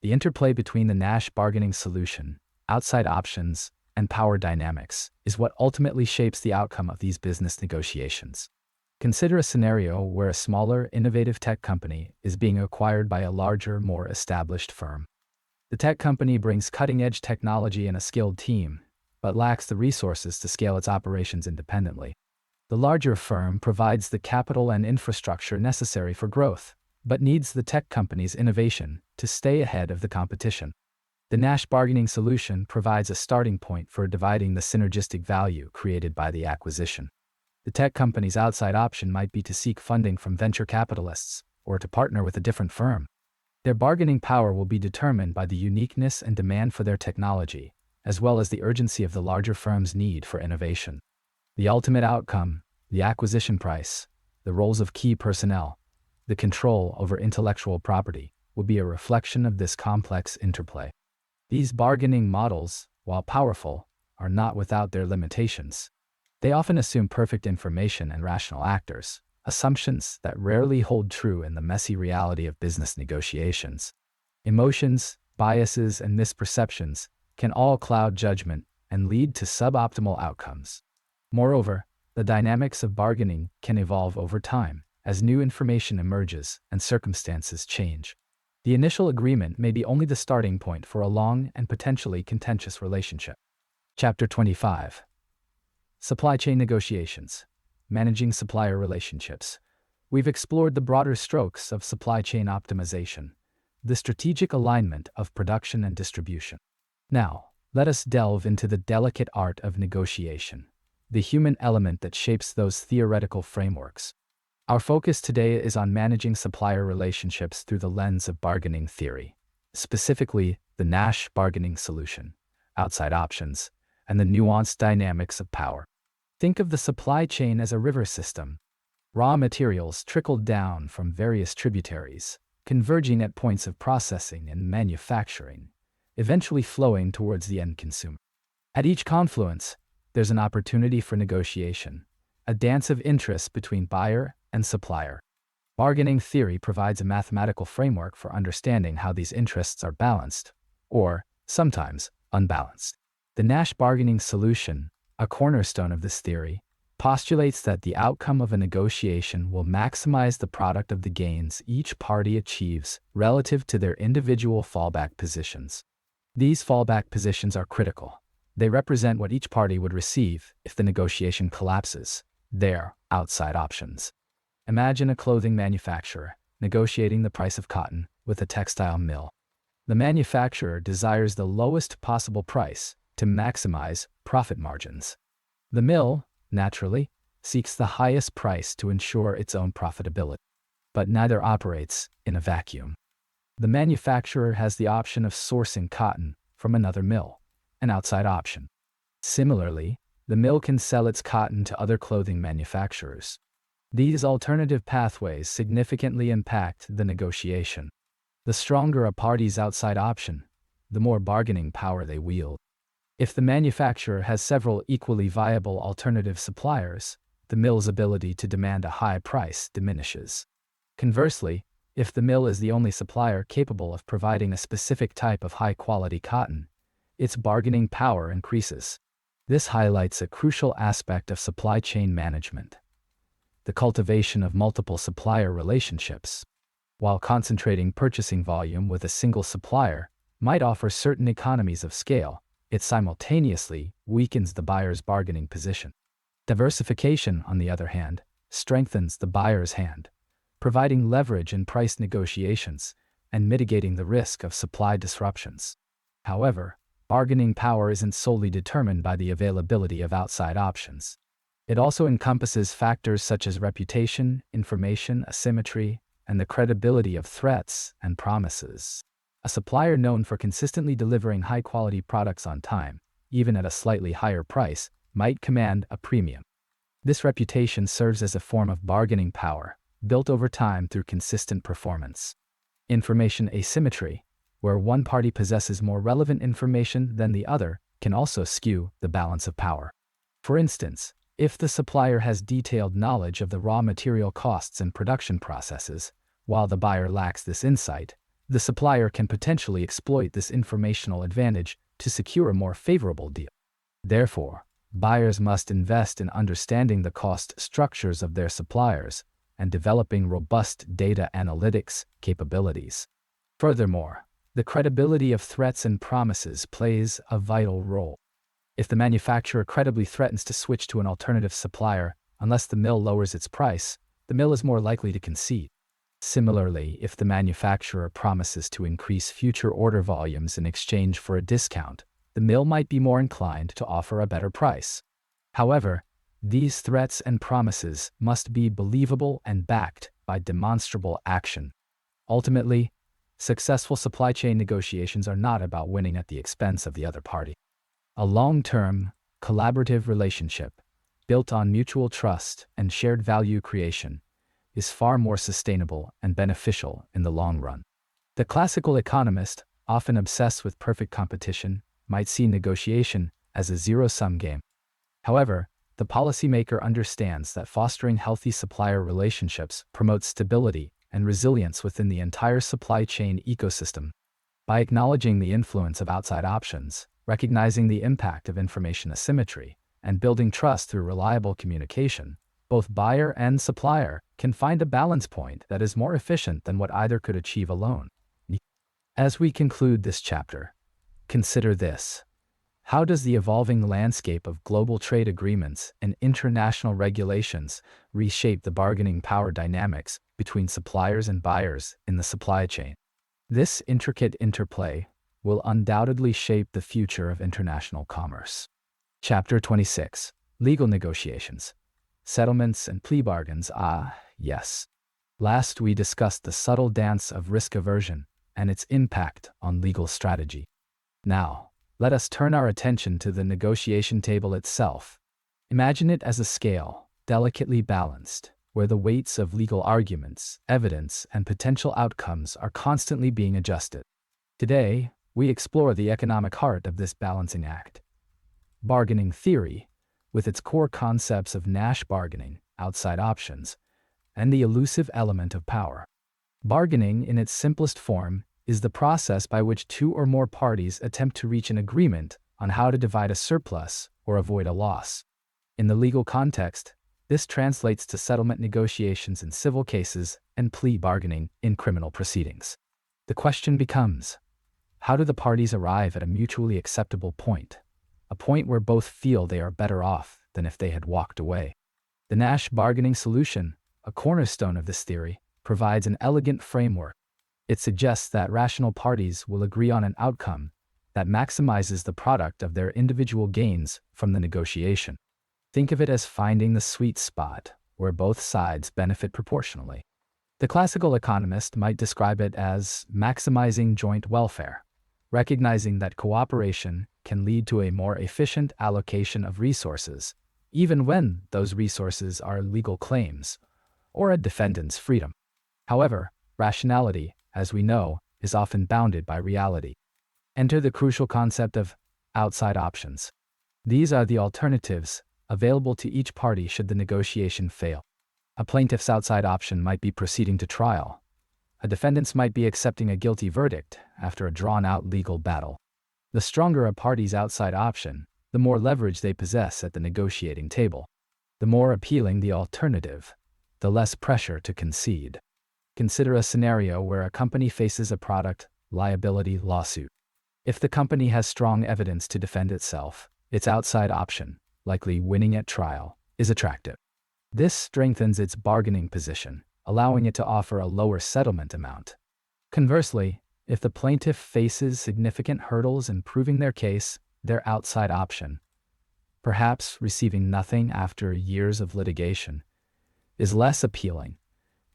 The interplay between the Nash bargaining solution, outside options, and power dynamics is what ultimately shapes the outcome of these business negotiations. Consider a scenario where a smaller, innovative tech company is being acquired by a larger, more established firm. The tech company brings cutting-edge technology and a skilled team, but lacks the resources to scale its operations independently. The larger firm provides the capital and infrastructure necessary for growth, but needs the tech company's innovation to stay ahead of the competition. The Nash bargaining solution provides a starting point for dividing the synergistic value created by the acquisition. The tech company's outside option might be to seek funding from venture capitalists or to partner with a different firm. Their bargaining power will be determined by the uniqueness and demand for their technology, as well as the urgency of the larger firm's need for innovation. The ultimate outcome, the acquisition price, the roles of key personnel, the control over intellectual property will be a reflection of this complex interplay. These bargaining models, while powerful, are not without their limitations. They often assume perfect information and rational actors, assumptions that rarely hold true in the messy reality of business negotiations. Emotions, biases, and misperceptions can all cloud judgment and lead to suboptimal outcomes. Moreover, the dynamics of bargaining can evolve over time as new information emerges and circumstances change. The initial agreement may be only the starting point for a long and potentially contentious relationship. Chapter 25. Supply Chain Negotiations. Managing Supplier Relationships. We've explored the broader strokes of supply chain optimization, the strategic alignment of production and distribution. Now, let us delve into the delicate art of negotiation, the human element that shapes those theoretical frameworks. Our focus today is on managing supplier relationships through the lens of bargaining theory, specifically the Nash bargaining solution, outside options, and the nuanced dynamics of power. Think of the supply chain as a river system. Raw materials trickle down from various tributaries, converging at points of processing and manufacturing, eventually flowing towards the end consumer. At each confluence, there's an opportunity for negotiation, a dance of interests between buyer and supplier. Bargaining theory provides a mathematical framework for understanding how these interests are balanced, or, sometimes, unbalanced. The Nash bargaining solution, a cornerstone of this theory, postulates that the outcome of a negotiation will maximize the product of the gains each party achieves relative to their individual fallback positions. These fallback positions are critical. They represent what each party would receive if the negotiation collapses, their outside options. Imagine a clothing manufacturer negotiating the price of cotton with a textile mill. The manufacturer desires the lowest possible price to maximize profit margins. The mill, naturally, seeks the highest price to ensure its own profitability. But neither operates in a vacuum. The manufacturer has the option of sourcing cotton from another mill, an outside option. Similarly, the mill can sell its cotton to other clothing manufacturers. These alternative pathways significantly impact the negotiation. The stronger a party's outside option, the more bargaining power they wield. If the manufacturer has several equally viable alternative suppliers, the mill's ability to demand a high price diminishes. Conversely, if the mill is the only supplier capable of providing a specific type of high-quality cotton, its bargaining power increases. This highlights a crucial aspect of supply chain management: the cultivation of multiple supplier relationships. While concentrating purchasing volume with a single supplier might offer certain economies of scale, it simultaneously weakens the buyer's bargaining position. Diversification, on the other hand, strengthens the buyer's hand, providing leverage in price negotiations and mitigating the risk of supply disruptions. However, bargaining power isn't solely determined by the availability of outside options. It also encompasses factors such as reputation, information asymmetry, and the credibility of threats and promises. A supplier known for consistently delivering high-quality products on time, even at a slightly higher price, might command a premium. This reputation serves as a form of bargaining power, built over time through consistent performance. Information asymmetry, where one party possesses more relevant information than the other, can also skew the balance of power. For instance, if the supplier has detailed knowledge of the raw material costs and production processes, while the buyer lacks this insight, the supplier can potentially exploit this informational advantage to secure a more favorable deal. Therefore, buyers must invest in understanding the cost structures of their suppliers and developing robust data analytics capabilities. Furthermore, the credibility of threats and promises plays a vital role. If the manufacturer credibly threatens to switch to an alternative supplier unless the mill lowers its price, the mill is more likely to concede. Similarly, if the manufacturer promises to increase future order volumes in exchange for a discount, the mill might be more inclined to offer a better price. However, these threats and promises must be believable and backed by demonstrable action. Ultimately, successful supply chain negotiations are not about winning at the expense of the other party. A long-term, collaborative relationship, built on mutual trust and shared value creation, is far more sustainable and beneficial in the long run. The classical economist, often obsessed with perfect competition, might see negotiation as a zero-sum game. However, the policymaker understands that fostering healthy supplier relationships promotes stability and resilience within the entire supply chain ecosystem. By acknowledging the influence of outside options, recognizing the impact of information asymmetry, and building trust through reliable communication, both buyer and supplier can find a balance point that is more efficient than what either could achieve alone. As we conclude this chapter, consider this. How does the evolving landscape of global trade agreements and international regulations reshape the bargaining power dynamics between suppliers and buyers in the supply chain? This intricate interplay will undoubtedly shape the future of international commerce. Chapter 26. Legal Negotiations. Settlements and plea bargains. Yes. Last we discussed the subtle dance of risk aversion and its impact on legal strategy. Now, let us turn our attention to the negotiation table itself. Imagine it as a scale, delicately balanced, where the weights of legal arguments, evidence, and potential outcomes are constantly being adjusted. Today, we explore the economic heart of this balancing act. Bargaining theory, with its core concepts of Nash bargaining, outside options, and the elusive element of power. Bargaining, in its simplest form, is the process by which two or more parties attempt to reach an agreement on how to divide a surplus or avoid a loss. In the legal context, this translates to settlement negotiations in civil cases and plea bargaining in criminal proceedings. The question becomes, how do the parties arrive at a mutually acceptable point? A point where both feel they are better off than if they had walked away. The Nash bargaining solution, a cornerstone of this theory, provides an elegant framework. It suggests that rational parties will agree on an outcome that maximizes the product of their individual gains from the negotiation. Think of it as finding the sweet spot where both sides benefit proportionally. The classical economist might describe it as maximizing joint welfare, recognizing that cooperation can lead to a more efficient allocation of resources, even when those resources are legal claims or a defendant's freedom. However, rationality, as we know, is often bounded by reality. Enter the crucial concept of outside options. These are the alternatives available to each party should the negotiation fail. A plaintiff's outside option might be proceeding to trial. A defendant's might be accepting a guilty verdict after a drawn-out legal battle. The stronger a party's outside option, the more leverage they possess at the negotiating table. The more appealing the alternative, the less pressure to concede. Consider a scenario where a company faces a product liability lawsuit. If the company has strong evidence to defend itself, its outside option, likely winning at trial, is attractive. This strengthens its bargaining position, allowing it to offer a lower settlement amount. Conversely, if the plaintiff faces significant hurdles in proving their case, their outside option, perhaps receiving nothing after years of litigation, is less appealing,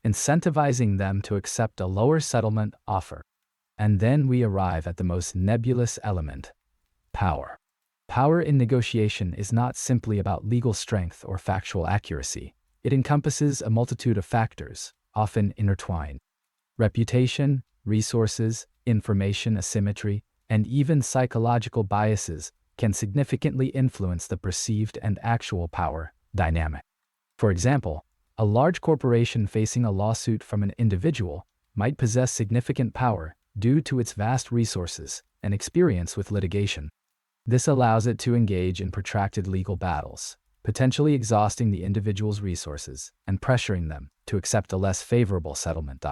incentivizing them to accept a lower settlement offer. And then we arrive at the most nebulous element: power. Power in negotiation is not simply about legal strength or factual accuracy. It encompasses a multitude of factors, often intertwined. Reputation, resources, information asymmetry, and even psychological biases can significantly influence the perceived and actual power dynamic. For example, a large corporation facing a lawsuit from an individual might possess significant power due to its vast resources and experience with litigation. This allows it to engage in protracted legal battles, potentially exhausting the individual's resources and pressuring them to accept a less favorable settlement.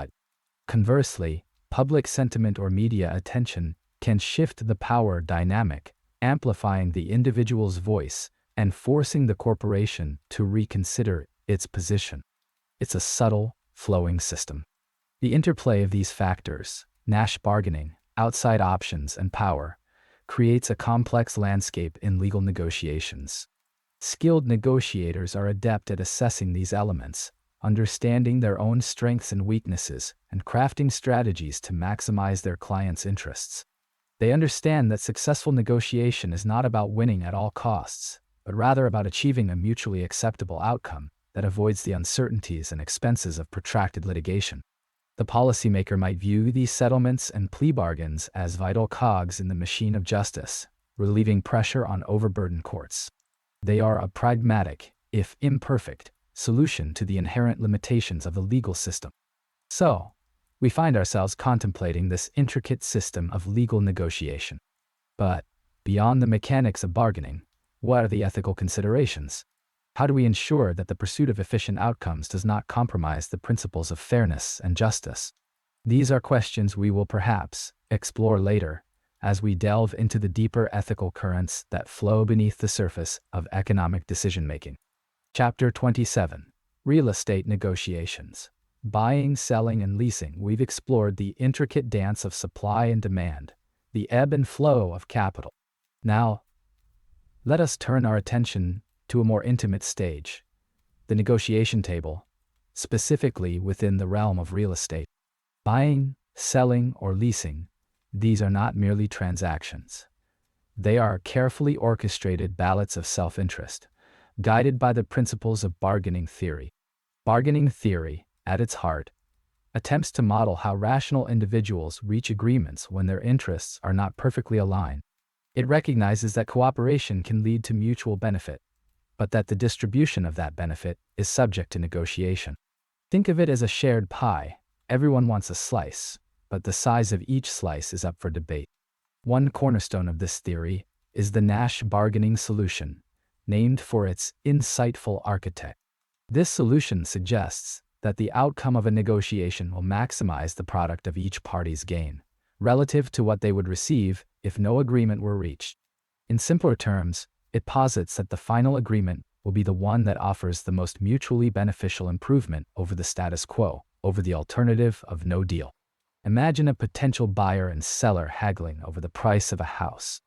Conversely, public sentiment or media attention can shift the power dynamic, amplifying the individual's voice and forcing the corporation to reconsider its position. It's a subtle, flowing system. The interplay of these factors, Nash bargaining, outside options, and power, creates a complex landscape in legal negotiations. Skilled negotiators are adept at assessing these elements, understanding their own strengths and weaknesses, and crafting strategies to maximize their clients' interests. They understand that successful negotiation is not about winning at all costs. but rather about achieving a mutually acceptable outcome that avoids the uncertainties and expenses of protracted litigation. The policymaker might view these settlements and plea bargains as vital cogs in the machine of justice, relieving pressure on overburdened courts. They are a pragmatic, if imperfect, solution to the inherent limitations of the legal system. So, we find ourselves contemplating this intricate system of legal negotiation. But, beyond the mechanics of bargaining, what are the ethical considerations? How do we ensure that the pursuit of efficient outcomes does not compromise the principles of fairness and justice? These are questions we will perhaps explore later as we delve into the deeper ethical currents that flow beneath the surface of economic decision-making. Chapter 27. Real Estate Negotiations. Buying, selling, and leasing. We've explored the intricate dance of supply and demand, the ebb and flow of capital. Now, let us turn our attention to a more intimate stage, the negotiation table, specifically within the realm of real estate. Buying, selling, or leasing, these are not merely transactions. They are carefully orchestrated ballots of self-interest, guided by the principles of bargaining theory. Bargaining theory, at its heart, attempts to model how rational individuals reach agreements when their interests are not perfectly aligned. It recognizes that cooperation can lead to mutual benefit, but that the distribution of that benefit is subject to negotiation. Think of it as a shared pie. Everyone wants a slice, but the size of each slice is up for debate. One cornerstone of this theory is the Nash bargaining solution, named for its insightful architect. This solution suggests that the outcome of a negotiation will maximize the product of each party's gain, relative to what they would receive if no agreement were reached. In simpler terms, it posits that the final agreement will be the one that offers the most mutually beneficial improvement over the status quo, over the alternative of no deal. Imagine a potential buyer and seller haggling over the price of a house.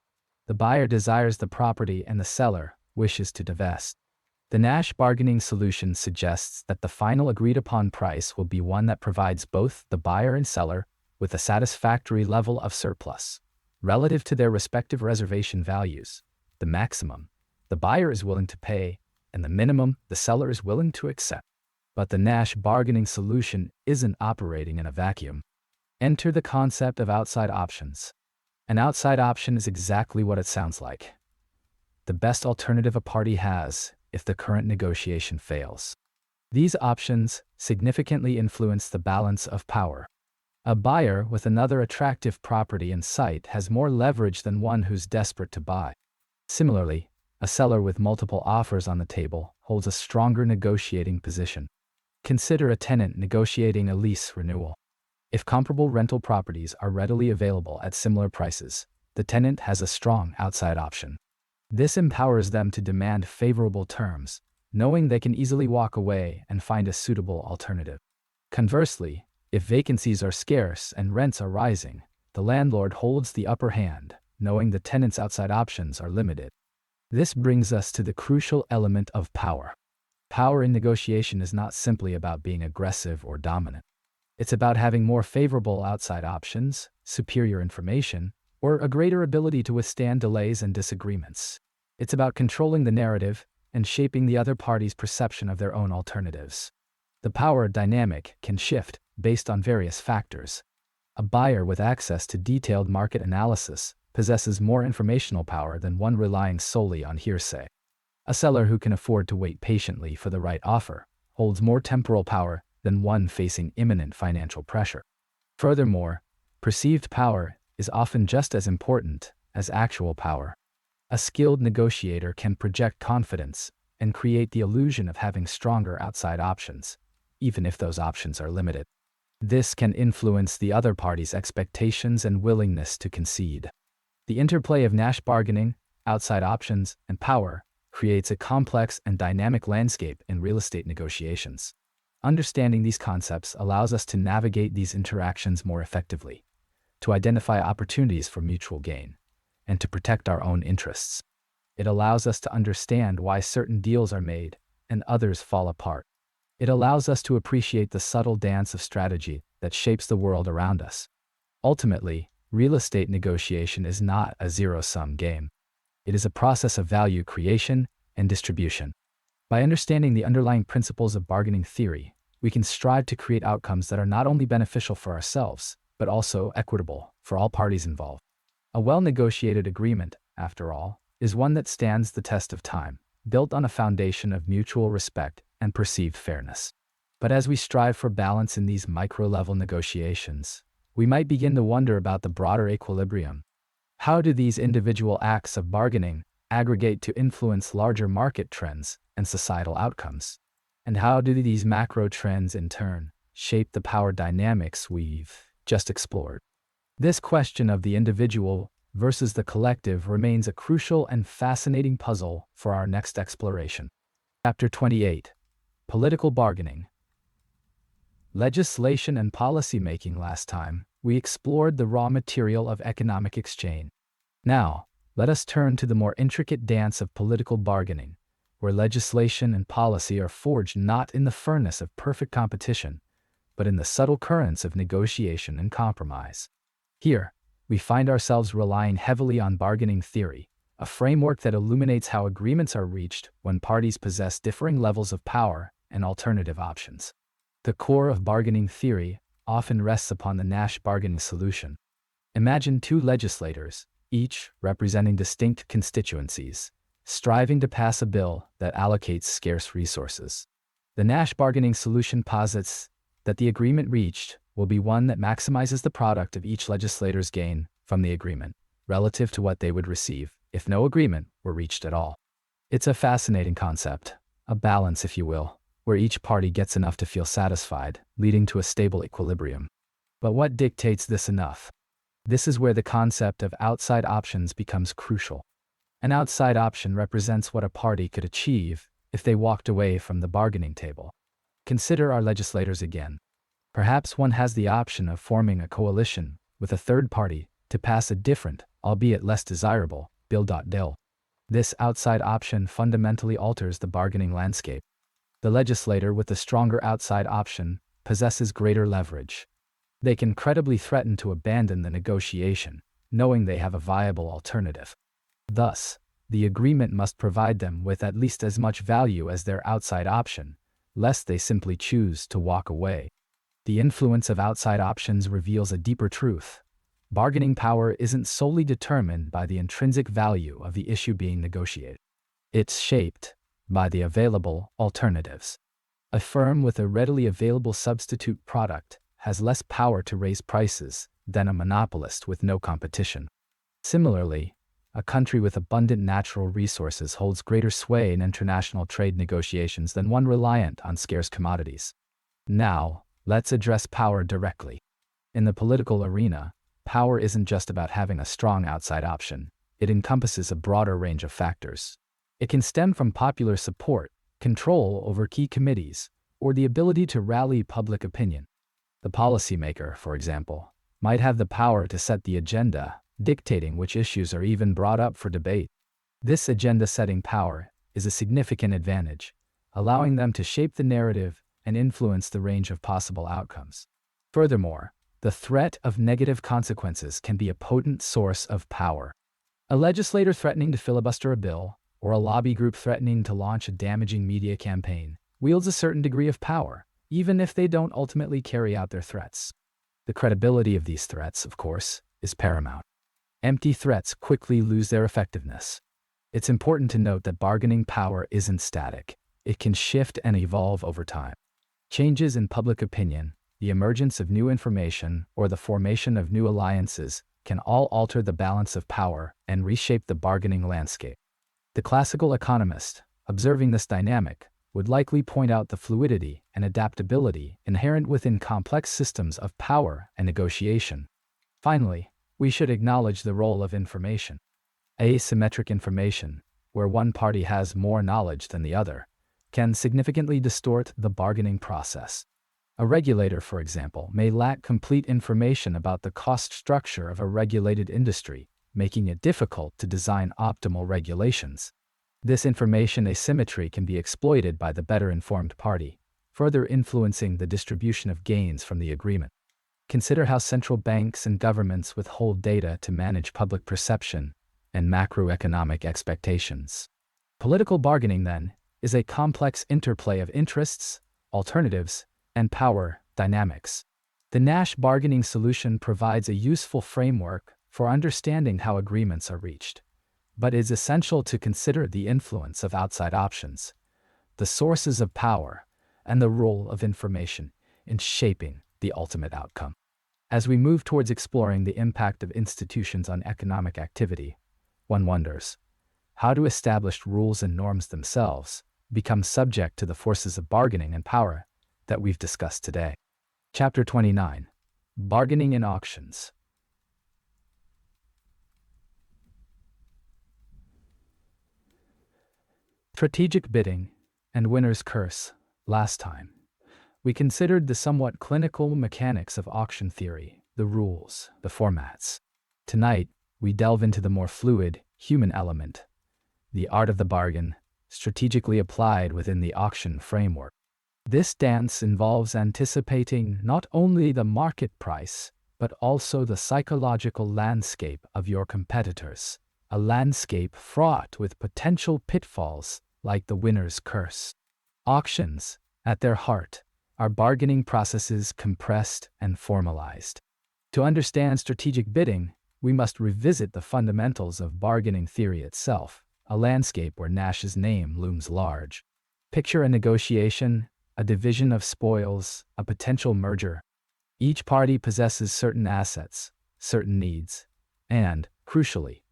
The buyer desires the property and the seller wishes to divest. The Nash bargaining solution suggests that the final agreed-upon price will be one that provides both the buyer and seller with a satisfactory level of surplus, relative to their respective reservation values. The maximum the buyer is willing to pay, and the minimum the seller is willing to accept. But the Nash bargaining solution isn't operating in a vacuum. Enter the concept of outside options. An outside option is exactly what it sounds like: the best alternative a party has if the current negotiation fails. These options significantly influence the balance of power. A buyer with another attractive property in sight has more leverage than one who's desperate to buy. Similarly, a seller with multiple offers on the table holds a stronger negotiating position. Consider a tenant negotiating a lease renewal. If comparable rental properties are readily available at similar prices, the tenant has a strong outside option. This empowers them to demand favorable terms, knowing they can easily walk away and find a suitable alternative. Conversely, if vacancies are scarce and rents are rising, the landlord holds the upper hand, knowing the tenant's outside options are limited. This brings us to the crucial element of power. Power in negotiation is not simply about being aggressive or dominant. It's about having more favorable outside options, superior information, or a greater ability to withstand delays and disagreements. It's about controlling the narrative and shaping the other party's perception of their own alternatives. The power dynamic can shift based on various factors. A buyer with access to detailed market analysis possesses more informational power than one relying solely on hearsay. A seller who can afford to wait patiently for the right offer holds more temporal power than one facing imminent financial pressure. Furthermore, perceived power is often just as important as actual power. A skilled negotiator can project confidence and create the illusion of having stronger outside options, even if those options are limited. This can influence the other party's expectations and willingness to concede. The interplay of Nash bargaining, outside options, and power creates a complex and dynamic landscape in real estate negotiations. Understanding these concepts allows us to navigate these interactions more effectively, to identify opportunities for mutual gain, and to protect our own interests. It allows us to understand why certain deals are made and others fall apart. It allows us to appreciate the subtle dance of strategy that shapes the world around us. Ultimately, real estate negotiation is not a zero-sum game. It is a process of value creation and distribution. By understanding the underlying principles of bargaining theory, we can strive to create outcomes that are not only beneficial for ourselves, but also equitable for all parties involved. A well-negotiated agreement, after all, is one that stands the test of time, built on a foundation of mutual respect and perceived fairness. But as we strive for balance in these micro-level negotiations, we might begin to wonder about the broader equilibrium. How do these individual acts of bargaining aggregate to influence larger market trends and societal outcomes? And how do these macro trends in turn shape the power dynamics we've just explored? This question of the individual versus the collective remains a crucial and fascinating puzzle for our next exploration. Chapter 28. Political Bargaining. Legislation and policymaking. Last time, we explored the raw material of economic exchange. Now, let us turn to the more intricate dance of political bargaining, where legislation and policy are forged not in the furnace of perfect competition, but in the subtle currents of negotiation and compromise. Here, we find ourselves relying heavily on bargaining theory, a framework that illuminates how agreements are reached when parties possess differing levels of power and alternative options. The core of bargaining theory often rests upon the Nash bargaining solution. Imagine two legislators, each representing distinct constituencies, striving to pass a bill that allocates scarce resources. The Nash bargaining solution posits that the agreement reached will be one that maximizes the product of each legislator's gain from the agreement, relative to what they would receive if no agreement were reached at all. It's a fascinating concept, a balance, if you will, where each party gets enough to feel satisfied, leading to a stable equilibrium. But what dictates this enough? This is where the concept of outside options becomes crucial. An outside option represents what a party could achieve if they walked away from the bargaining table. Consider our legislators again. Perhaps one has the option of forming a coalition with a third party to pass a different, albeit less desirable, bill. This outside option fundamentally alters the bargaining landscape. The legislator with the stronger outside option possesses greater leverage. They can credibly threaten to abandon the negotiation, knowing they have a viable alternative. Thus, the agreement must provide them with at least as much value as their outside option, lest they simply choose to walk away. The influence of outside options reveals a deeper truth. Bargaining power isn't solely determined by the intrinsic value of the issue being negotiated. It's shaped by the available alternatives. A firm with a readily available substitute product has less power to raise prices than a monopolist with no competition. Similarly, a country with abundant natural resources holds greater sway in international trade negotiations than one reliant on scarce commodities. Now, let's address power directly. In the political arena, power isn't just about having a strong outside option. It encompasses a broader range of factors. It can stem from popular support, control over key committees, or the ability to rally public opinion. The policymaker, for example, might have the power to set the agenda, dictating which issues are even brought up for debate. This agenda-setting power is a significant advantage, allowing them to shape the narrative and influence the range of possible outcomes. Furthermore, the threat of negative consequences can be a potent source of power. A legislator threatening to filibuster a bill, or a lobby group threatening to launch a damaging media campaign, wields a certain degree of power, even if they don't ultimately carry out their threats. The credibility of these threats, of course, is paramount. Empty threats quickly lose their effectiveness. It's important to note that bargaining power isn't static. It can shift and evolve over time. Changes in public opinion, the emergence of new information, or the formation of new alliances can all alter the balance of power and reshape the bargaining landscape. The classical economist, observing this dynamic, would likely point out the fluidity and adaptability inherent within complex systems of power and negotiation. Finally, we should acknowledge the role of information. Asymmetric information, where one party has more knowledge than the other, can significantly distort the bargaining process. A regulator, for example, may lack complete information about the cost structure of a regulated industry, making it difficult to design optimal regulations. This information asymmetry can be exploited by the better informed party, further influencing the distribution of gains from the agreement. Consider how central banks and governments withhold data to manage public perception and macroeconomic expectations. Political bargaining, then, is a complex interplay of interests, alternatives, and power dynamics. The Nash bargaining solution provides a useful framework for understanding how agreements are reached, but is essential to consider the influence of outside options, the sources of power, and the role of information in shaping the ultimate outcome. As we move towards exploring the impact of institutions on economic activity, one wonders, how do established rules and norms themselves become subject to the forces of bargaining and power that we've discussed today? Chapter 29. Bargaining in Auctions. Strategic bidding and winner's curse. Last time, we considered the somewhat clinical mechanics of auction theory, the rules, the formats. Tonight, we delve into the more fluid, human element, the art of the bargain, strategically applied within the auction framework. This dance involves anticipating not only the market price, but also the psychological landscape of your competitors, a landscape fraught with potential pitfalls like the winner's curse. Auctions, at their heart, are bargaining processes compressed and formalized. To understand strategic bidding, we must revisit the fundamentals of bargaining theory itself, a landscape where Nash's name looms large. Picture a negotiation, a division of spoils, a potential merger. Each party possesses certain assets, certain needs, and, crucially,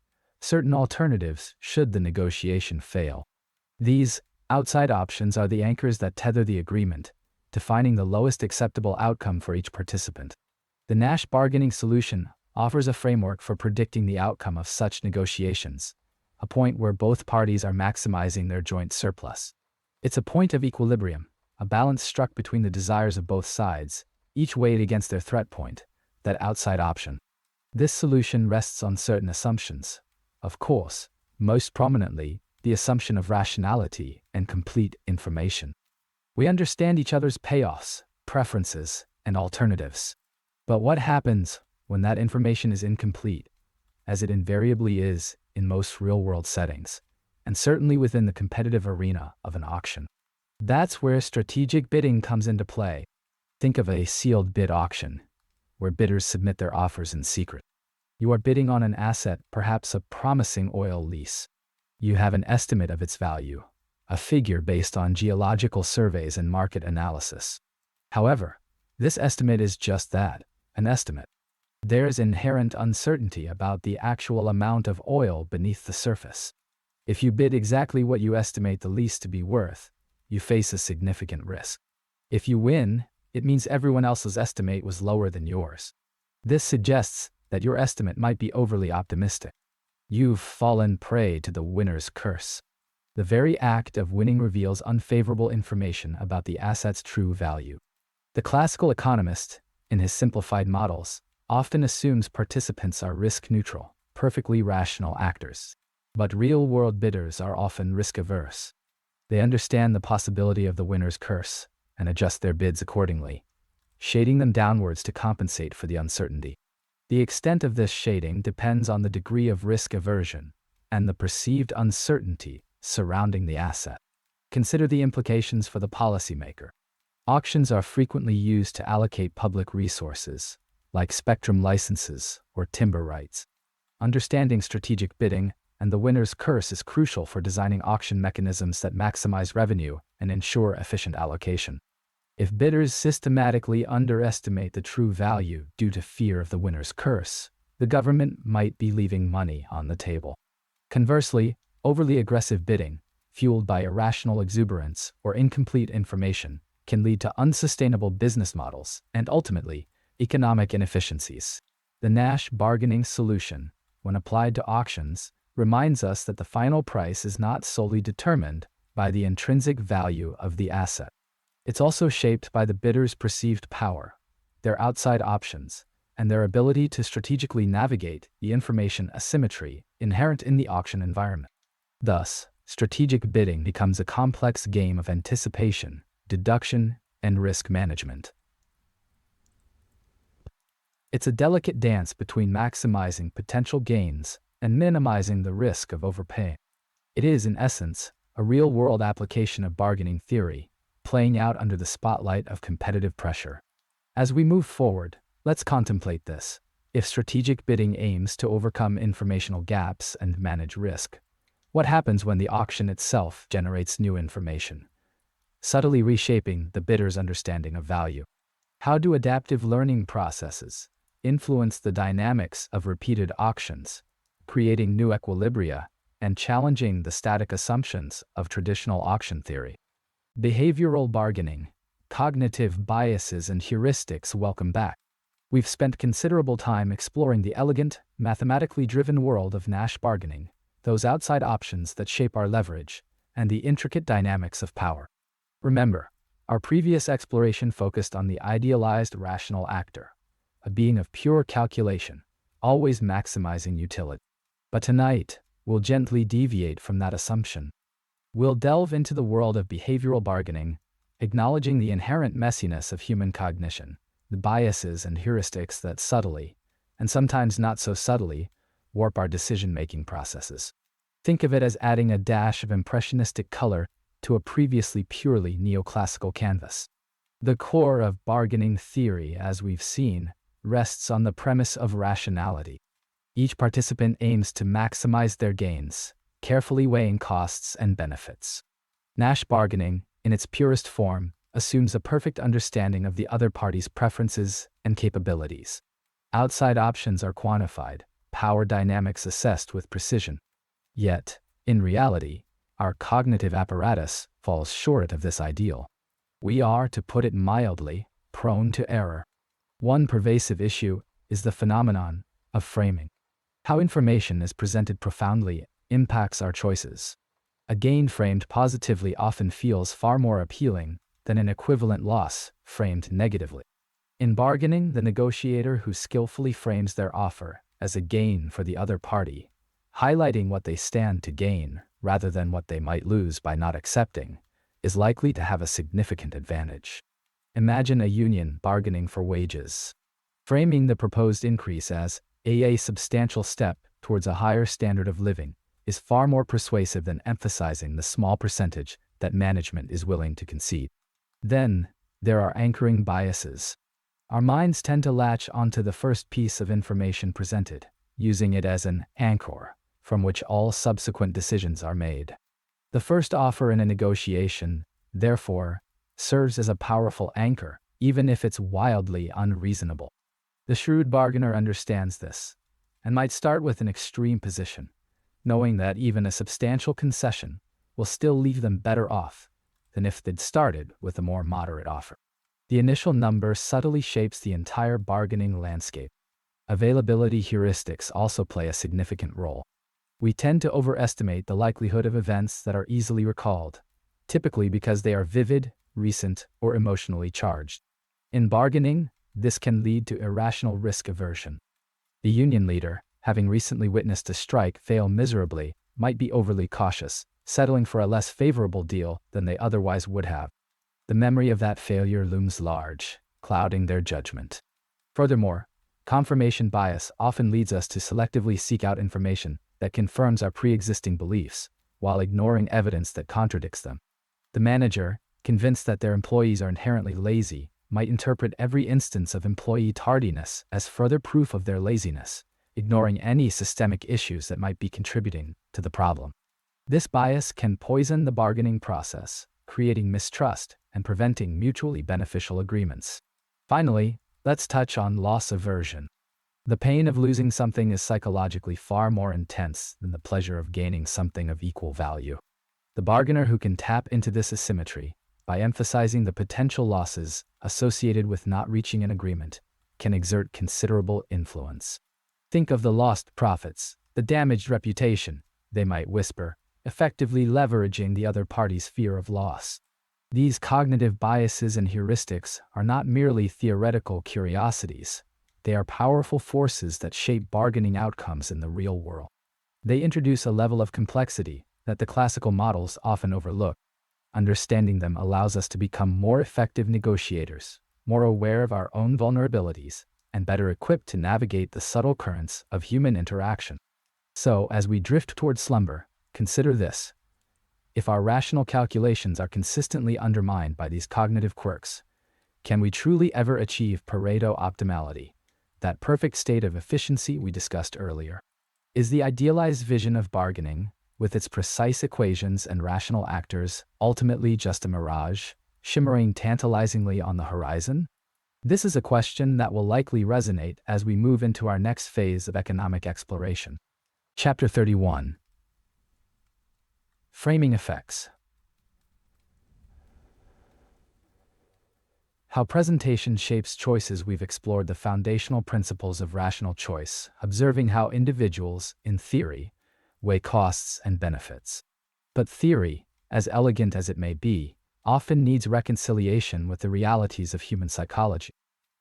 certain alternatives should the negotiation fail. These outside options are the anchors that tether the agreement, defining the lowest acceptable outcome for each participant. The Nash bargaining solution offers a framework for predicting the outcome of such negotiations, a point where both parties are maximizing their joint surplus. It's a point of equilibrium, a balance struck between the desires of both sides, each weighed against their threat point, that outside option. This solution rests on certain assumptions. Of course, most prominently, the assumption of rationality and complete information. We understand each other's payoffs, preferences, and alternatives. But what happens when that information is incomplete, as it invariably is in most real-world settings, and certainly within the competitive arena of an auction? That's where strategic bidding comes into play. Think of a sealed bid auction, where bidders submit their offers in secret. You are bidding on an asset, perhaps a promising oil lease. You have an estimate of its value, a figure based on geological surveys and market analysis. However, this estimate is just that, an estimate. There is inherent uncertainty about the actual amount of oil beneath the surface. If you bid exactly what you estimate the lease to be worth, you face a significant risk. If you win, it means everyone else's estimate was lower than yours. This suggests that your estimate might be overly optimistic. You've fallen prey to the winner's curse. The very act of winning reveals unfavorable information about the asset's true value. The classical economist, in his simplified models, often assumes participants are risk-neutral, perfectly rational actors. But real-world bidders are often risk-averse. They understand the possibility of the winner's curse and adjust their bids accordingly, shading them downwards to compensate for the uncertainty. The extent of this shading depends on the degree of risk aversion and the perceived uncertainty surrounding the asset. Consider the implications for the policymaker. Auctions are frequently used to allocate public resources, like spectrum licenses or timber rights. Understanding strategic bidding and the winner's curse is crucial for designing auction mechanisms that maximize revenue and ensure efficient allocation. If bidders systematically underestimate the true value due to fear of the winner's curse, the government might be leaving money on the table. Conversely, overly aggressive bidding, fueled by irrational exuberance or incomplete information, can lead to unsustainable business models and ultimately, economic inefficiencies. The Nash bargaining solution, when applied to auctions, reminds us that the final price is not solely determined by the intrinsic value of the asset. It's also shaped by the bidder's perceived power, their outside options, and their ability to strategically navigate the information asymmetry inherent in the auction environment. Thus, strategic bidding becomes a complex game of anticipation, deduction, and risk management. It's a delicate dance between maximizing potential gains and minimizing the risk of overpaying. It is, in essence, a real-world application of bargaining theory, playing out under the spotlight of competitive pressure. As we move forward, let's contemplate this. If strategic bidding aims to overcome informational gaps and manage risk, what happens when the auction itself generates new information, subtly reshaping the bidder's understanding of value? How do adaptive learning processes influence the dynamics of repeated auctions, creating new equilibria and challenging the static assumptions of traditional auction theory? Behavioral bargaining, cognitive biases and heuristics. Welcome back. We've spent considerable time exploring the elegant, mathematically driven world of Nash bargaining, those outside options that shape our leverage, and the intricate dynamics of power. Remember, our previous exploration focused on the idealized rational actor, a being of pure calculation, always maximizing utility. But tonight, we'll gently deviate from that assumption. We'll delve into the world of behavioral bargaining, acknowledging the inherent messiness of human cognition, the biases and heuristics that subtly, and sometimes not so subtly, warp our decision-making processes. Think of it as adding a dash of impressionistic color to a previously purely neoclassical canvas. The core of bargaining theory, as we've seen, rests on the premise of rationality. Each participant aims to maximize their gains, carefully weighing costs and benefits. Nash bargaining, in its purest form, assumes a perfect understanding of the other party's preferences and capabilities. Outside options are quantified, power dynamics assessed with precision. Yet, in reality, our cognitive apparatus falls short of this ideal. We are, to put it mildly, prone to error. One pervasive issue is the phenomenon of framing. How information is presented profoundly impacts our choices. A gain framed positively often feels far more appealing than an equivalent loss framed negatively. In bargaining, the negotiator who skillfully frames their offer as a gain for the other party, highlighting what they stand to gain rather than what they might lose by not accepting, is likely to have a significant advantage. Imagine a union bargaining for wages. Framing the proposed increase as a substantial step towards a higher standard of living is far more persuasive than emphasizing the small percentage that management is willing to concede. Then, there are anchoring biases. Our minds tend to latch onto the first piece of information presented, using it as an anchor from which all subsequent decisions are made. The first offer in a negotiation, therefore, serves as a powerful anchor, even if it's wildly unreasonable. The shrewd bargainer understands this, and might start with an extreme position, knowing that even a substantial concession will still leave them better off than if they'd started with a more moderate offer. The initial number subtly shapes the entire bargaining landscape. Availability heuristics also play a significant role. We tend to overestimate the likelihood of events that are easily recalled, typically because they are vivid, recent, or emotionally charged. In bargaining, this can lead to irrational risk aversion. The union leader, having recently witnessed a strike fail miserably, might be overly cautious, settling for a less favorable deal than they otherwise would have. The memory of that failure looms large, clouding their judgment. Furthermore, confirmation bias often leads us to selectively seek out information that confirms our pre-existing beliefs, while ignoring evidence that contradicts them. The manager, convinced that their employees are inherently lazy, might interpret every instance of employee tardiness as further proof of their laziness, ignoring any systemic issues that might be contributing to the problem. This bias can poison the bargaining process, creating mistrust and preventing mutually beneficial agreements. Finally, let's touch on loss aversion. The pain of losing something is psychologically far more intense than the pleasure of gaining something of equal value. The bargainer who can tap into this asymmetry by emphasizing the potential losses associated with not reaching an agreement can exert considerable influence. Think of the lost profits, the damaged reputation, they might whisper, effectively leveraging the other party's fear of loss. These cognitive biases and heuristics are not merely theoretical curiosities. They are powerful forces that shape bargaining outcomes in the real world. They introduce a level of complexity that the classical models often overlook. Understanding them allows us to become more effective negotiators, more aware of our own vulnerabilities, and better equipped to navigate the subtle currents of human interaction. So, as we drift toward slumber, consider this. If our rational calculations are consistently undermined by these cognitive quirks, can we truly ever achieve Pareto optimality, that perfect state of efficiency we discussed earlier? Is the idealized vision of bargaining, with its precise equations and rational actors, ultimately just a mirage, shimmering tantalizingly on the horizon? This is a question that will likely resonate as we move into our next phase of economic exploration. Chapter 31. Framing Effects. How presentation shapes choices. We've explored the foundational principles of rational choice, observing how individuals, in theory, weigh costs and benefits. But theory, as elegant as it may be, often needs reconciliation with the realities of human psychology.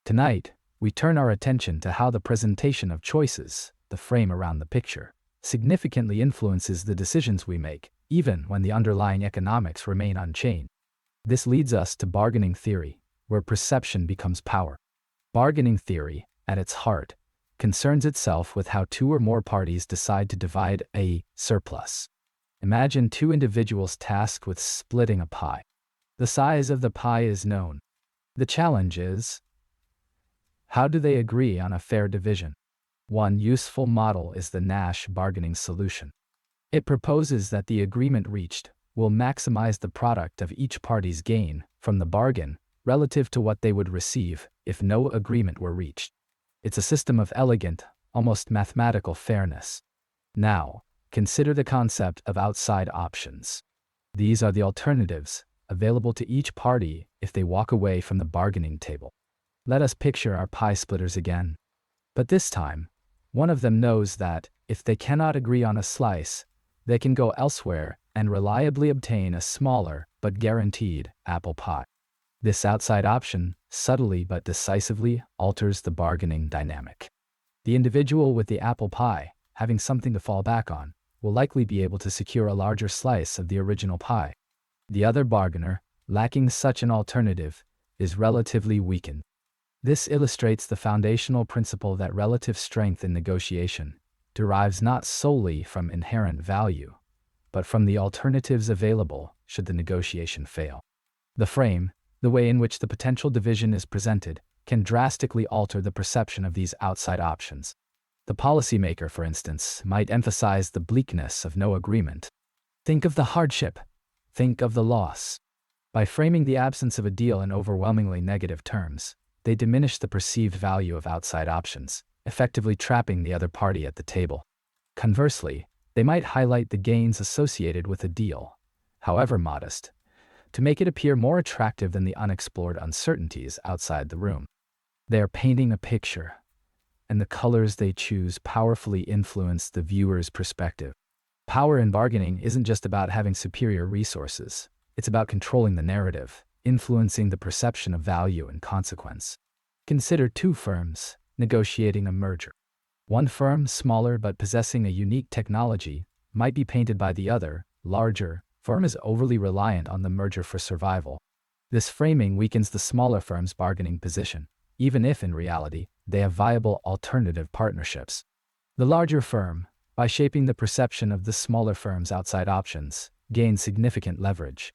Tonight, we turn our attention to how the presentation of choices, the frame around the picture, significantly influences the decisions we make, even when the underlying economics remain unchanged. This leads us to bargaining theory, where perception becomes power. Bargaining theory, at its heart, concerns itself with how two or more parties decide to divide a surplus. Imagine two individuals tasked with splitting a pie. The size of the pie is known. The challenge is, how do they agree on a fair division? One useful model is the Nash bargaining solution. It proposes that the agreement reached will maximize the product of each party's gain from the bargain relative to what they would receive if no agreement were reached. It's a system of elegant, almost mathematical fairness. Now, consider the concept of outside options. These are the alternatives available to each party if they walk away from the bargaining table. Let us picture our pie splitters again. But this time, one of them knows that, if they cannot agree on a slice, they can go elsewhere and reliably obtain a smaller, but guaranteed, apple pie. This outside option, subtly but decisively, alters the bargaining dynamic. The individual with the apple pie, having something to fall back on, will likely be able to secure a larger slice of the original pie. The other bargainer, lacking such an alternative, is relatively weakened. This illustrates the foundational principle that relative strength in negotiation derives not solely from inherent value, but from the alternatives available should the negotiation fail. The frame, the way in which the potential division is presented, can drastically alter the perception of these outside options. The policymaker, for instance, might emphasize the bleakness of no agreement. Think of the hardship. Think of the loss. By framing the absence of a deal in overwhelmingly negative terms, they diminish the perceived value of outside options, effectively trapping the other party at the table. Conversely, they might highlight the gains associated with a deal, however modest, to make it appear more attractive than the unexplored uncertainties outside the room. They are painting a picture, and the colors they choose powerfully influence the viewer's perspective. Power in bargaining isn't just about having superior resources, it's about controlling the narrative, influencing the perception of value and consequence. Consider two firms negotiating a merger. One firm, smaller but possessing a unique technology, might be painted by the other, larger, firm is overly reliant on the merger for survival. This framing weakens the smaller firm's bargaining position, even if in reality, they have viable alternative partnerships. The larger firm, by shaping the perception of the smaller firm's outside options, gains significant leverage.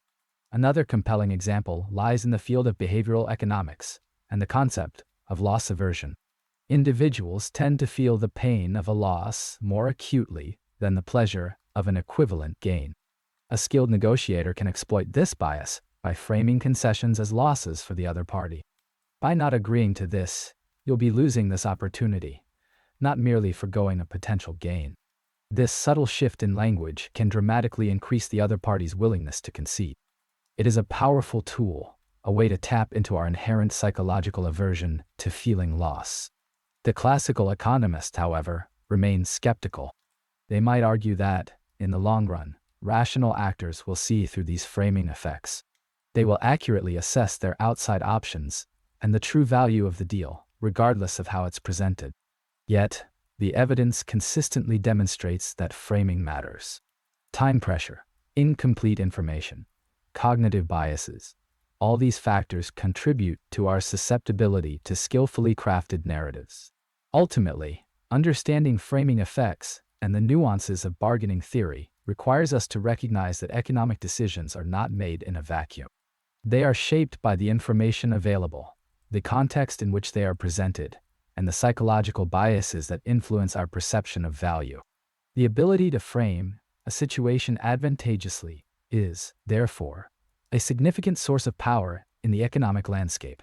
Another compelling example lies in the field of behavioral economics and the concept of loss aversion. Individuals tend to feel the pain of a loss more acutely than the pleasure of an equivalent gain. A skilled negotiator can exploit this bias by framing concessions as losses for the other party. By not agreeing to this, you'll be losing this opportunity, not merely forgoing a potential gain. This subtle shift in language can dramatically increase the other party's willingness to concede. It is a powerful tool, a way to tap into our inherent psychological aversion to feeling loss. The classical economist, however, remains skeptical. They might argue that, in the long run, rational actors will see through these framing effects. They will accurately assess their outside options and the true value of the deal, regardless of how it's presented. Yet, the evidence consistently demonstrates that framing matters. Time pressure, incomplete information, cognitive biases, all these factors contribute to our susceptibility to skillfully crafted narratives. Ultimately, understanding framing effects and the nuances of bargaining theory requires us to recognize that economic decisions are not made in a vacuum. They are shaped by the information available, the context in which they are presented, and the psychological biases that influence our perception of value. The ability to frame a situation advantageously is, therefore, a significant source of power in the economic landscape.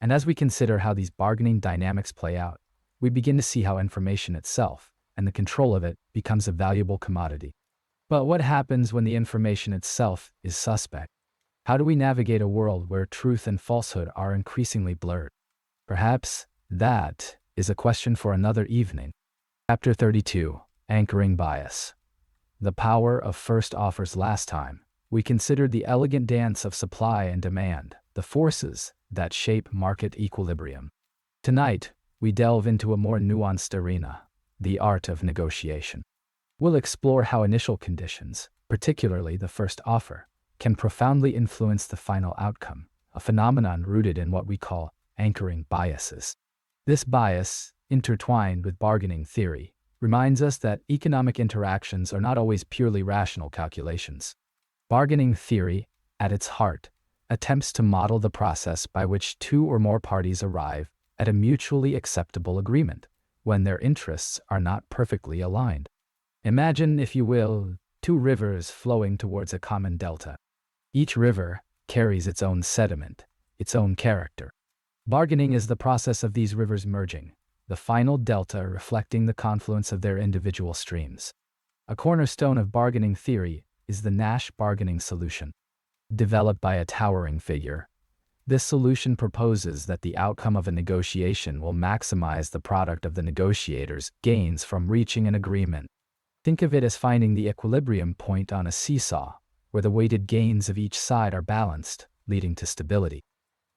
And as we consider how these bargaining dynamics play out, we begin to see how information itself and the control of it becomes a valuable commodity. But what happens when the information itself is suspect? How do we navigate a world where truth and falsehood are increasingly blurred? Perhaps that is a question for another evening. Chapter 32, Anchoring Bias. The power of first offers. Last time, we considered the elegant dance of supply and demand, the forces that shape market equilibrium. Tonight, we delve into a more nuanced arena, the art of negotiation. We'll explore how initial conditions, particularly the first offer, can profoundly influence the final outcome, a phenomenon rooted in what we call anchoring biases. This bias, intertwined with bargaining theory, reminds us that economic interactions are not always purely rational calculations. Bargaining theory, at its heart, attempts to model the process by which two or more parties arrive at a mutually acceptable agreement when their interests are not perfectly aligned. Imagine, if you will, two rivers flowing towards a common delta. Each river carries its own sediment, its own character. Bargaining is the process of these rivers merging, the final delta reflecting the confluence of their individual streams. A cornerstone of bargaining theory is the Nash bargaining solution. Developed by a towering figure, this solution proposes that the outcome of a negotiation will maximize the product of the negotiator's gains from reaching an agreement. Think of it as finding the equilibrium point on a seesaw, where the weighted gains of each side are balanced, leading to stability.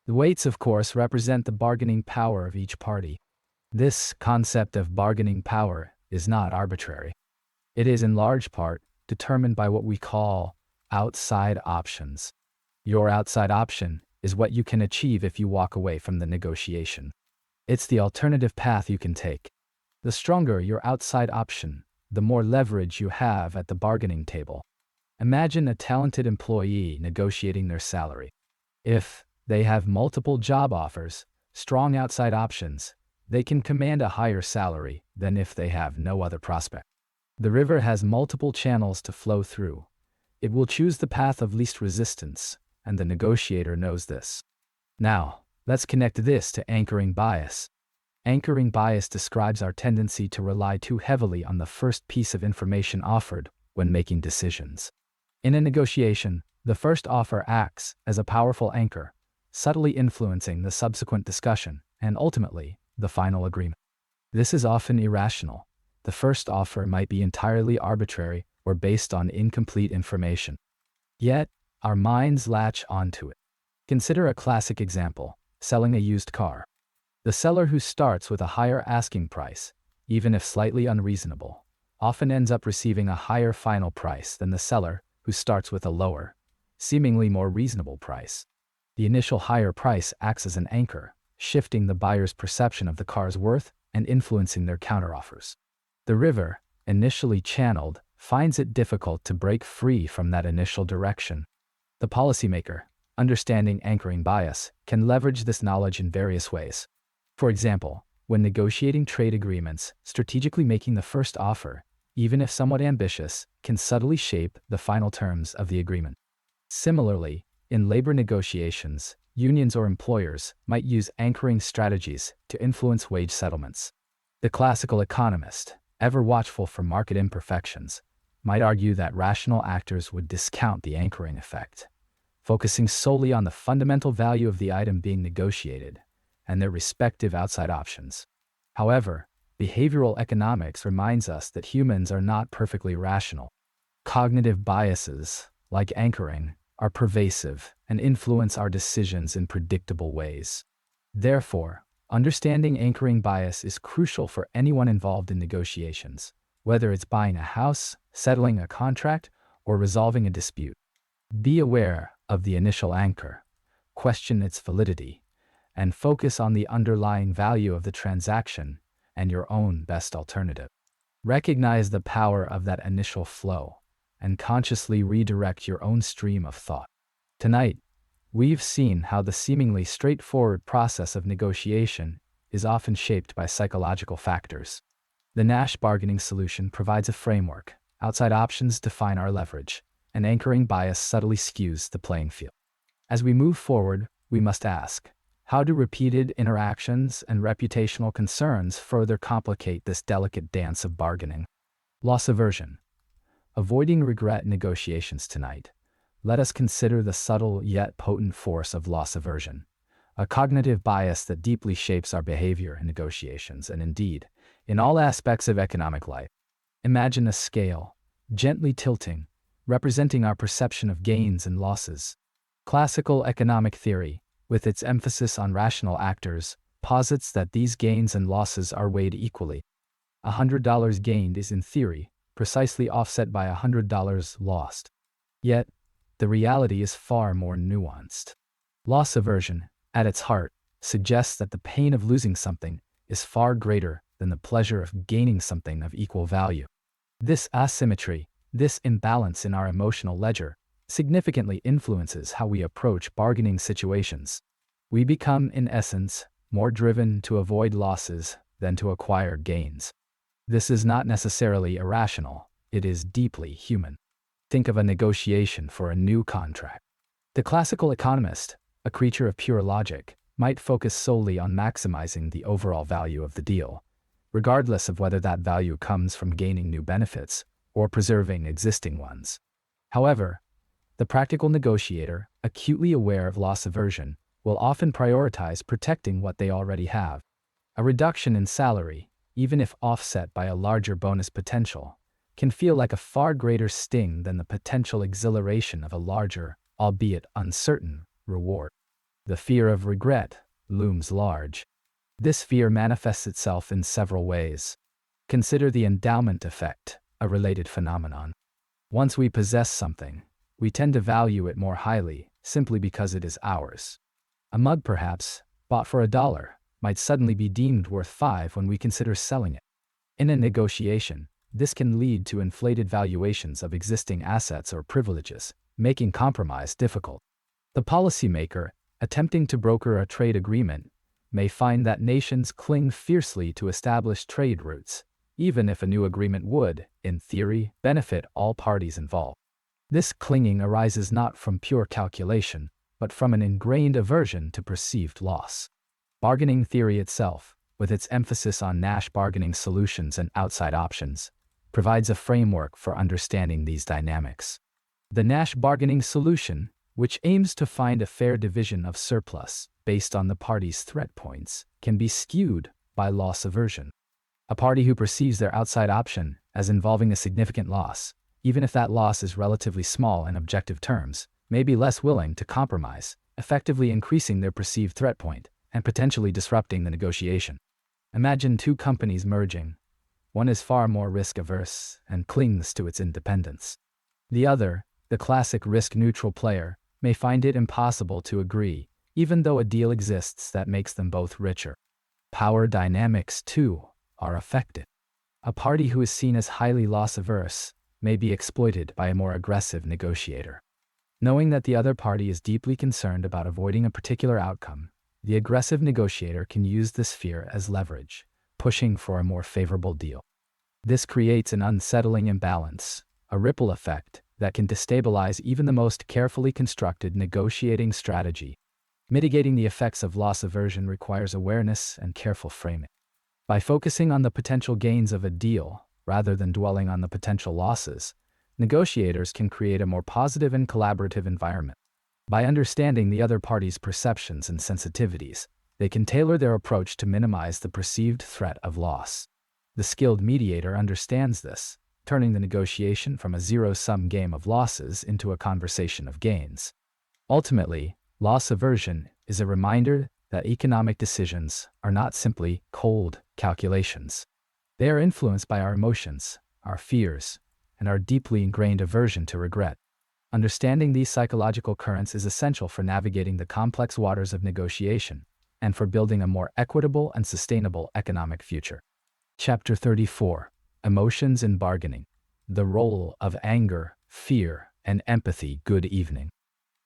The weights, of course, represent the bargaining power of each party. This concept of bargaining power is not arbitrary. It is in large part determined by what we call outside options. Your outside option is what you can achieve if you walk away from the negotiation. It's the alternative path you can take. The stronger your outside option, the more leverage you have at the bargaining table. Imagine a talented employee negotiating their salary. If they have multiple job offers, strong outside options, they can command a higher salary than if they have no other prospect. The river has multiple channels to flow through. It will choose the path of least resistance, and the negotiator knows this. Now, let's connect this to anchoring bias. Anchoring bias describes our tendency to rely too heavily on the first piece of information offered when making decisions. In a negotiation, the first offer acts as a powerful anchor, subtly influencing the subsequent discussion and ultimately the final agreement. This is often irrational. The first offer might be entirely arbitrary or based on incomplete information. Yet, our minds latch onto it. Consider a classic example: selling a used car. The seller, who starts with a higher asking price, even if slightly unreasonable, often ends up receiving a higher final price than the seller who starts with a lower, seemingly more reasonable price. The initial higher price acts as an anchor, shifting the buyer's perception of the car's worth and influencing their counteroffers. The river, initially channeled, finds it difficult to break free from that initial direction. The policymaker, understanding anchoring bias, can leverage this knowledge in various ways. For example, when negotiating trade agreements, strategically making the first offer, even if somewhat ambitious, can subtly shape the final terms of the agreement. Similarly, in labor negotiations, unions or employers might use anchoring strategies to influence wage settlements. The classical economist, ever watchful for market imperfections, might argue that rational actors would discount the anchoring effect, focusing solely on the fundamental value of the item being negotiated and their respective outside options. However, behavioral economics reminds us that humans are not perfectly rational. Cognitive biases, like anchoring, are pervasive and influence our decisions in predictable ways. Therefore, understanding anchoring bias is crucial for anyone involved in negotiations, whether it's buying a house, settling a contract, or resolving a dispute. Be aware of the initial anchor, question its validity, and focus on the underlying value of the transaction and your own best alternative. Recognize the power of that initial flow, and consciously redirect your own stream of thought. Tonight, we've seen how the seemingly straightforward process of negotiation is often shaped by psychological factors. The Nash bargaining solution provides a framework. Outside options define our leverage, and anchoring bias subtly skews the playing field. As we move forward, we must ask, how do repeated interactions and reputational concerns further complicate this delicate dance of bargaining? Loss aversion. Avoiding regret negotiations tonight, let us consider the subtle yet potent force of loss aversion, a cognitive bias that deeply shapes our behavior in negotiations and indeed, in all aspects of economic life. Imagine a scale, gently tilting, representing our perception of gains and losses. Classical economic theory, with its emphasis on rational actors, posits that these gains and losses are weighed equally. $100 gained is in theory precisely offset by $100 lost. Yet, the reality is far more nuanced. Loss aversion, at its heart, suggests that the pain of losing something is far greater than the pleasure of gaining something of equal value. This asymmetry, this imbalance in our emotional ledger, significantly influences how we approach bargaining situations. We become, in essence, more driven to avoid losses than to acquire gains. This is not necessarily irrational, it is deeply human. Think of a negotiation for a new contract. The classical economist, a creature of pure logic, might focus solely on maximizing the overall value of the deal, regardless of whether that value comes from gaining new benefits or preserving existing ones. However, the practical negotiator, acutely aware of loss aversion, will often prioritize protecting what they already have. A reduction in salary, even if offset by a larger bonus potential, can feel like a far greater sting than the potential exhilaration of a larger, albeit uncertain, reward. The fear of regret looms large. This fear manifests itself in several ways. Consider the endowment effect, a related phenomenon. Once we possess something, we tend to value it more highly, simply because it is ours. A mug, perhaps, bought for $1, might suddenly be deemed worth $5 when we consider selling it. In a negotiation, this can lead to inflated valuations of existing assets or privileges, making compromise difficult. The policymaker, attempting to broker a trade agreement, may find that nations cling fiercely to established trade routes, even if a new agreement would, in theory, benefit all parties involved. This clinging arises not from pure calculation, but from an ingrained aversion to perceived loss. Bargaining theory itself, with its emphasis on Nash bargaining solutions and outside options, provides a framework for understanding these dynamics. The Nash bargaining solution, which aims to find a fair division of surplus based on the parties' threat points, can be skewed by loss aversion. A party who perceives their outside option as involving a significant loss, even if that loss is relatively small in objective terms, may be less willing to compromise, effectively increasing their perceived threat point and potentially disrupting the negotiation. Imagine two companies merging. One is far more risk-averse and clings to its independence. The other, the classic risk-neutral player, may find it impossible to agree, even though a deal exists that makes them both richer. Power dynamics, too, are affected. A party who is seen as highly loss-averse may be exploited by a more aggressive negotiator. Knowing that the other party is deeply concerned about avoiding a particular outcome, the aggressive negotiator can use this fear as leverage, pushing for a more favorable deal. This creates an unsettling imbalance, a ripple effect that can destabilize even the most carefully constructed negotiating strategy. Mitigating the effects of loss aversion requires awareness and careful framing. By focusing on the potential gains of a deal, rather than dwelling on the potential losses, negotiators can create a more positive and collaborative environment. By understanding the other party's perceptions and sensitivities, they can tailor their approach to minimize the perceived threat of loss. The skilled mediator understands this, turning the negotiation from a zero-sum game of losses into a conversation of gains. Ultimately, loss aversion is a reminder that economic decisions are not simply cold calculations. They are influenced by our emotions, our fears, and our deeply ingrained aversion to regret. Understanding these psychological currents is essential for navigating the complex waters of negotiation and for building a more equitable and sustainable economic future. Chapter 34. Emotions in Bargaining. The Role of Anger fear, and empathy. Good evening.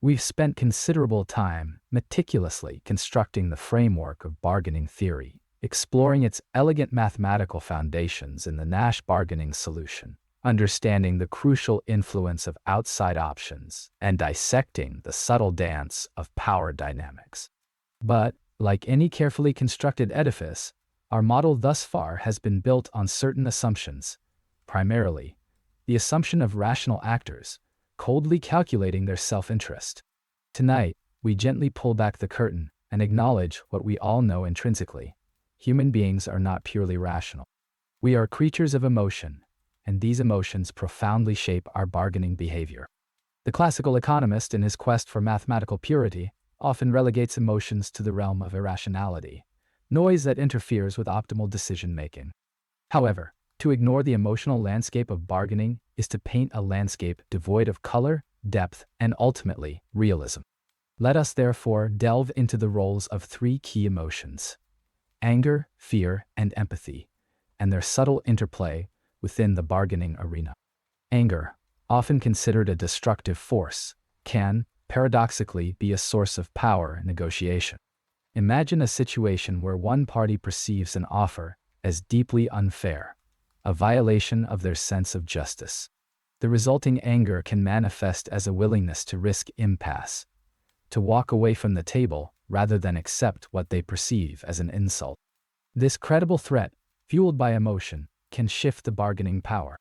We've spent considerable time meticulously constructing the framework of bargaining theory, exploring its elegant mathematical foundations in the Nash bargaining solution, understanding the crucial influence of outside options, and dissecting the subtle dance of power dynamics. But, like any carefully constructed edifice, our model thus far has been built on certain assumptions, primarily the assumption of rational actors, coldly calculating their self-interest. Tonight, we gently pull back the curtain and acknowledge what we all know intrinsically. Human beings are not purely rational. We are creatures of emotion, and these emotions profoundly shape our bargaining behavior. The classical economist, in his quest for mathematical purity, often relegates emotions to the realm of irrationality, noise that interferes with optimal decision-making. However, to ignore the emotional landscape of bargaining is to paint a landscape devoid of color, depth, and ultimately, realism. Let us therefore delve into the roles of three key emotions: anger, fear, and empathy, and their subtle interplay within the bargaining arena. Anger, often considered a destructive force, can, paradoxically, be a source of power in negotiation. Imagine a situation where one party perceives an offer as deeply unfair, a violation of their sense of justice. The resulting anger can manifest as a willingness to risk impasse, to walk away from the table rather than accept what they perceive as an insult. This credible threat, fueled by emotion, can shift the bargaining power.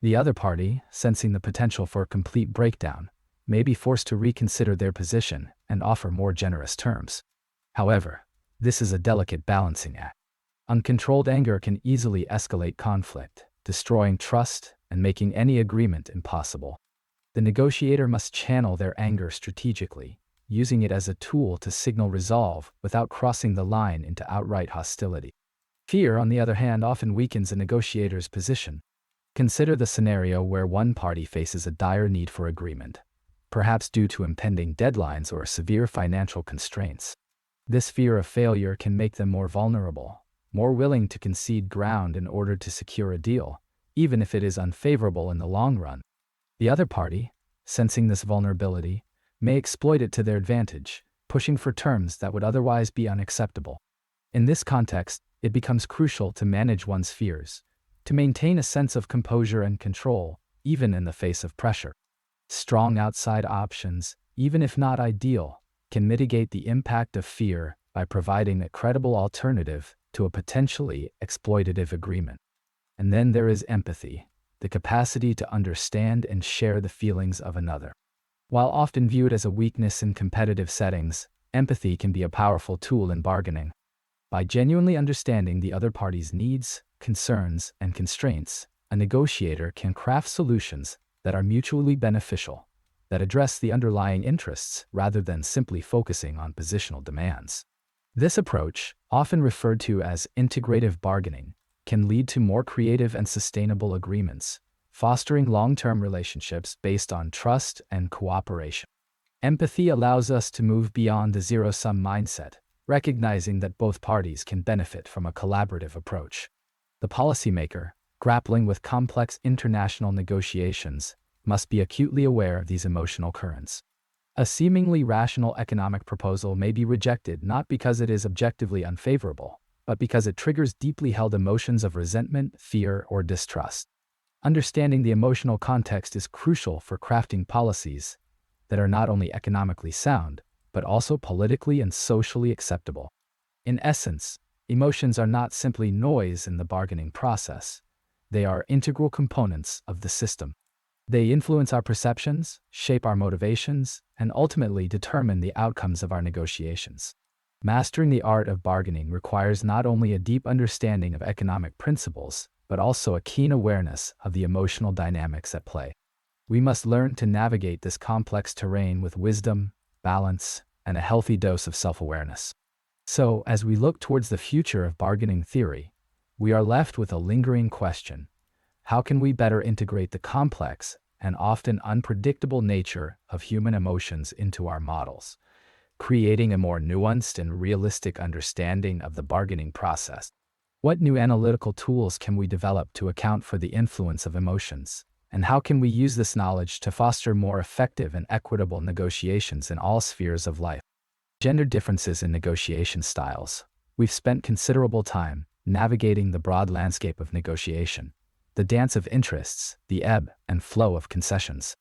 The other party, sensing the potential for a complete breakdown, may be forced to reconsider their position and offer more generous terms. However, this is a delicate balancing act. Uncontrolled anger can easily escalate conflict, destroying trust and making any agreement impossible. The negotiator must channel their anger strategically, using it as a tool to signal resolve without crossing the line into outright hostility. Fear, on the other hand, often weakens a negotiator's position. Consider the scenario where one party faces a dire need for agreement, perhaps due to impending deadlines or severe financial constraints. This fear of failure can make them more vulnerable, more willing to concede ground in order to secure a deal, even if it is unfavorable in the long run. The other party, sensing this vulnerability, may exploit it to their advantage, pushing for terms that would otherwise be unacceptable. In this context, it becomes crucial to manage one's fears, to maintain a sense of composure and control, even in the face of pressure. Strong outside options, even if not ideal, can mitigate the impact of fear by providing a credible alternative to a potentially exploitative agreement. And then there is empathy, the capacity to understand and share the feelings of another. While often viewed as a weakness in competitive settings, empathy can be a powerful tool in bargaining. By genuinely understanding the other party's needs, concerns, and constraints, a negotiator can craft solutions that are mutually beneficial, that address the underlying interests rather than simply focusing on positional demands. This approach, often referred to as integrative bargaining, can lead to more creative and sustainable agreements, fostering long-term relationships based on trust and cooperation. Empathy allows us to move beyond the zero-sum mindset, recognizing that both parties can benefit from a collaborative approach. The policymaker, grappling with complex international negotiations, must be acutely aware of these emotional currents. A seemingly rational economic proposal may be rejected not because it is objectively unfavorable, but because it triggers deeply held emotions of resentment, fear, or distrust. Understanding the emotional context is crucial for crafting policies that are not only economically sound, but also politically and socially acceptable. In essence, emotions are not simply noise in the bargaining process. They are integral components of the system. They influence our perceptions, shape our motivations, and ultimately determine the outcomes of our negotiations. Mastering the art of bargaining requires not only a deep understanding of economic principles, but also a keen awareness of the emotional dynamics at play. We must learn to navigate this complex terrain with wisdom, balance, and a healthy dose of self-awareness. So, as we look towards the future of bargaining theory, we are left with a lingering question: how can we better integrate the complex and often unpredictable nature of human emotions into our models, creating a more nuanced and realistic understanding of the bargaining process? What new analytical tools can we develop to account for the influence of emotions, And how can we use this knowledge to foster more effective and equitable negotiations in all spheres of life? Gender differences in negotiation styles. We've spent considerable time navigating the broad landscape of negotiation, the dance of interests, the ebb and flow of concessions.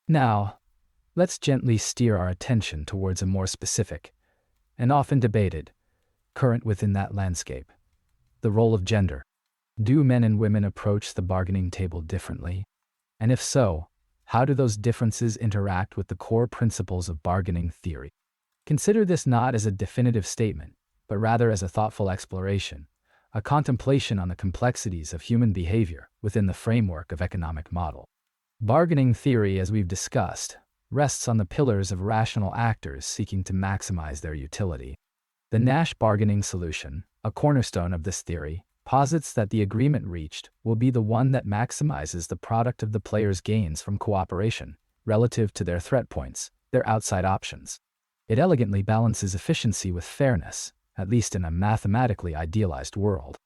Now, let's gently steer our attention towards a more specific, and often debated, current within that landscape: the role of gender. Do men and women approach the bargaining table differently? And if so, how do those differences interact with the core principles of bargaining theory? Consider this not as a definitive statement, but rather as a thoughtful exploration, a contemplation on the complexities of human behavior within the framework of economic model. Bargaining theory, as we've discussed, rests on the pillars of rational actors seeking to maximize their utility. The Nash bargaining solution, a cornerstone of this theory, posits that the agreement reached will be the one that maximizes the product of the players' gains from cooperation relative to their threat points, their outside options. It elegantly balances efficiency with fairness, at least in a mathematically idealized world.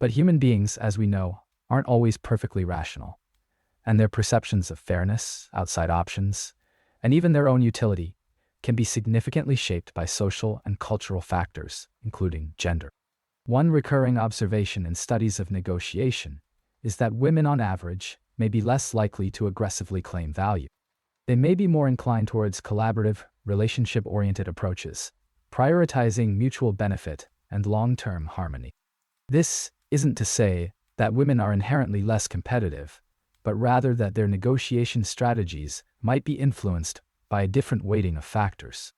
But human beings, as we know, aren't always perfectly rational, and their perceptions of fairness, outside options, and even their own utility can be significantly shaped by social and cultural factors, including gender. One recurring observation in studies of negotiation is that women on average may be less likely to aggressively claim value. They may be more inclined towards collaborative, relationship-oriented approaches, prioritizing mutual benefit and long-term harmony. This isn't to say that women are inherently less competitive, but rather that their negotiation strategies might be influenced by a different weighting of factors.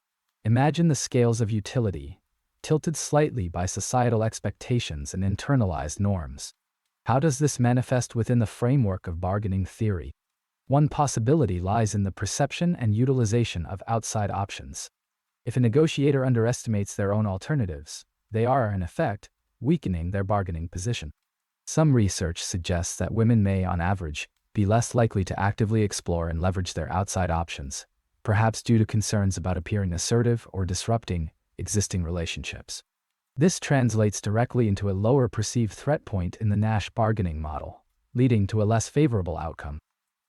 Imagine the scales of utility tilted slightly by societal expectations and internalized norms. How does this manifest within the framework of bargaining theory? One possibility lies in the perception and utilization of outside options. If a negotiator underestimates their own alternatives, they are, in effect, weakening their bargaining position. Some research suggests that women may, on average, be less likely to actively explore and leverage their outside options, perhaps due to concerns about appearing assertive or disrupting existing relationships. This translates directly into a lower perceived threat point in the Nash bargaining model, leading to a less favorable outcome.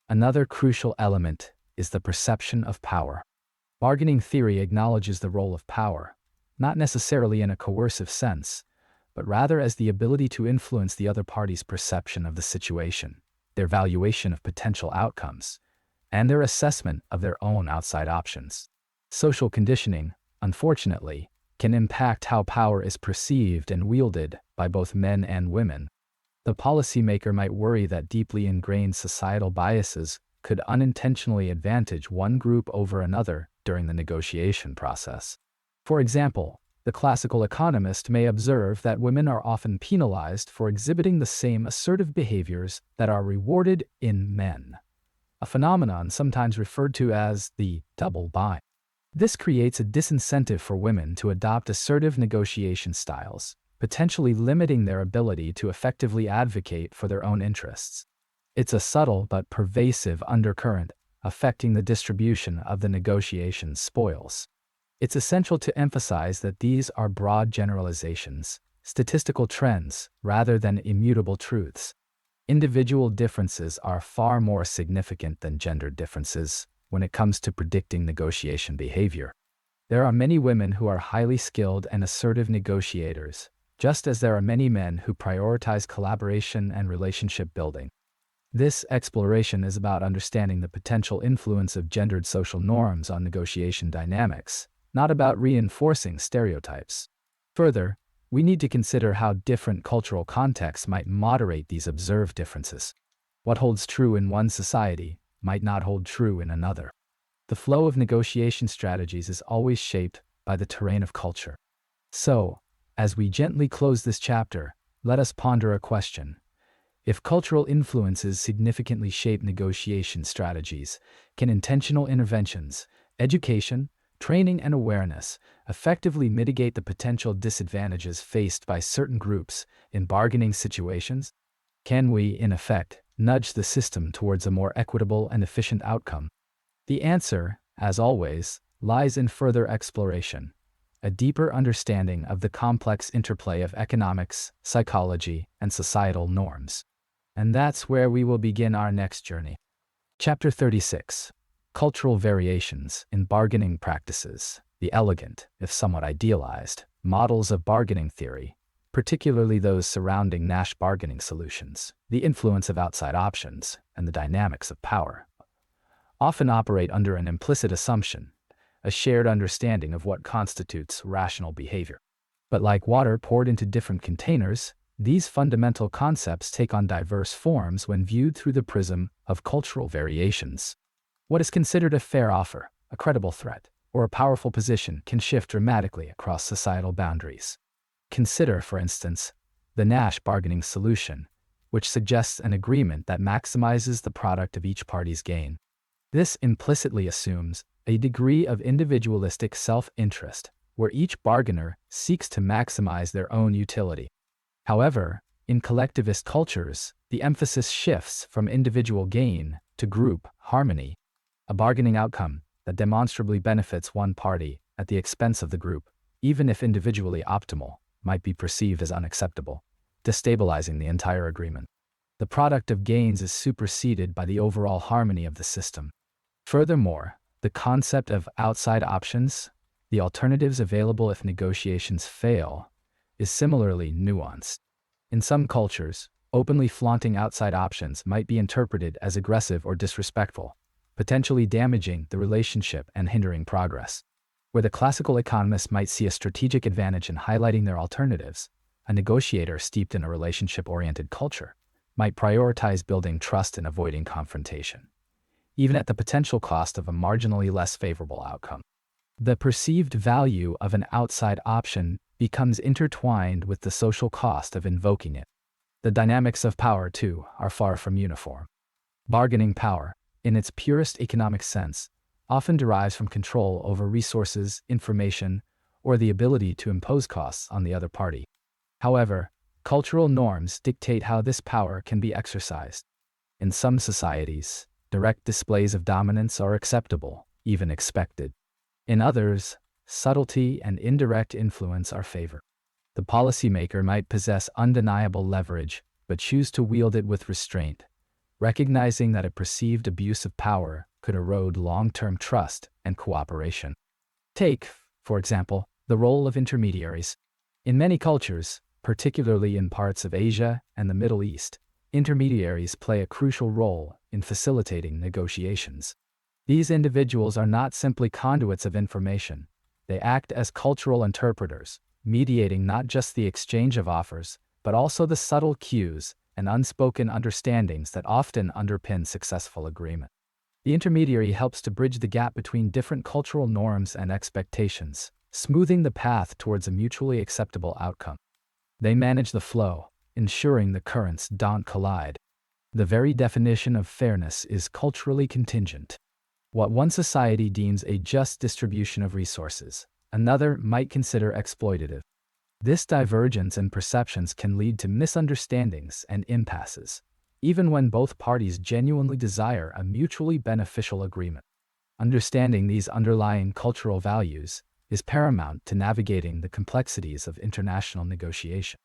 Another crucial element is the perception of power. Bargaining theory acknowledges the role of power, not necessarily in a coercive sense, but rather as the ability to influence the other party's perception of the situation, their valuation of potential outcomes, and their assessment of their own outside options. Social conditioning, unfortunately, can impact how power is perceived and wielded by both men and women. The policymaker might worry that deeply ingrained societal biases could unintentionally advantage one group over another during the negotiation process. For example, the classical economist may observe that women are often penalized for exhibiting the same assertive behaviors that are rewarded in men, a phenomenon sometimes referred to as the double bind. This creates a disincentive for women to adopt assertive negotiation styles, potentially limiting their ability to effectively advocate for their own interests. It's a subtle but pervasive undercurrent affecting the distribution of the negotiation spoils. It's essential to emphasize that these are broad generalizations, statistical trends, rather than immutable truths. Individual differences are far more significant than gender differences when it comes to predicting negotiation behavior. There are many women who are highly skilled and assertive negotiators, just as there are many men who prioritize collaboration and relationship building. This exploration is about understanding the potential influence of gendered social norms on negotiation dynamics, not about reinforcing stereotypes. Further, we need to consider how different cultural contexts might moderate these observed differences. What holds true in one society might not hold true in another. The flow of negotiation strategies is always shaped by the terrain of culture. So, as we gently close this chapter, let us ponder a question. If cultural influences significantly shape negotiation strategies, can intentional interventions, education, training, and awareness effectively mitigate the potential disadvantages faced by certain groups in bargaining situations? Can we, in effect, nudge the system towards a more equitable and efficient outcome? The answer, as always, lies in further exploration, a deeper understanding of the complex interplay of economics, psychology, and societal norms. And that's where we will begin our next journey. Chapter 36. Cultural Variations in Bargaining Practices. The elegant, if somewhat idealized, models of bargaining theory, particularly those surrounding Nash bargaining solutions, the influence of outside options, and the dynamics of power, often operate under an implicit assumption, a shared understanding of what constitutes rational behavior. But like water poured into different containers, these fundamental concepts take on diverse forms when viewed through the prism of cultural variations. What is considered a fair offer, a credible threat, or a powerful position can shift dramatically across societal boundaries. Consider, for instance, the Nash bargaining solution, which suggests an agreement that maximizes the product of each party's gain. This implicitly assumes a degree of individualistic self-interest, where each bargainer seeks to maximize their own utility. However, in collectivist cultures, the emphasis shifts from individual gain to group harmony. A bargaining outcome that demonstrably benefits one party at the expense of the group, even if individually optimal, might be perceived as unacceptable, destabilizing the entire agreement. The product of gains is superseded by the overall harmony of the system. Furthermore, the concept of outside options, the alternatives available if negotiations fail, is similarly nuanced. In some cultures, openly flaunting outside options might be interpreted as aggressive or disrespectful, potentially damaging the relationship and hindering progress. Where the classical economist might see a strategic advantage in highlighting their alternatives, a negotiator steeped in a relationship-oriented culture might prioritize building trust and avoiding confrontation, even at the potential cost of a marginally less favorable outcome. The perceived value of an outside option becomes intertwined with the social cost of invoking it. The dynamics of power, too, are far from uniform. Bargaining power, in its purest economic sense, often derives from control over resources, information, or the ability to impose costs on the other party. However, cultural norms dictate how this power can be exercised. In some societies, direct displays of dominance are acceptable, even expected. In others, subtlety and indirect influence are favored. The policymaker might possess undeniable leverage, but choose to wield it with restraint, recognizing that a perceived abuse of power could erode long-term trust and cooperation. Take, for example, the role of intermediaries. In many cultures, particularly in parts of Asia and the Middle East, intermediaries play a crucial role in facilitating negotiations. These individuals are not simply conduits of information. They act as cultural interpreters, mediating not just the exchange of offers, but also the subtle cues and unspoken understandings that often underpin successful agreement. The intermediary helps to bridge the gap between different cultural norms and expectations, smoothing the path towards a mutually acceptable outcome. They manage the flow, ensuring the currents don't collide. The very definition of fairness is culturally contingent. What one society deems a just distribution of resources, another might consider exploitative. This divergence in perceptions can lead to misunderstandings and impasses, even when both parties genuinely desire a mutually beneficial agreement. Understanding these underlying cultural values is paramount to navigating the complexities of international negotiation.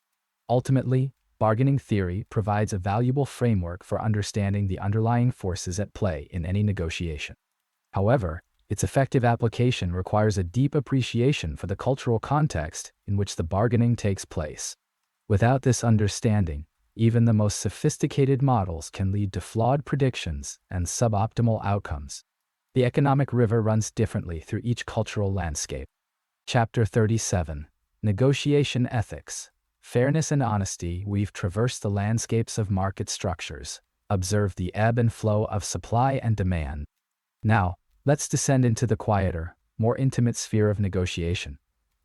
Ultimately, bargaining theory provides a valuable framework for understanding the underlying forces at play in any negotiation. However, its effective application requires a deep appreciation for the cultural context in which the bargaining takes place. Without this understanding, even the most sophisticated models can lead to flawed predictions and suboptimal outcomes. The economic river runs differently through each cultural landscape. Chapter 37. Negotiation Ethics. Fairness and honesty. We've traversed the landscapes of market structures, observed the ebb and flow of supply and demand. Now, let's descend into the quieter, more intimate sphere of negotiation,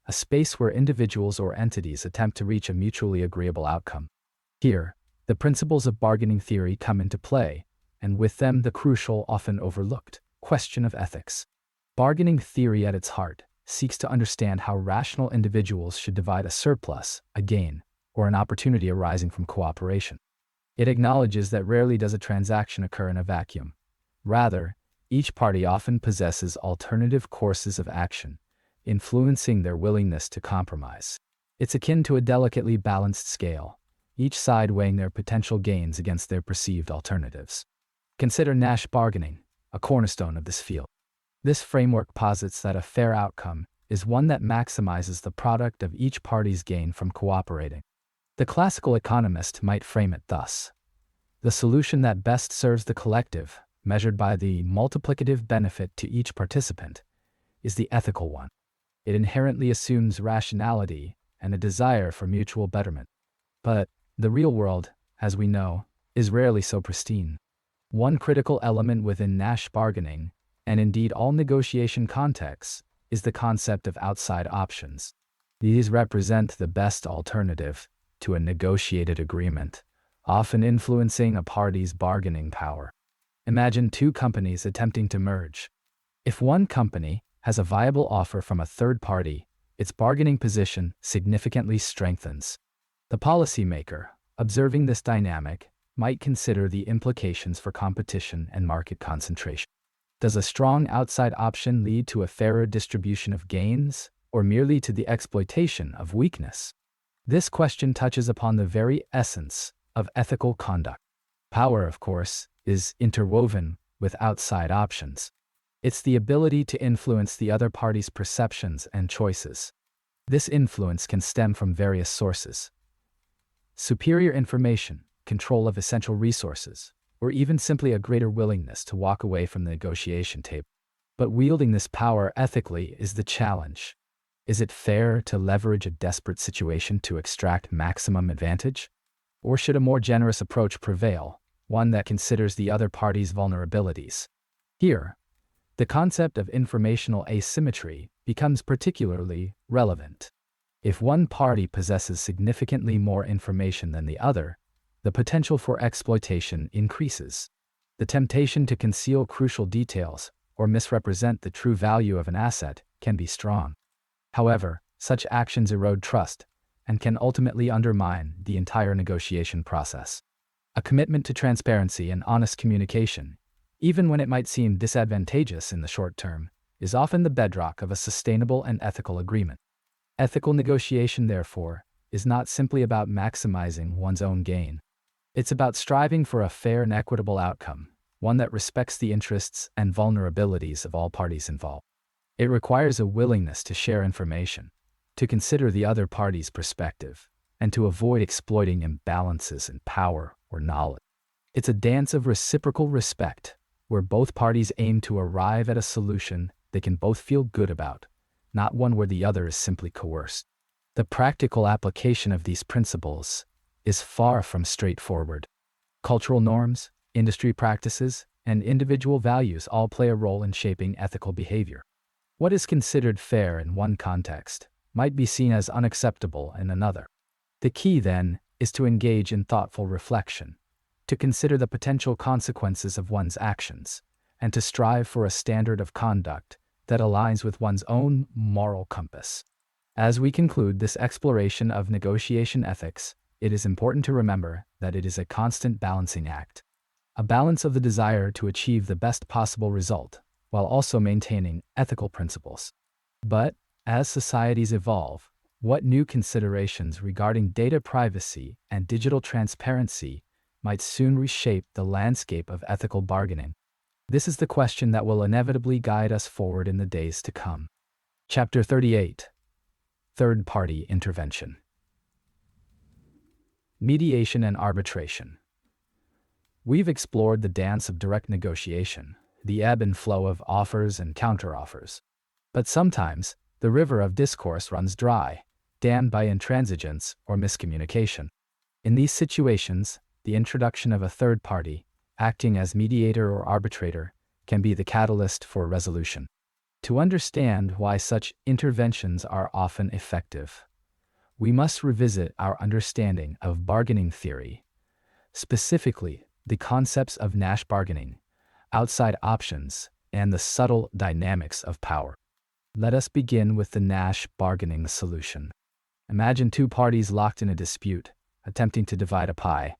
a space where individuals or entities attempt to reach a mutually agreeable outcome. Here, the principles of bargaining theory come into play, and with them the crucial, often overlooked, question of ethics. Bargaining theory at its heart seeks to understand how rational individuals should divide a surplus, a gain, or an opportunity arising from cooperation. It acknowledges that rarely does a transaction occur in a vacuum. Rather, each party often possesses alternative courses of action, influencing their willingness to compromise. It's akin to a delicately balanced scale, each side weighing their potential gains against their perceived alternatives. Consider Nash bargaining, a cornerstone of this field. This framework posits that a fair outcome is one that maximizes the product of each party's gain from cooperating. The classical economist might frame it thus: the solution that best serves the collective, measured by the multiplicative benefit to each participant, is the ethical one. It inherently assumes rationality and a desire for mutual betterment. But the real world, as we know, is rarely so pristine. One critical element within Nash bargaining, and indeed all negotiation contexts, is the concept of outside options. These represent the best alternative to a negotiated agreement, often influencing a party's bargaining power. Imagine two companies attempting to merge. If one company has a viable offer from a third party, its bargaining position significantly strengthens. The policymaker, observing this dynamic, might consider the implications for competition and market concentration. Does a strong outside option lead to a fairer distribution of gains, or merely to the exploitation of weakness? This question touches upon the very essence of ethical conduct. Power, of course, is interwoven with outside options. It's the ability to influence the other party's perceptions and choices. This influence can stem from various sources: superior information, control of essential resources, or even simply a greater willingness to walk away from the negotiation table. But wielding this power ethically is the challenge. Is it fair to leverage a desperate situation to extract maximum advantage? Or should a more generous approach prevail, one that considers the other party's vulnerabilities? Here, the concept of informational asymmetry becomes particularly relevant. If one party possesses significantly more information than the other, the potential for exploitation increases. The temptation to conceal crucial details or misrepresent the true value of an asset can be strong. However, such actions erode trust and can ultimately undermine the entire negotiation process. A commitment to transparency and honest communication, even when it might seem disadvantageous in the short term, is often the bedrock of a sustainable and ethical agreement. Ethical negotiation, therefore, is not simply about maximizing one's own gain. It's about striving for a fair and equitable outcome, one that respects the interests and vulnerabilities of all parties involved. It requires a willingness to share information, to consider the other party's perspective, and to avoid exploiting imbalances in power or knowledge. It's a dance of reciprocal respect, where both parties aim to arrive at a solution they can both feel good about, not one where the other is simply coerced. The practical application of these principles is far from straightforward. Cultural norms, industry practices, and individual values all play a role in shaping ethical behavior. What is considered fair in one context might be seen as unacceptable in another. The key, then, is to engage in thoughtful reflection, to consider the potential consequences of one's actions, and to strive for a standard of conduct that aligns with one's own moral compass. As we conclude this exploration of negotiation ethics, it is important to remember that it is a constant balancing act. A balance of the desire to achieve the best possible result, while also maintaining ethical principles. But, as societies evolve, what new considerations regarding data privacy and digital transparency might soon reshape the landscape of ethical bargaining? This is the question that will inevitably guide us forward in the days to come. Chapter 38. Third-Party Intervention. Mediation and arbitration. We've explored the dance of direct negotiation, the ebb and flow of offers and counteroffers. But sometimes, the river of discourse runs dry, dammed by intransigence or miscommunication. In these situations, the introduction of a third party, acting as mediator or arbitrator, can be the catalyst for resolution. To understand why such interventions are often effective, we must revisit our understanding of bargaining theory, specifically the concepts of Nash bargaining, outside options, and the subtle dynamics of power. Let us begin with the Nash bargaining solution. Imagine two parties locked in a dispute, attempting to divide a pie.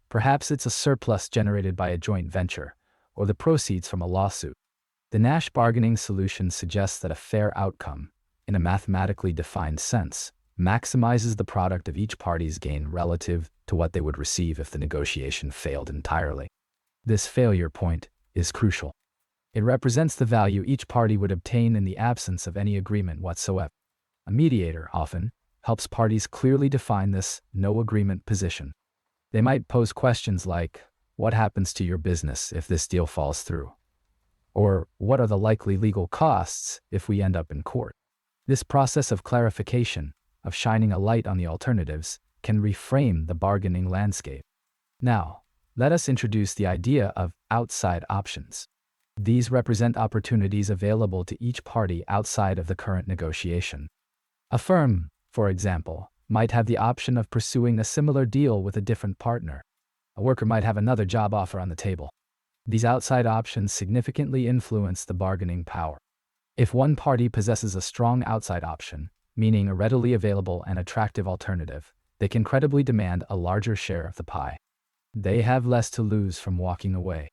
Perhaps it's a surplus generated by a joint venture, or the proceeds from a lawsuit. The Nash bargaining solution suggests that a fair outcome, in a mathematically defined sense, maximizes the product of each party's gain relative to what they would receive if the negotiation failed entirely. This failure point is crucial. It represents the value each party would obtain in the absence of any agreement whatsoever. A mediator often helps parties clearly define this no agreement position. They might pose questions like, what happens to your business if this deal falls through? Or what are the likely legal costs if we end up in court? This process of clarification, of shining a light on the alternatives, can reframe the bargaining landscape. Now, let us introduce the idea of outside options. These represent opportunities available to each party outside of the current negotiation. A firm, for example, might have the option of pursuing a similar deal with a different partner. A worker might have another job offer on the table. These outside options significantly influence the bargaining power. If one party possesses a strong outside option, meaning a readily available and attractive alternative, they can credibly demand a larger share of the pie. They have less to lose from walking away.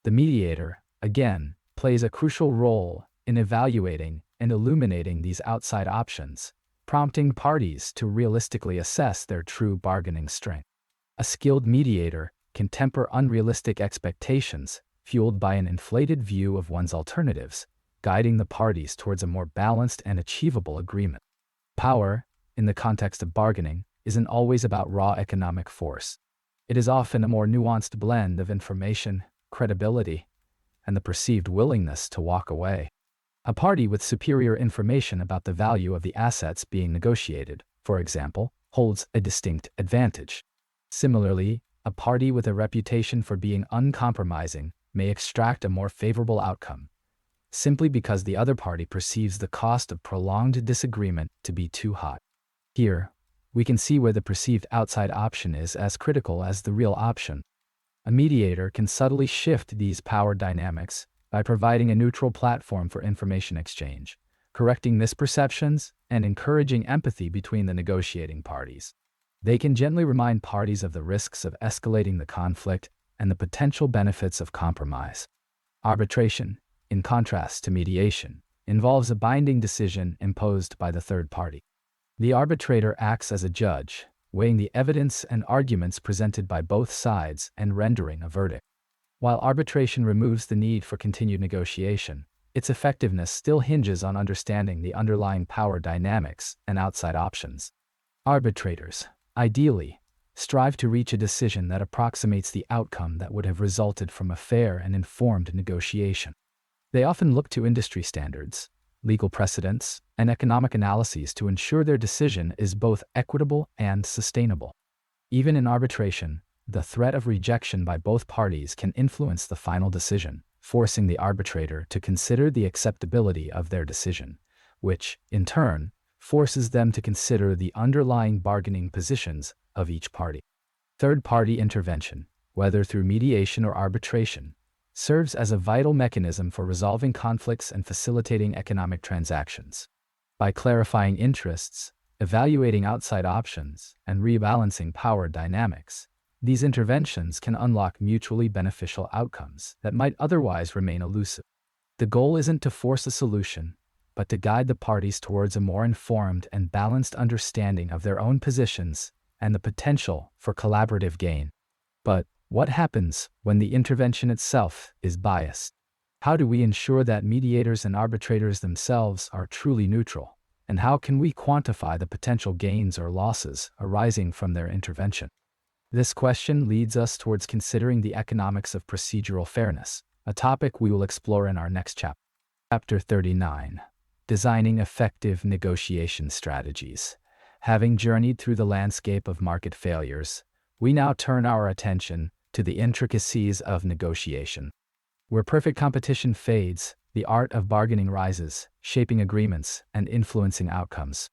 The mediator, again, plays a crucial role in evaluating and illuminating these outside options, prompting parties to realistically assess their true bargaining strength. A skilled mediator can temper unrealistic expectations fueled by an inflated view of one's alternatives, guiding the parties towards a more balanced and achievable agreement. Power, in the context of bargaining, isn't always about raw economic force. It is often a more nuanced blend of information, credibility, and the perceived willingness to walk away. A party with superior information about the value of the assets being negotiated, for example, holds a distinct advantage. Similarly, a party with a reputation for being uncompromising may extract a more favorable outcome, simply because the other party perceives the cost of prolonged disagreement to be too high. Here, we can see where the perceived outside option is as critical as the real option. A mediator can subtly shift these power dynamics by providing a neutral platform for information exchange, correcting misperceptions, and encouraging empathy between the negotiating parties. They can gently remind parties of the risks of escalating the conflict and the potential benefits of compromise. Arbitration, in contrast to mediation, involves a binding decision imposed by the third party. The arbitrator acts as a judge, weighing the evidence and arguments presented by both sides and rendering a verdict. While arbitration removes the need for continued negotiation, its effectiveness still hinges on understanding the underlying power dynamics and outside options. Arbitrators, ideally, strive to reach a decision that approximates the outcome that would have resulted from a fair and informed negotiation. They often look to industry standards, legal precedents, and economic analyses to ensure their decision is both equitable and sustainable. Even in arbitration, the threat of rejection by both parties can influence the final decision, forcing the arbitrator to consider the acceptability of their decision, which, in turn, forces them to consider the underlying bargaining positions of each party. Third-party intervention, whether through mediation or arbitration, serves as a vital mechanism for resolving conflicts and facilitating economic transactions. By clarifying interests, evaluating outside options, and rebalancing power dynamics, these interventions can unlock mutually beneficial outcomes that might otherwise remain elusive. The goal isn't to force a solution, but to guide the parties towards a more informed and balanced understanding of their own positions and the potential for collaborative gain. But what happens when the intervention itself is biased? How do we ensure that mediators and arbitrators themselves are truly neutral? And how can we quantify the potential gains or losses arising from their intervention? This question leads us towards considering the economics of procedural fairness, a topic we will explore in our next chapter. Chapter 39. Designing Effective Negotiation Strategies. Having journeyed through the landscape of market failures, we now turn our attention to the intricacies of negotiation. Where perfect competition fades, the art of bargaining rises, shaping agreements and influencing outcomes.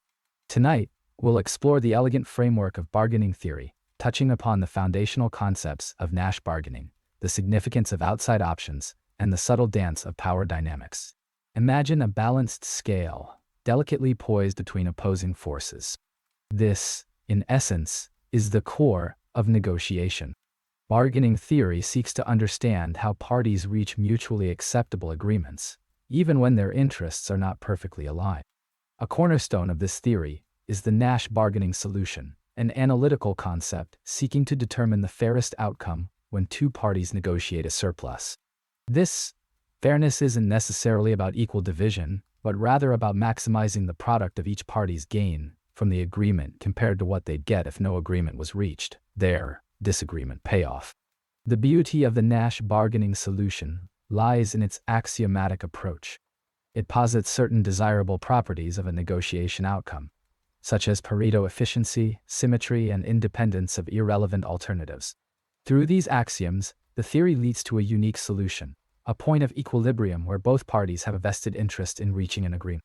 Tonight, we'll explore the elegant framework of bargaining theory, touching upon the foundational concepts of Nash bargaining, the significance of outside options, and the subtle dance of power dynamics. Imagine a balanced scale, delicately poised between opposing forces. This, in essence, is the core of negotiation. Bargaining theory seeks to understand how parties reach mutually acceptable agreements, even when their interests are not perfectly aligned. A cornerstone of this theory is the Nash bargaining solution, an analytical concept seeking to determine the fairest outcome when two parties negotiate a surplus. This fairness isn't necessarily about equal division, but rather about maximizing the product of each party's gain from the agreement compared to what they'd get if no agreement was reached, their disagreement payoff. The beauty of the Nash bargaining solution lies in its axiomatic approach. It posits certain desirable properties of a negotiation outcome, such as Pareto efficiency, symmetry, and independence of irrelevant alternatives. Through these axioms, the theory leads to a unique solution, a point of equilibrium where both parties have a vested interest in reaching an agreement.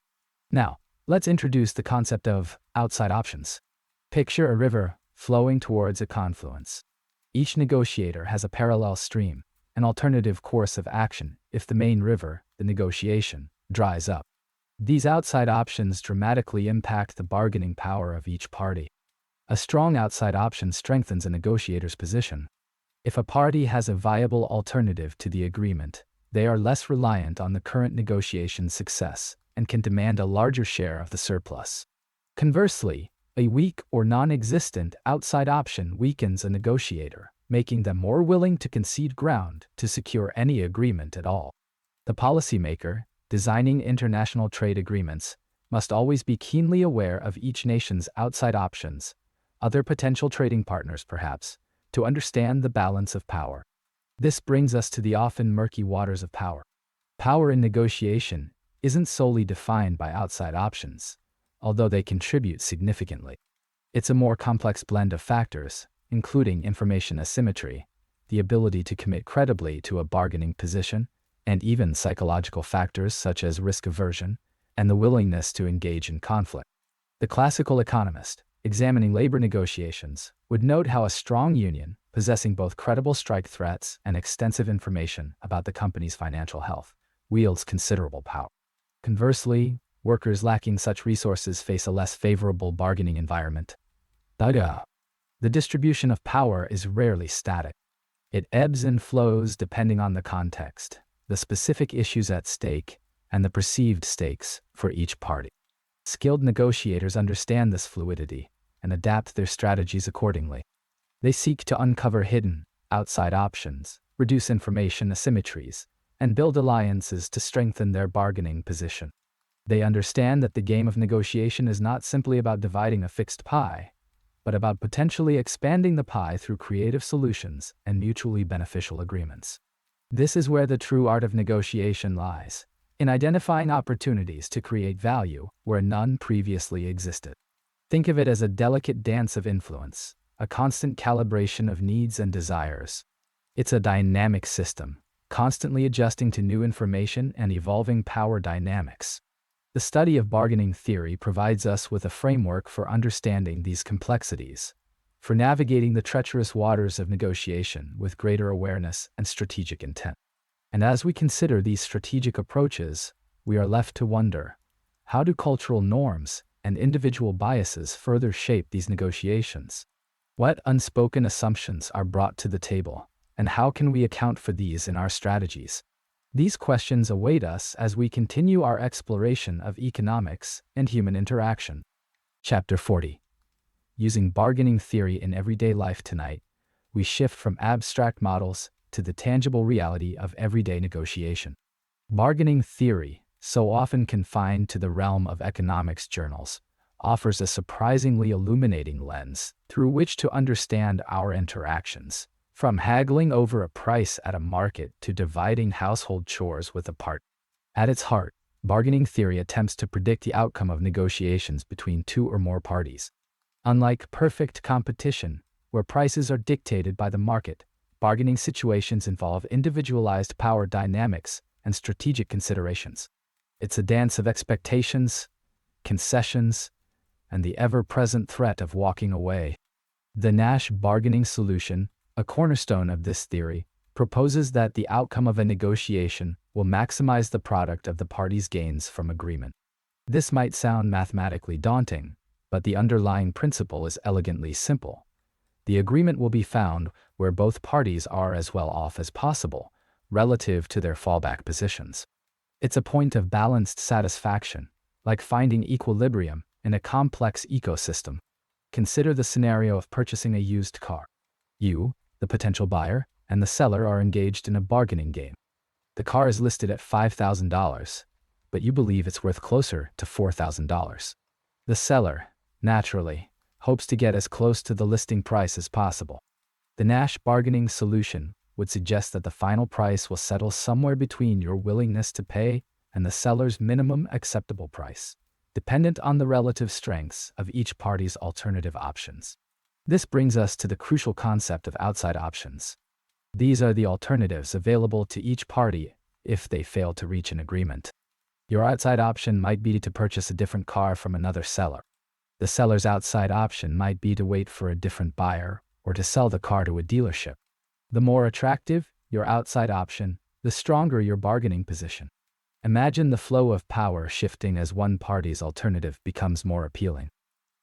Now, let's introduce the concept of outside options. Picture a river flowing towards a confluence. Each negotiator has a parallel stream, an alternative course of action if the main river, the negotiation, dries up. These outside options dramatically impact the bargaining power of each party. A strong outside option strengthens a negotiator's position. If a party has a viable alternative to the agreement, they are less reliant on the current negotiation's success and can demand a larger share of the surplus. Conversely, a weak or non-existent outside option weakens a negotiator, making them more willing to concede ground to secure any agreement at all. The policymaker, designing international trade agreements, must always be keenly aware of each nation's outside options, other potential trading partners perhaps, to understand the balance of power. This brings us to the often murky waters of power. Power in negotiation isn't solely defined by outside options, although they contribute significantly. It's a more complex blend of factors, including information asymmetry, the ability to commit credibly to a bargaining position, and even psychological factors such as risk aversion and the willingness to engage in conflict. The classical economist, examining labor negotiations, would note how a strong union, possessing both credible strike threats and extensive information about the company's financial health, wields considerable power. Conversely, workers lacking such resources face a less favorable bargaining environment. The distribution of power is rarely static. It ebbs and flows depending on the context, the specific issues at stake, and the perceived stakes for each party. Skilled negotiators understand this fluidity and adapt their strategies accordingly. They seek to uncover hidden, outside options, reduce information asymmetries, and build alliances to strengthen their bargaining position. They understand that the game of negotiation is not simply about dividing a fixed pie, but about potentially expanding the pie through creative solutions and mutually beneficial agreements. This is where the true art of negotiation lies, in identifying opportunities to create value where none previously existed. Think of it as a delicate dance of influence, a constant calibration of needs and desires. It's a dynamic system, constantly adjusting to new information and evolving power dynamics. The study of bargaining theory provides us with a framework for understanding these complexities, for navigating the treacherous waters of negotiation with greater awareness and strategic intent. And as we consider these strategic approaches, we are left to wonder, how do cultural norms and individual biases further shape these negotiations? What unspoken assumptions are brought to the table, and how can we account for these in our strategies? These questions await us as we continue our exploration of economics and human interaction. Chapter 40. Using bargaining theory in everyday life tonight, we shift from abstract models to the tangible reality of everyday negotiation. Bargaining theory, so often confined to the realm of economics journals, offers a surprisingly illuminating lens through which to understand our interactions. From haggling over a price at a market to dividing household chores with a partner. At its heart, bargaining theory attempts to predict the outcome of negotiations between two or more parties. Unlike perfect competition, where prices are dictated by the market, bargaining situations involve individualized power dynamics and strategic considerations. It's a dance of expectations, concessions, and the ever-present threat of walking away. The Nash bargaining solution, a cornerstone of this theory, proposes that the outcome of a negotiation will maximize the product of the parties' gains from agreement. This might sound mathematically daunting, but the underlying principle is elegantly simple. The agreement will be found where both parties are as well off as possible, relative to their fallback positions. It's a point of balanced satisfaction, like finding equilibrium in a complex ecosystem. Consider the scenario of purchasing a used car. You, the potential buyer, and the seller are engaged in a bargaining game. The car is listed at $5,000, but you believe it's worth closer to $4,000. The seller, naturally, hopes to get as close to the listing price as possible. The Nash bargaining solution would suggest that the final price will settle somewhere between your willingness to pay and the seller's minimum acceptable price, dependent on the relative strengths of each party's alternative options. This brings us to the crucial concept of outside options. These are the alternatives available to each party if they fail to reach an agreement. Your outside option might be to purchase a different car from another seller. The seller's outside option might be to wait for a different buyer or to sell the car to a dealership. The more attractive your outside option, the stronger your bargaining position. Imagine the flow of power shifting as one party's alternative becomes more appealing.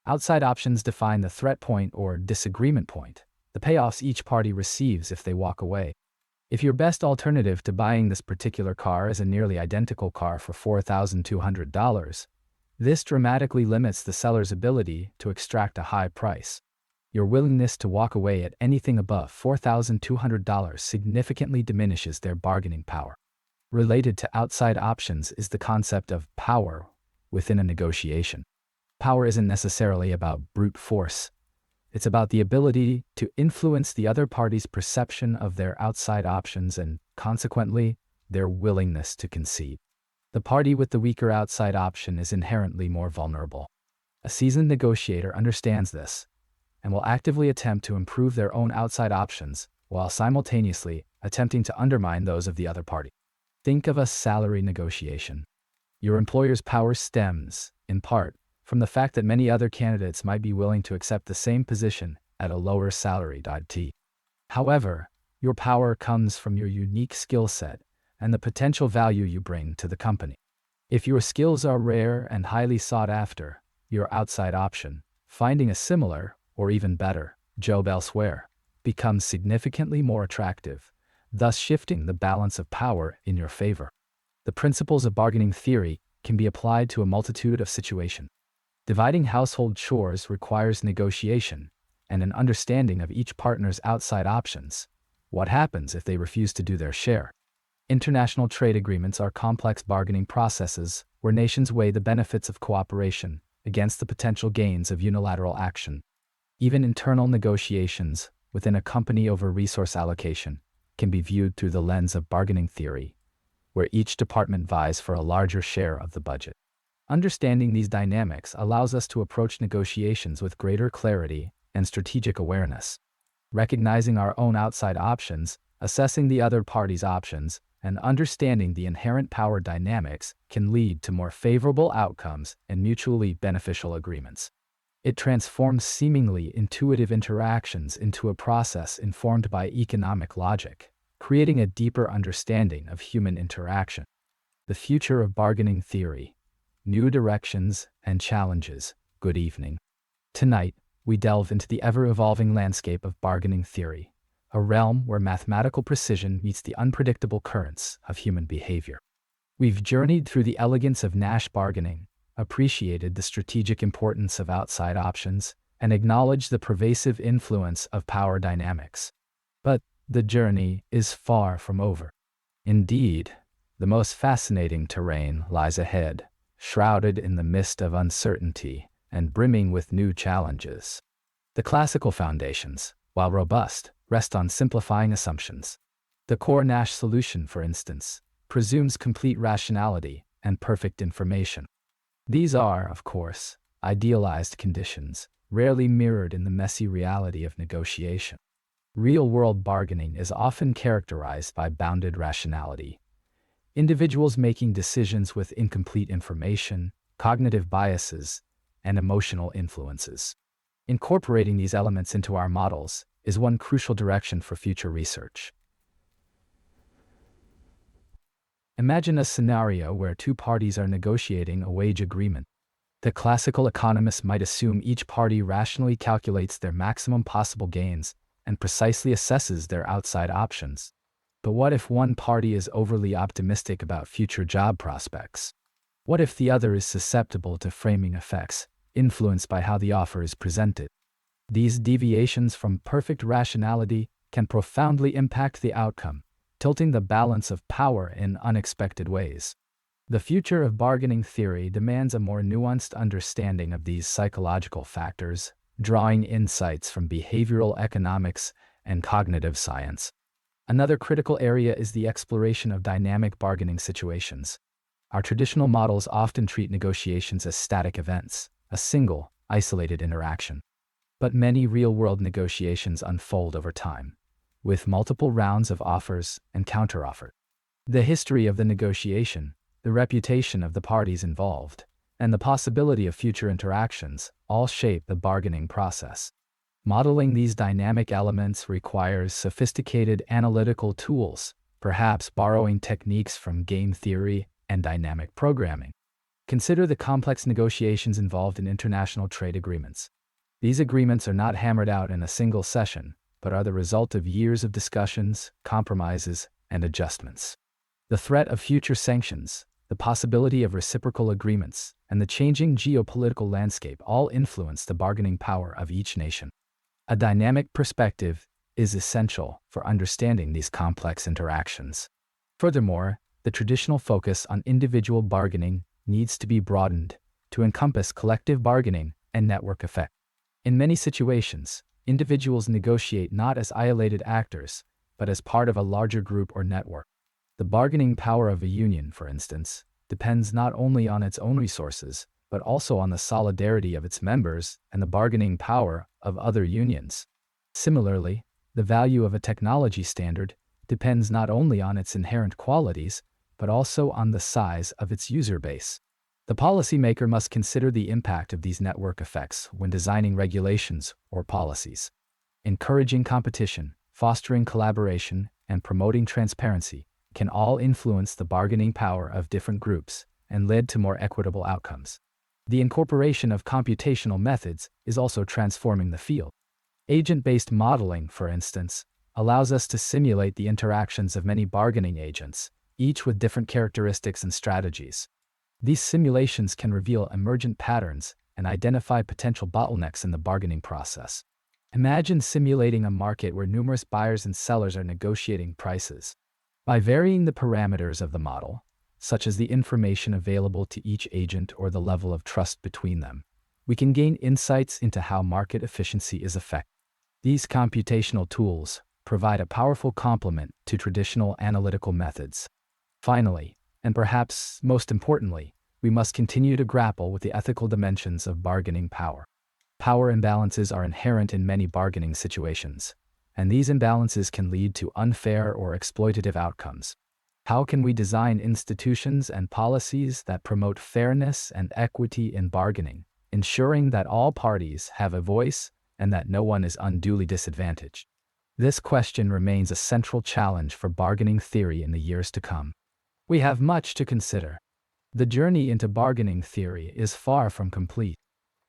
Outside options define the threat point or disagreement point, the payoffs each party receives if they walk away. If your best alternative to buying this particular car is a nearly identical car for $4,200, this dramatically limits the seller's ability to extract a high price. Your willingness to walk away at anything above $4,200 significantly diminishes their bargaining power. Related to outside options is the concept of power within a negotiation. Power isn't necessarily about brute force. It's about the ability to influence the other party's perception of their outside options and, consequently, their willingness to concede. The party with the weaker outside option is inherently more vulnerable. A seasoned negotiator understands this and will actively attempt to improve their own outside options while simultaneously attempting to undermine those of the other party. Think of a salary negotiation. Your employer's power stems, in part, from the fact that many other candidates might be willing to accept the same position at a lower salary. However, your power comes from your unique skill set and the potential value you bring to the company. If your skills are rare and highly sought after, your outside option, finding a similar, or even better, job elsewhere, becomes significantly more attractive, thus shifting the balance of power in your favor. The principles of bargaining theory can be applied to a multitude of situations. Dividing household chores requires negotiation and an understanding of each partner's outside options. What happens if they refuse to do their share? International trade agreements are complex bargaining processes where nations weigh the benefits of cooperation against the potential gains of unilateral action. Even internal negotiations within a company over resource allocation can be viewed through the lens of bargaining theory, where each department vies for a larger share of the budget. Understanding these dynamics allows us to approach negotiations with greater clarity and strategic awareness. Recognizing our own outside options, assessing the other party's options, and understanding the inherent power dynamics can lead to more favorable outcomes and mutually beneficial agreements. It transforms seemingly intuitive interactions into a process informed by economic logic, creating a deeper understanding of human interaction. The future of bargaining theory. New directions and challenges. Good evening. Tonight, we delve into the ever-evolving landscape of bargaining theory, a realm where mathematical precision meets the unpredictable currents of human behavior. We've journeyed through the elegance of Nash bargaining, appreciated the strategic importance of outside options, and acknowledged the pervasive influence of power dynamics. But the journey is far from over. Indeed, the most fascinating terrain lies ahead, shrouded in the mist of uncertainty and brimming with new challenges. The classical foundations, while robust, rest on simplifying assumptions. The core Nash solution, for instance, presumes complete rationality and perfect information. These are, of course, idealized conditions, rarely mirrored in the messy reality of negotiation. Real-world bargaining is often characterized by bounded rationality. Individuals making decisions with incomplete information, cognitive biases, and emotional influences. Incorporating these elements into our models is one crucial direction for future research. Imagine a scenario where two parties are negotiating a wage agreement. The classical economist might assume each party rationally calculates their maximum possible gains and precisely assesses their outside options. But what if one party is overly optimistic about future job prospects? What if the other is susceptible to framing effects, influenced by how the offer is presented? These deviations from perfect rationality can profoundly impact the outcome, tilting the balance of power in unexpected ways. The future of bargaining theory demands a more nuanced understanding of these psychological factors, drawing insights from behavioral economics and cognitive science. Another critical area is the exploration of dynamic bargaining situations. Our traditional models often treat negotiations as static events, a single, isolated interaction. But many real-world negotiations unfold over time, with multiple rounds of offers and counteroffers. The history of the negotiation, the reputation of the parties involved, and the possibility of future interactions all shape the bargaining process. Modeling these dynamic elements requires sophisticated analytical tools, perhaps borrowing techniques from game theory and dynamic programming. Consider the complex negotiations involved in international trade agreements. These agreements are not hammered out in a single session, but are the result of years of discussions, compromises, and adjustments. The threat of future sanctions, the possibility of reciprocal agreements, and the changing geopolitical landscape all influence the bargaining power of each nation. A dynamic perspective is essential for understanding these complex interactions. Furthermore, the traditional focus on individual bargaining needs to be broadened to encompass collective bargaining and network effect. In many situations, individuals negotiate not as isolated actors, but as part of a larger group or network. The bargaining power of a union, for instance, depends not only on its own resources, but also on the solidarity of its members and the bargaining power of other unions. Similarly, the value of a technology standard depends not only on its inherent qualities, but also on the size of its user base. The policymaker must consider the impact of these network effects when designing regulations or policies. Encouraging competition, fostering collaboration, and promoting transparency can all influence the bargaining power of different groups and lead to more equitable outcomes. The incorporation of computational methods is also transforming the field. Agent-based modeling, for instance, allows us to simulate the interactions of many bargaining agents, each with different characteristics and strategies. These simulations can reveal emergent patterns and identify potential bottlenecks in the bargaining process. Imagine simulating a market where numerous buyers and sellers are negotiating prices. By varying the parameters of the model, such as the information available to each agent or the level of trust between them, we can gain insights into how market efficiency is affected. These computational tools provide a powerful complement to traditional analytical methods. Finally, and perhaps most importantly, we must continue to grapple with the ethical dimensions of bargaining power. Power imbalances are inherent in many bargaining situations, and these imbalances can lead to unfair or exploitative outcomes. How can we design institutions and policies that promote fairness and equity in bargaining, ensuring that all parties have a voice and that no one is unduly disadvantaged? This question remains a central challenge for bargaining theory in the years to come. We have much to consider. The journey into bargaining theory is far from complete.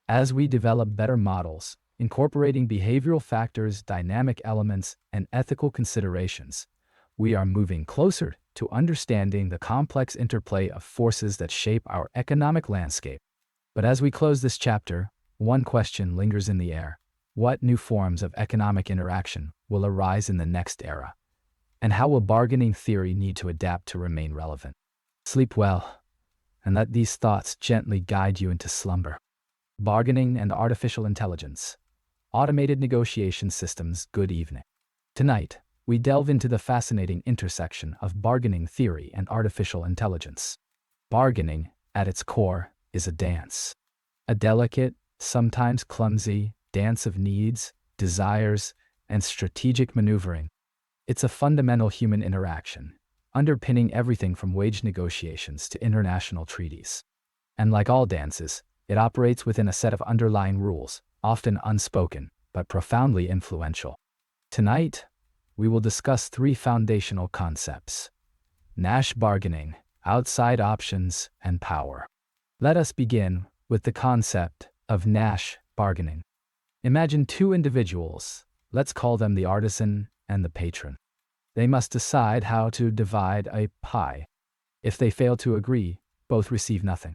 As we develop better models, incorporating behavioral factors, dynamic elements, and ethical considerations, we are moving closer to understanding the complex interplay of forces that shape our economic landscape. But as we close this chapter, one question lingers in the air. What new forms of economic interaction will arise in the next era? And how will bargaining theory need to adapt to remain relevant? Sleep well, and let these thoughts gently guide you into slumber. Bargaining and artificial intelligence. Automated negotiation systems. Good evening. Tonight, we delve into the fascinating intersection of bargaining theory and artificial intelligence. Bargaining, at its core, is a dance. A delicate, sometimes clumsy, dance of needs, desires, and strategic maneuvering. It's a fundamental human interaction, underpinning everything from wage negotiations to international treaties. And like all dances, it operates within a set of underlying rules, often unspoken, but profoundly influential. Tonight, we will discuss three foundational concepts: Nash bargaining, outside options, and power. Let us begin with the concept of Nash bargaining. Imagine two individuals, let's call them the artisan and the patron. They must decide how to divide a pie. If they fail to agree, both receive nothing.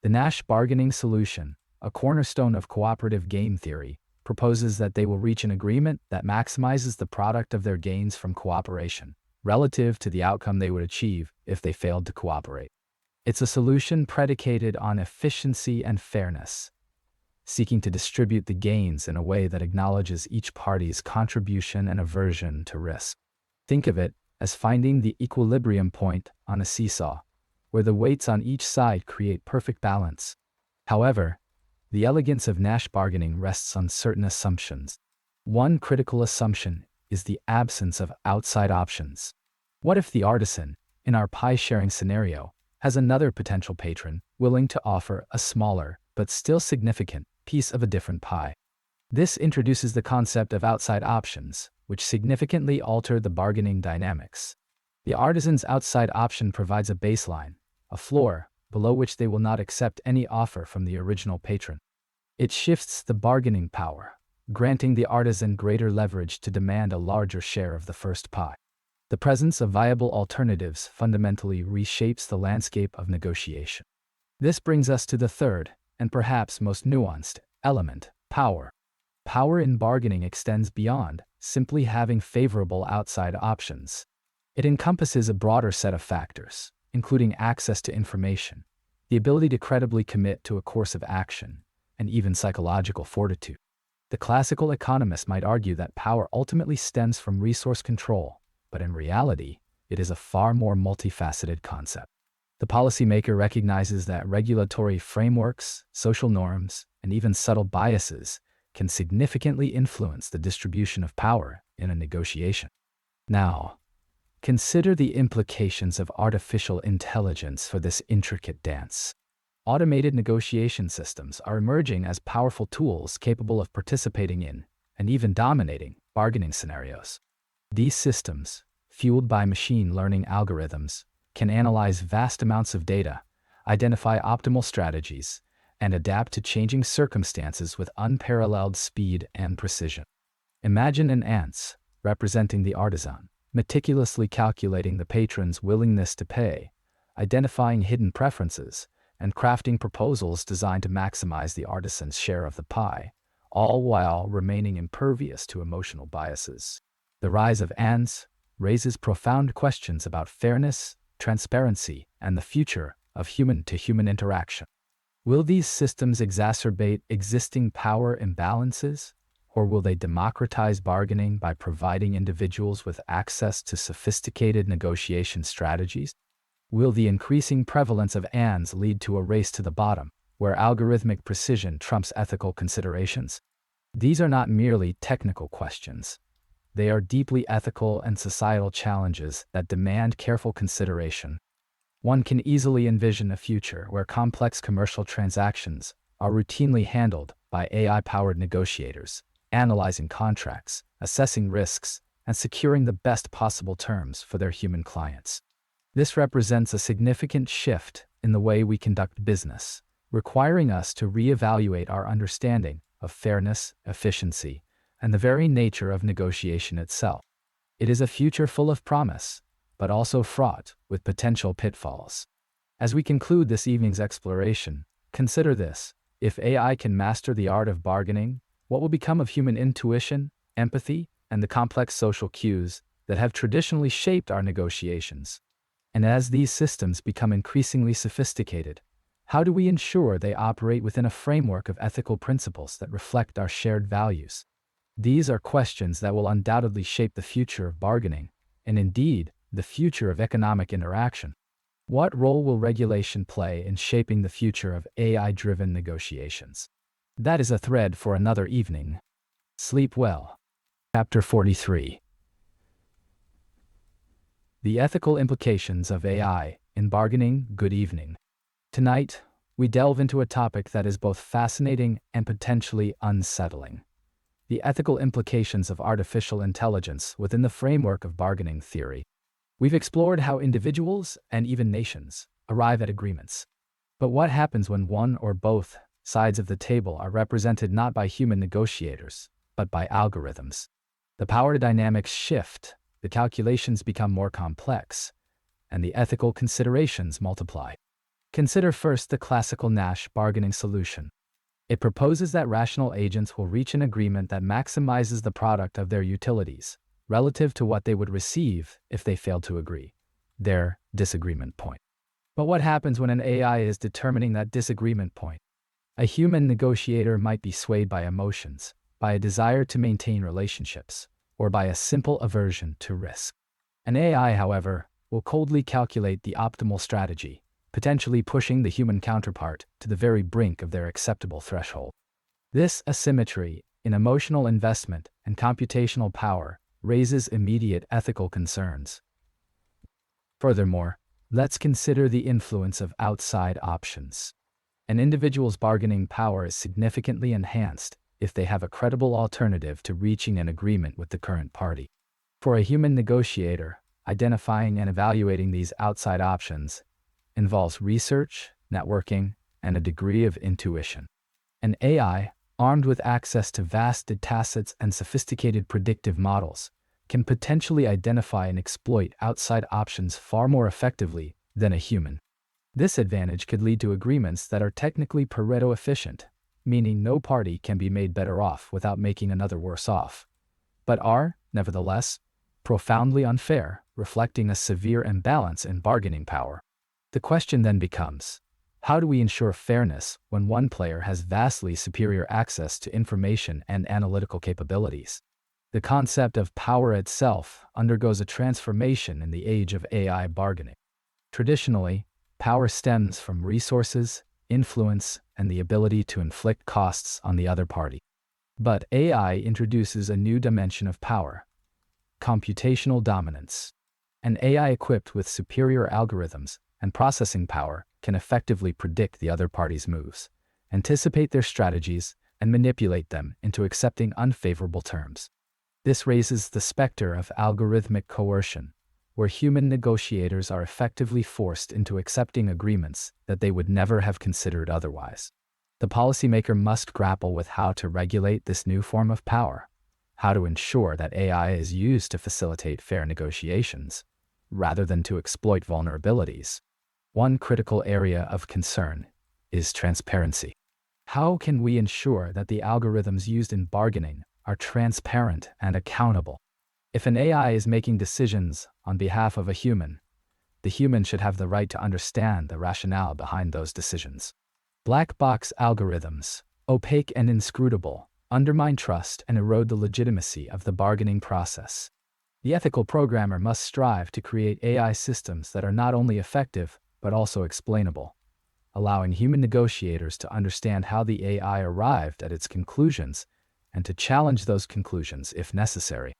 The Nash bargaining solution, a cornerstone of cooperative game theory, proposes that they will reach an agreement that maximizes the product of their gains from cooperation, relative to the outcome they would achieve if they failed to cooperate. It's a solution predicated on efficiency and fairness, seeking to distribute the gains in a way that acknowledges each party's contribution and aversion to risk. Think of it as finding the equilibrium point on a seesaw, where the weights on each side create perfect balance. However, the elegance of Nash bargaining rests on certain assumptions. One critical assumption is the absence of outside options. What if the artisan, in our pie-sharing scenario, has another potential patron willing to offer a smaller, but still significant, piece of a different pie? This introduces the concept of outside options, which significantly alter the bargaining dynamics. The artisan's outside option provides a baseline, a floor, below which they will not accept any offer from the original patron. It shifts the bargaining power, granting the artisan greater leverage to demand a larger share of the first pie. The presence of viable alternatives fundamentally reshapes the landscape of negotiation. This brings us to the third, and perhaps most nuanced, element: power. Power in bargaining extends beyond simply having favorable outside options. It encompasses a broader set of factors, including access to information, the ability to credibly commit to a course of action, and even psychological fortitude. The classical economist might argue that power ultimately stems from resource control, but in reality, it is a far more multifaceted concept. The policymaker recognizes that regulatory frameworks, social norms, and even subtle biases can significantly influence the distribution of power in a negotiation. Now, consider the implications of artificial intelligence for this intricate dance. Automated negotiation systems are emerging as powerful tools capable of participating in, and even dominating, bargaining scenarios. These systems, fueled by machine learning algorithms, can analyze vast amounts of data, identify optimal strategies, and adapt to changing circumstances with unparalleled speed and precision. Imagine an ants, representing the artisan, meticulously calculating the patron's willingness to pay, identifying hidden preferences, and crafting proposals designed to maximize the artisan's share of the pie, all while remaining impervious to emotional biases. The rise of ants raises profound questions about fairness, transparency, and the future of human-to-human interaction. Will these systems exacerbate existing power imbalances, or will they democratize bargaining by providing individuals with access to sophisticated negotiation strategies? Will the increasing prevalence of ANDs lead to a race to the bottom, where algorithmic precision trumps ethical considerations? These are not merely technical questions. They are deeply ethical and societal challenges that demand careful consideration. One can easily envision a future where complex commercial transactions are routinely handled by AI-powered negotiators, analyzing contracts, assessing risks, and securing the best possible terms for their human clients. This represents a significant shift in the way we conduct business, requiring us to reevaluate our understanding of fairness, efficiency, and the very nature of negotiation itself. It is a future full of promise, but also fraught with potential pitfalls. As we conclude this evening's exploration, consider this: if AI can master the art of bargaining, what will become of human intuition, empathy, and the complex social cues that have traditionally shaped our negotiations? And as these systems become increasingly sophisticated, how do we ensure they operate within a framework of ethical principles that reflect our shared values? These are questions that will undoubtedly shape the future of bargaining, and indeed, the future of economic interaction. What role will regulation play in shaping the future of AI-driven negotiations? That is a thread for another evening. Sleep well. Chapter 43. The ethical implications of AI in bargaining. Good evening. Tonight, we delve into a topic that is both fascinating and potentially unsettling: the ethical implications of artificial intelligence within the framework of bargaining theory. We've explored how individuals and even nations arrive at agreements. But what happens when one or both sides of the table are represented not by human negotiators, but by algorithms? The power dynamics shift, the calculations become more complex, and the ethical considerations multiply. Consider first the classical Nash bargaining solution. It proposes that rational agents will reach an agreement that maximizes the product of their utilities, relative to what they would receive if they failed to agree, their disagreement point. But what happens when an AI is determining that disagreement point? A human negotiator might be swayed by emotions, by a desire to maintain relationships, or by a simple aversion to risk. An AI, however, will coldly calculate the optimal strategy, potentially pushing the human counterpart to the very brink of their acceptable threshold. This asymmetry in emotional investment and computational power raises immediate ethical concerns. Furthermore, let's consider the influence of outside options. An individual's bargaining power is significantly enhanced if they have a credible alternative to reaching an agreement with the current party. For a human negotiator, identifying and evaluating these outside options involves research, networking, and a degree of intuition. An AI, armed with access to vast datasets and sophisticated predictive models, can potentially identify and exploit outside options far more effectively than a human. This advantage could lead to agreements that are technically Pareto efficient, meaning no party can be made better off without making another worse off, but are, nevertheless, profoundly unfair, reflecting a severe imbalance in bargaining power. The question then becomes, how do we ensure fairness when one player has vastly superior access to information and analytical capabilities? The concept of power itself undergoes a transformation in the age of AI bargaining. Traditionally, power stems from resources, influence, and the ability to inflict costs on the other party. But AI introduces a new dimension of power: computational dominance. An AI equipped with superior algorithms and processing power can effectively predict the other party's moves, anticipate their strategies, and manipulate them into accepting unfavorable terms. This raises the specter of algorithmic coercion, where human negotiators are effectively forced into accepting agreements that they would never have considered otherwise. The policymaker must grapple with how to regulate this new form of power, how to ensure that AI is used to facilitate fair negotiations, rather than to exploit vulnerabilities. One critical area of concern is transparency. How can we ensure that the algorithms used in bargaining are transparent and accountable? If an AI is making decisions on behalf of a human, the human should have the right to understand the rationale behind those decisions. Black box algorithms, opaque and inscrutable, undermine trust and erode the legitimacy of the bargaining process. The ethical programmer must strive to create AI systems that are not only effective, but also explainable, allowing human negotiators to understand how the AI arrived at its conclusions and to challenge those conclusions if necessary.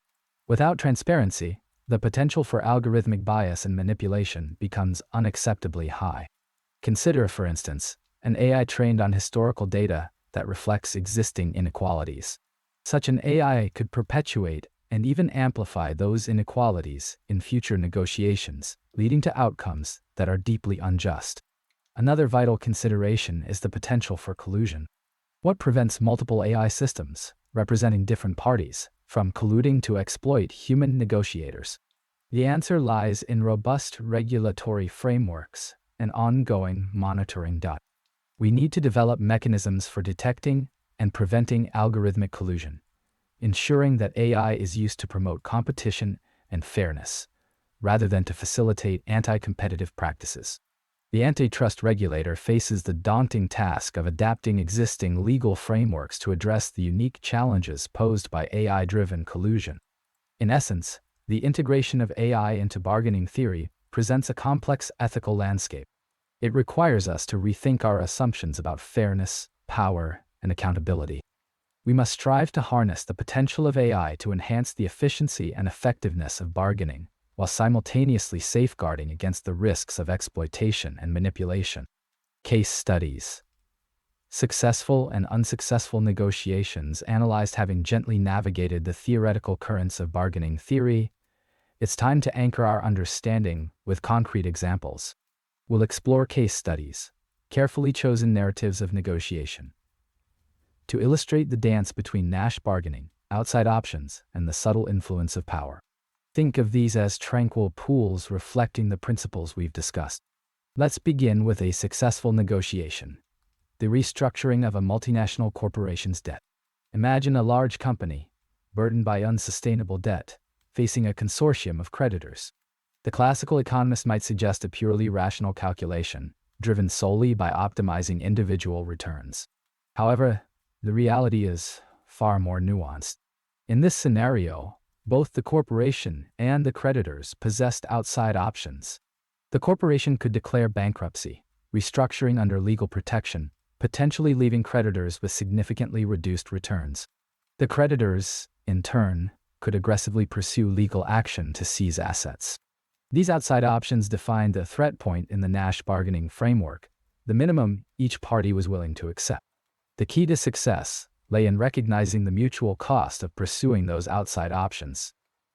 Without transparency, the potential for algorithmic bias and manipulation becomes unacceptably high. Consider, for instance, an AI trained on historical data that reflects existing inequalities. Such an AI could perpetuate and even amplify those inequalities in future negotiations, leading to outcomes that are deeply unjust. Another vital consideration is the potential for collusion. What prevents multiple AI systems, representing different parties, from colluding to exploit human negotiators? The answer lies in robust regulatory frameworks and ongoing monitoring. We need to develop mechanisms for detecting and preventing algorithmic collusion, ensuring that AI is used to promote competition and fairness, rather than to facilitate anti-competitive practices. The antitrust regulator faces the daunting task of adapting existing legal frameworks to address the unique challenges posed by AI-driven collusion. In essence, the integration of AI into bargaining theory presents a complex ethical landscape. It requires us to rethink our assumptions about fairness, power, and accountability. We must strive to harness the potential of AI to enhance the efficiency and effectiveness of bargaining, while simultaneously safeguarding against the risks of exploitation and manipulation. Case studies. Successful and unsuccessful negotiations analyzed. Having gently navigated the theoretical currents of bargaining theory, it's time to anchor our understanding with concrete examples. We'll explore case studies, carefully chosen narratives of negotiation, to illustrate the dance between Nash bargaining, outside options, and the subtle influence of power. Think of these as tranquil pools reflecting the principles we've discussed. Let's begin with a successful negotiation. The restructuring of a multinational corporation's debt. Imagine a large company, burdened by unsustainable debt, facing a consortium of creditors. The classical economist might suggest a purely rational calculation, driven solely by optimizing individual returns. However, the reality is far more nuanced. In this scenario, both the corporation and the creditors possessed outside options. The corporation could declare bankruptcy, restructuring under legal protection, potentially leaving creditors with significantly reduced returns. The creditors, in turn, could aggressively pursue legal action to seize assets. These outside options defined the threat point in the Nash bargaining framework, the minimum each party was willing to accept. The key to success lay in recognizing the mutual cost of pursuing those outside options.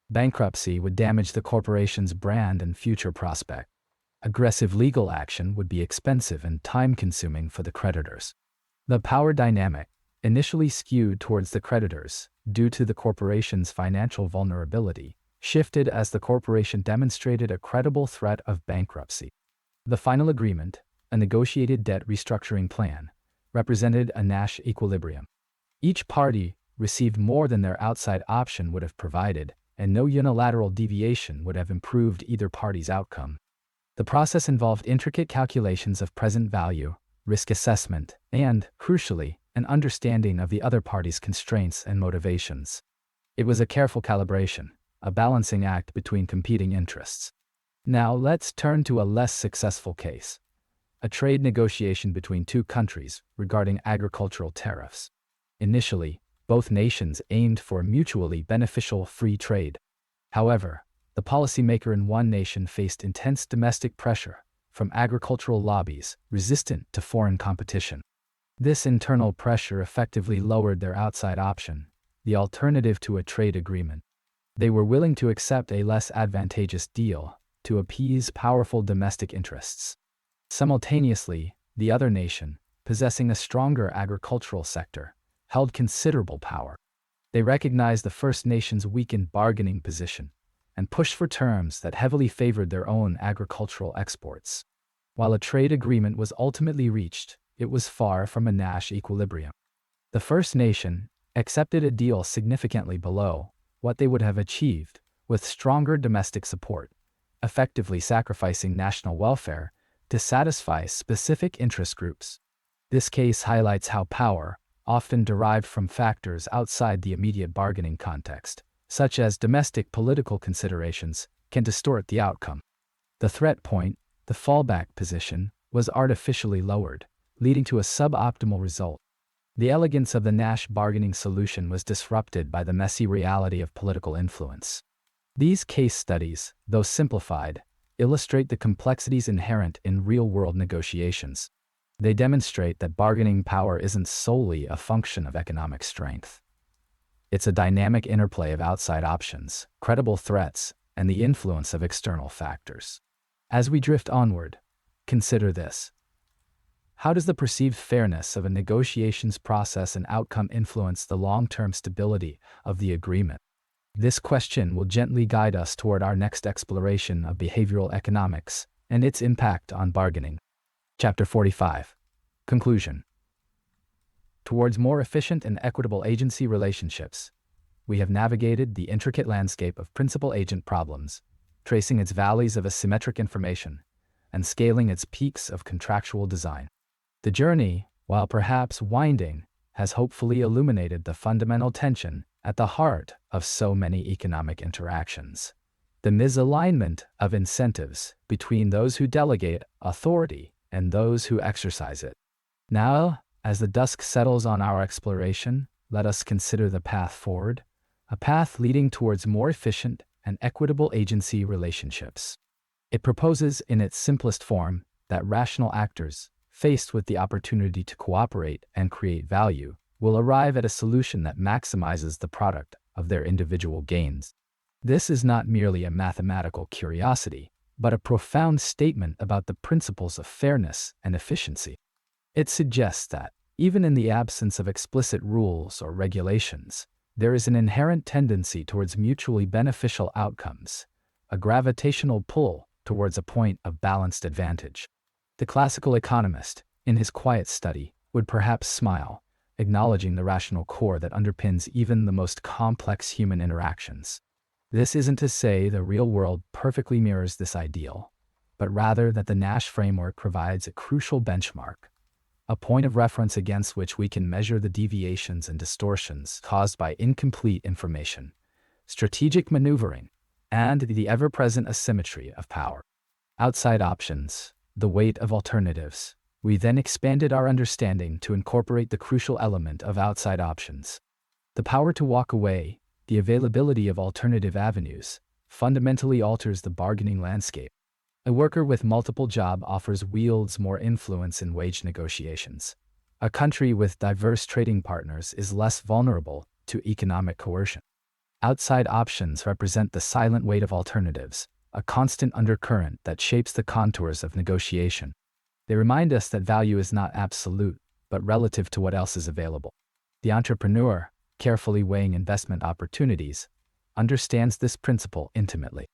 Bankruptcy would damage the corporation's brand and future prospect. Aggressive legal action would be expensive and time-consuming for the creditors. The power dynamic, initially skewed towards the creditors due to the corporation's financial vulnerability, shifted as the corporation demonstrated a credible threat of bankruptcy. The final agreement, a negotiated debt restructuring plan, represented a Nash equilibrium. Each party received more than their outside option would have provided, and no unilateral deviation would have improved either party's outcome. The process involved intricate calculations of present value, risk assessment, and, crucially, an understanding of the other party's constraints and motivations. It was a careful calibration, a balancing act between competing interests. Now let's turn to a less successful case. A trade negotiation between two countries regarding agricultural tariffs. Initially, both nations aimed for mutually beneficial free trade. However, the policymaker in one nation faced intense domestic pressure from agricultural lobbies resistant to foreign competition. This internal pressure effectively lowered their outside option, the alternative to a trade agreement. They were willing to accept a less advantageous deal to appease powerful domestic interests. Simultaneously, the other nation, possessing a stronger agricultural sector, held considerable power. They recognized the first nation's weakened bargaining position and pushed for terms that heavily favored their own agricultural exports. While a trade agreement was ultimately reached, it was far from a Nash equilibrium. The first nation accepted a deal significantly below what they would have achieved with stronger domestic support, effectively sacrificing national welfare to satisfy specific interest groups. This case highlights how power, often derived from factors outside the immediate bargaining context, such as domestic political considerations, can distort the outcome. The threat point, the fallback position, was artificially lowered, leading to a suboptimal result. The elegance of the Nash bargaining solution was disrupted by the messy reality of political influence. These case studies, though simplified, illustrate the complexities inherent in real-world negotiations. They demonstrate that bargaining power isn't solely a function of economic strength. It's a dynamic interplay of outside options, credible threats, and the influence of external factors. As we drift onward, consider this. How does the perceived fairness of a negotiations process and outcome influence the long-term stability of the agreement? This question will gently guide us toward our next exploration of behavioral economics and its impact on bargaining. Chapter 45. Conclusion. Towards more efficient and equitable agency relationships, we have navigated the intricate landscape of principal-agent problems, tracing its valleys of asymmetric information and scaling its peaks of contractual design. The journey, while perhaps winding, has hopefully illuminated the fundamental tension at the heart of so many economic interactions: the misalignment of incentives between those who delegate authority and those who exercise it. Now, as the dusk settles on our exploration, let us consider the path forward, a path leading towards more efficient and equitable agency relationships. It proposes in its simplest form that rational actors, faced with the opportunity to cooperate and create value, will arrive at a solution that maximizes the product of their individual gains. This is not merely a mathematical curiosity, but a profound statement about the principles of fairness and efficiency. It suggests that, even in the absence of explicit rules or regulations, there is an inherent tendency towards mutually beneficial outcomes, a gravitational pull towards a point of balanced advantage. The classical economist, in his quiet study, would perhaps smile, acknowledging the rational core that underpins even the most complex human interactions. This isn't to say the real world perfectly mirrors this ideal, but rather that the Nash framework provides a crucial benchmark, a point of reference against which we can measure the deviations and distortions caused by incomplete information, strategic maneuvering, and the ever-present asymmetry of power. Outside options, the weight of alternatives. We then expanded our understanding to incorporate the crucial element of outside options. The power to walk away, the availability of alternative avenues, fundamentally alters the bargaining landscape. A worker with multiple job offers wields more influence in wage negotiations. A country with diverse trading partners is less vulnerable to economic coercion. Outside options represent the silent weight of alternatives, a constant undercurrent that shapes the contours of negotiation. They remind us that value is not absolute, but relative to what else is available. The entrepreneur, carefully weighing investment opportunities, understands this principle intimately.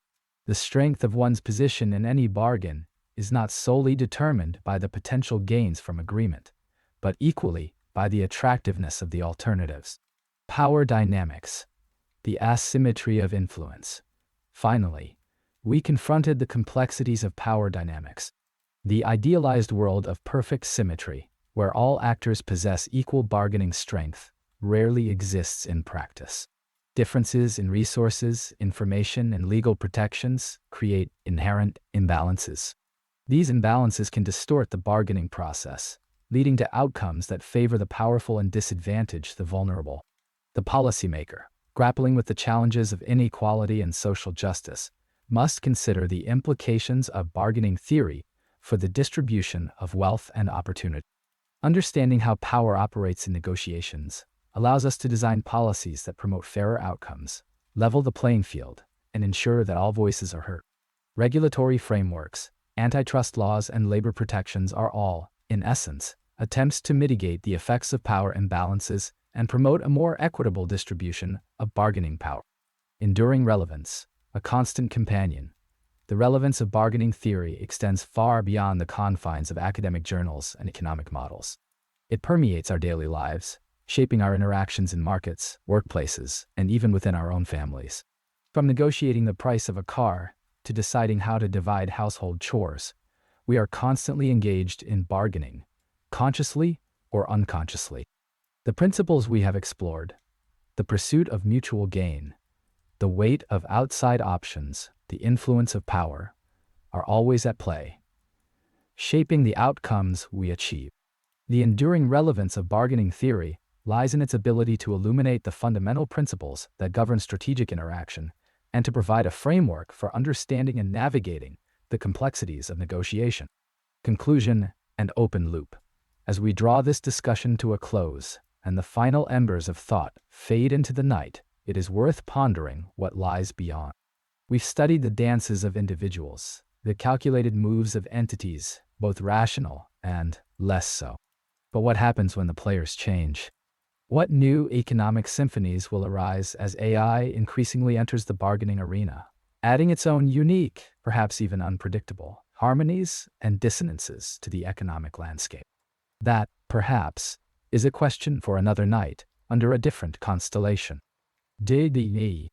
The strength of one's position in any bargain is not solely determined by the potential gains from agreement, but equally by the attractiveness of the alternatives. Power dynamics, the asymmetry of influence. Finally, we confronted the complexities of power dynamics. The idealized world of perfect symmetry, where all actors possess equal bargaining strength, rarely exists in practice. Differences in resources, information, and legal protections create inherent imbalances. These imbalances can distort the bargaining process, leading to outcomes that favor the powerful and disadvantage the vulnerable. The policymaker, grappling with the challenges of inequality and social justice, must consider the implications of bargaining theory for the distribution of wealth and opportunity. Understanding how power operates in negotiations allows us to design policies that promote fairer outcomes, level the playing field, and ensure that all voices are heard. Regulatory frameworks, antitrust laws, and labor protections are all, in essence, attempts to mitigate the effects of power imbalances and promote a more equitable distribution of bargaining power. Enduring relevance, a constant companion. The relevance of bargaining theory extends far beyond the confines of academic journals and economic models. It permeates our daily lives, shaping our interactions in markets, workplaces, and even within our own families. From negotiating the price of a car to deciding how to divide household chores, we are constantly engaged in bargaining, consciously or unconsciously. The principles we have explored, the pursuit of mutual gain, the weight of outside options, the influence of power, are always at play, shaping the outcomes we achieve. The enduring relevance of bargaining theory lies in its ability to illuminate the fundamental principles that govern strategic interaction and to provide a framework for understanding and navigating the complexities of negotiation. Conclusion and open loop. As we draw this discussion to a close and the final embers of thought fade into the night, it is worth pondering what lies beyond. We've studied the dances of individuals, the calculated moves of entities, both rational and less so. But what happens when the players change? What new economic symphonies will arise as AI increasingly enters the bargaining arena, adding its own unique, perhaps even unpredictable, harmonies and dissonances to the economic landscape? That, perhaps, is a question for another night, under a different constellation. Dig.